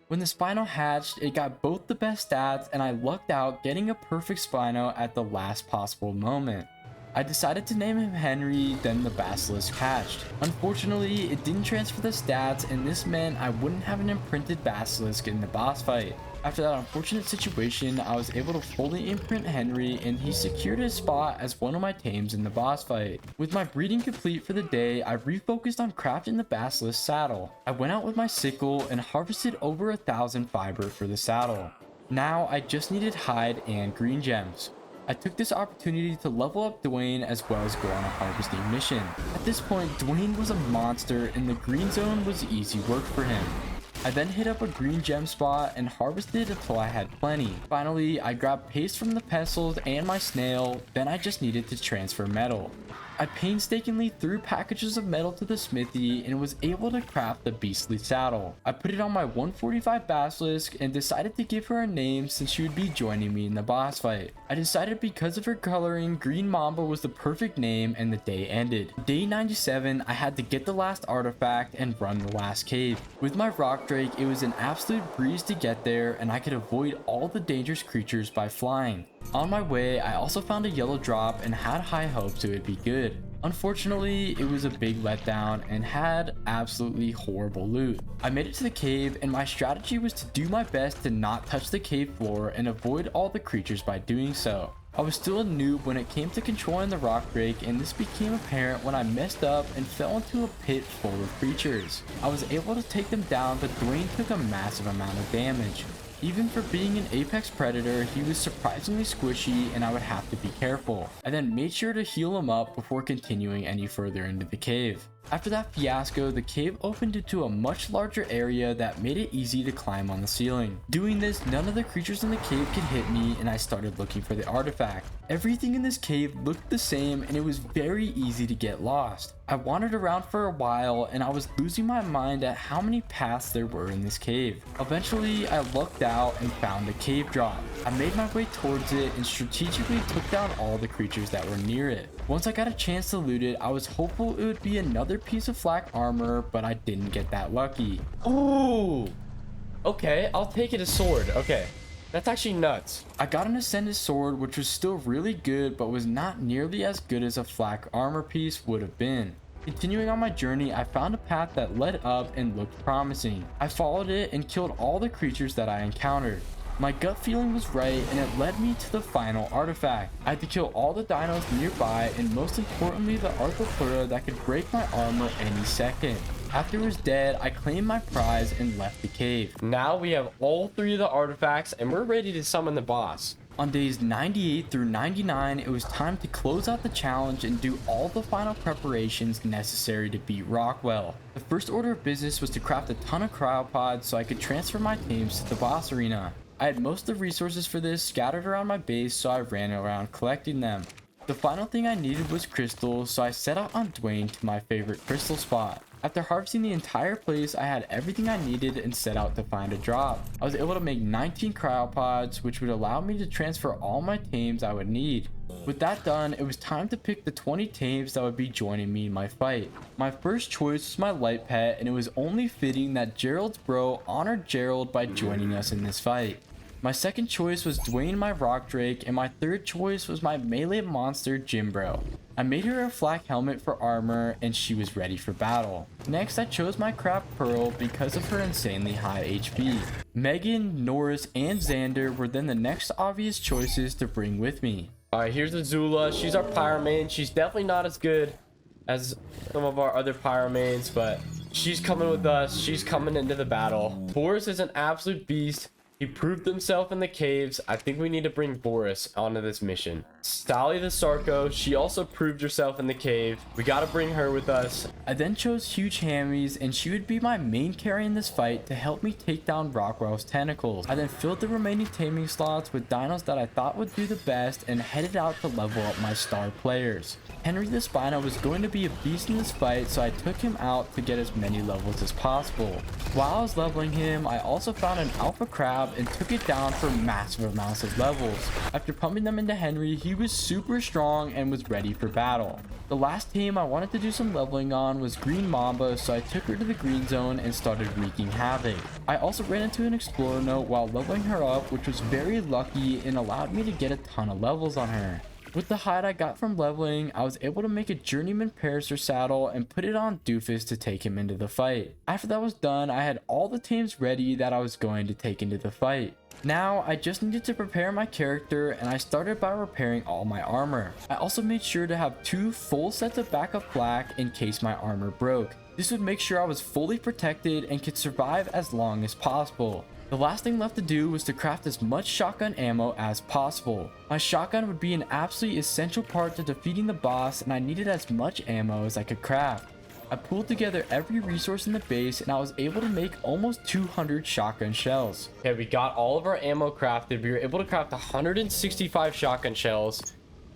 When the Spino hatched, it got both the best stats and I lucked out getting a perfect Spino at the last possible moment. I decided to name him Henry, then the Basilisk hatched. Unfortunately, it didn't transfer the stats and this meant I wouldn't have an imprinted Basilisk in the boss fight. After that unfortunate situation, I was able to fully imprint Henry and he secured his spot as one of my tames in the boss fight. With my breeding complete for the day, I refocused on crafting the Basilisk saddle. I went out with my sickle and harvested over 1,000 fiber for the saddle. Now I just needed hide and green gems. I took this opportunity to level up Dwayne as well as go on a harvesting mission. At this point, Dwayne was a monster and the green zone was easy work for him. I then hit up a green gem spot and harvested until I had plenty. Finally, I grabbed paste from the pestles and my snail, then I just needed to transfer metal. I painstakingly threw packages of metal to the smithy and was able to craft the beastly saddle. I put it on my 145 basilisk and decided to give her a name since she would be joining me in the boss fight. I decided because of her coloring, Green Mamba was the perfect name and the day ended. Day 97, I had to get the last artifact and run the last cave. With my rock drake, it was an absolute breeze to get there and I could avoid all the dangerous creatures by flying. On my way, I also found a yellow drop and had high hopes it would be good. Unfortunately, it was a big letdown and had absolutely horrible loot. I made it to the cave and my strategy was to do my best to not touch the cave floor and avoid all the creatures by doing so. I was still a noob when it came to controlling the rock drake and this became apparent when I messed up and fell into a pit full of creatures. I was able to take them down, but Dwayne took a massive amount of damage. Even for being an apex predator, he was surprisingly squishy and I would have to be careful. I then made sure to heal him up before continuing any further into the cave. After that fiasco, the cave opened into a much larger area that made it easy to climb on the ceiling. Doing this, none of the creatures in the cave could hit me, and I started looking for the artifact. Everything in this cave looked the same, and it was very easy to get lost. I wandered around for a while, and I was losing my mind at how many paths there were in this cave. Eventually, I lucked out and found a cave drop. I made my way towards it and strategically took down all the creatures that were near it. Once I got a chance to loot it, I was hopeful it would be another piece of flak armor, but I didn't get that lucky. Ooh. Okay, I'll take it as sword. Okay. That's actually nuts. I got an ascended sword, which was still really good, but was not nearly as good as a flak armor piece would have been. Continuing on my journey, I found a path that led up and looked promising. I followed it and killed all the creatures that I encountered. My gut feeling was right, and it led me to the final artifact. I had to kill all the dinos nearby, and most importantly the Ark Aberration that could break my armor any second. After it was dead, I claimed my prize and left the cave. Now we have all 3 of the artifacts, and we're ready to summon the boss. On days 98 through 99, it was time to close out the challenge and do all the final preparations necessary to beat Rockwell. The first order of business was to craft a ton of cryopods so I could transfer my teams to the boss arena. I had most of the resources for this scattered around my base, so I ran around collecting them. The final thing I needed was crystals, so I set out on Dwayne to my favorite crystal spot. After harvesting the entire place, I had everything I needed and set out to find a drop. I was able to make 19 cryopods, which would allow me to transfer all my tames I would need. With that done, it was time to pick the 20 tames that would be joining me in my fight. My first choice was my light pet, and it was only fitting that Gerald's bro honored Gerald by joining us in this fight. My second choice was Dwayne my rock drake, and my third choice was my melee monster Jimbro. I made her a flak helmet for armor, and she was ready for battle. Next, I chose my craft Pearl because of her insanely high HP. Megan, Norris, and Xander were then the next obvious choices to bring with me. Alright, here's Azula. She's our pyro-mane. She's definitely not as good as some of our other pyro-manes, but she's coming with us. She's coming into the battle. Boris is an absolute beast. He proved himself in the caves. I think we need to bring Boris onto this mission. Sally the Sarco, she also proved herself in the cave. We gotta bring her with us. I then chose Huge Hammies, and she would be my main carry in this fight to help me take down Rockwell's tentacles. I then filled the remaining taming slots with dinos that I thought would do the best and headed out to level up my star players. Henry the Spino was going to be a beast in this fight, so I took him out to get as many levels as possible. While I was leveling him, I also found an alpha crab and took it down for massive amounts of levels. After pumping them into Henry, he was super strong and was ready for battle. The last team I wanted to do some leveling on was Green Mamba, so I took her to the green zone and started wreaking havoc. I also ran into an explorer note while leveling her up, which was very lucky and allowed me to get a ton of levels on her. With the hide I got from leveling, I was able to make a journeyman parasaur saddle and put it on Doofus to take him into the fight. After that was done, I had all the tames ready that I was going to take into the fight. Now, I just needed to prepare my character, and I started by repairing all my armor. I also made sure to have 2 full sets of backup flak in case my armor broke. This would make sure I was fully protected and could survive as long as possible. The last thing left to do was to craft as much shotgun ammo as possible. My shotgun would be an absolutely essential part to defeating the boss, and I needed as much ammo as I could craft. I pulled together every resource in the base, and I was able to make almost 200 shotgun shells. Okay, we got all of our ammo crafted. We were able to craft 165 shotgun shells,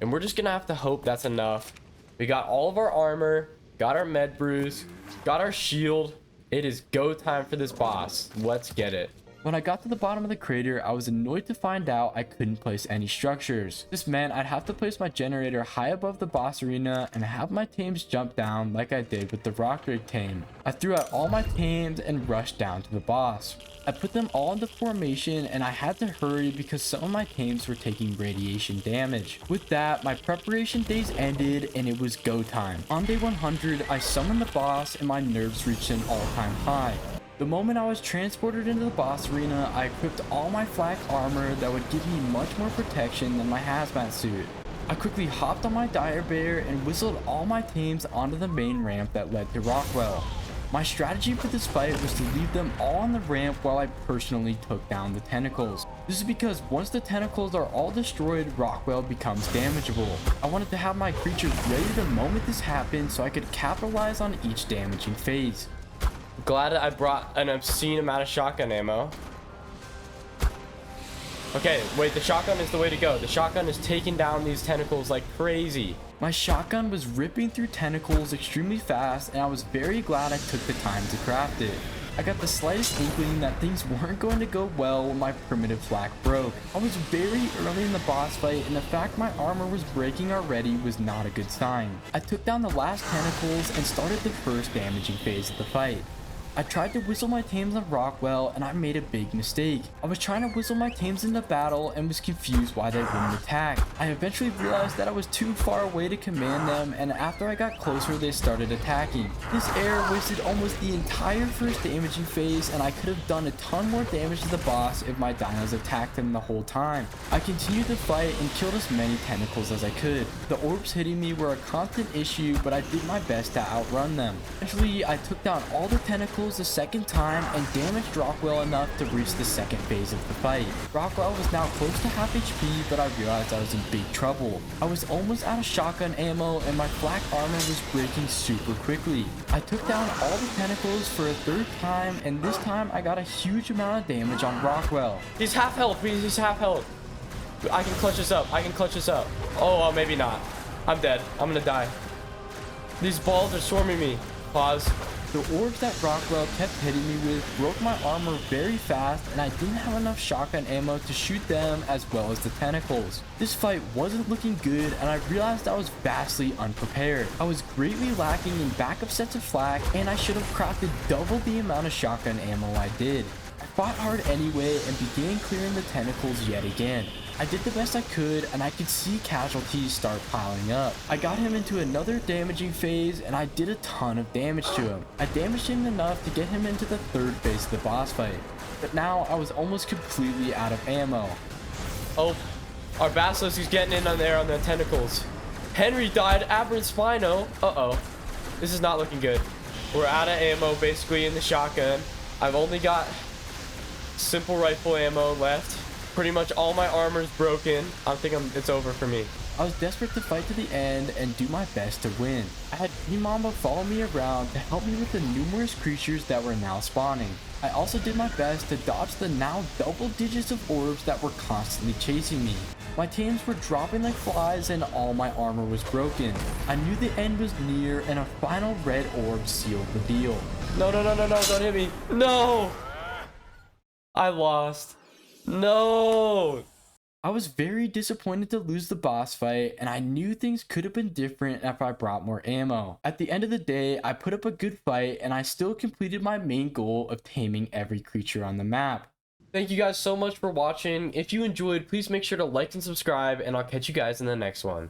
and we're just gonna have to hope that's enough. We got all of our armor, got our med brews, got our shield. It is go time for this boss. Let's get it. When I got to the bottom of the crater, I was annoyed to find out I couldn't place any structures. This meant I'd have to place my generator high above the boss arena and have my tames jump down like I did with the rock rig tame. I threw out all my tames and rushed down to the boss. I put them all into formation, and I had to hurry because some of my tames were taking radiation damage. With that, my preparation days ended and it was go time. On day 100, I summoned the boss and my nerves reached an all-time high. The moment I was transported into the boss arena, I equipped all my flak armor that would give me much more protection than my hazmat suit. I quickly hopped on my dire bear and whistled all my tames onto the main ramp that led to Rockwell. My strategy for this fight was to leave them all on the ramp while I personally took down the tentacles. This is because once the tentacles are all destroyed, Rockwell becomes damageable. I wanted to have my creatures ready the moment this happened so I could capitalize on each damaging phase. Glad I brought an obscene amount of shotgun ammo. Okay, wait, the shotgun is the way to go. The shotgun is taking down these tentacles like crazy. My shotgun was ripping through tentacles extremely fast, and I was very glad I took the time to craft it. I got the slightest inkling that things weren't going to go well when my primitive flak broke. I was very early in the boss fight, and the fact my armor was breaking already was not a good sign. I took down the last tentacles and started the first damaging phase of the fight. I tried to whistle my tames on Rockwell, and I made a big mistake. I was trying to whistle my tames into battle and was confused why they wouldn't attack. I eventually realized that I was too far away to command them, and after I got closer they started attacking. This error wasted almost the entire first damaging phase, and I could have done a ton more damage to the boss if my dinos attacked him the whole time. I continued to fight and killed as many tentacles as I could. The orbs hitting me were a constant issue, but I did my best to outrun them. Eventually I took down all the tentacles the second time and damaged Rockwell enough to reach the second phase of the fight. Rockwell was now close to half HP, but I realized I was in big trouble. I was almost out of shotgun ammo and my flak armor was breaking super quickly. I took down all the tentacles for a third time, and this time I got a huge amount of damage on Rockwell. He's half health, please. He's half health. I can clutch this up. I can clutch this up. Oh, maybe not. I'm dead. I'm gonna die. These balls are swarming me. Pause. The orbs that Rockwell kept hitting me with broke my armor very fast, and I didn't have enough shotgun ammo to shoot them as well as the tentacles. This fight wasn't looking good, and I realized I was vastly unprepared. I was greatly lacking in backup sets of flak, and I should have crafted double the amount of shotgun ammo I did. I fought hard anyway and began clearing the tentacles yet again. I did the best I could, and I could see casualties start piling up. I got him into another damaging phase, and I did a ton of damage to him. I damaged him enough to get him into the third phase of the boss fight. But now I was almost completely out of ammo. Oh, our basilisk is getting in on there on the tentacles. Henry died. Aberrant Spino. Uh-oh. This is not looking good. We're out of ammo basically in the shotgun. I've only got simple rifle ammo left. Pretty much all my armor's broken. I think it's over for me. I was desperate to fight to the end and do my best to win. I had Mamba follow me around to help me with the numerous creatures that were now spawning. I also did my best to dodge the now double digits of orbs that were constantly chasing me. My tames were dropping like flies and all my armor was broken. I knew the end was near and a final red orb sealed the deal. No, don't hit me. No! I lost. No! I was very disappointed to lose the boss fight, and I knew things could have been different if I brought more ammo. At the end of the day, I put up a good fight, and I still completed my main goal of taming every creature on the map. Thank you guys so much for watching. If you enjoyed, please make sure to like and subscribe, and I'll catch you guys in the next one.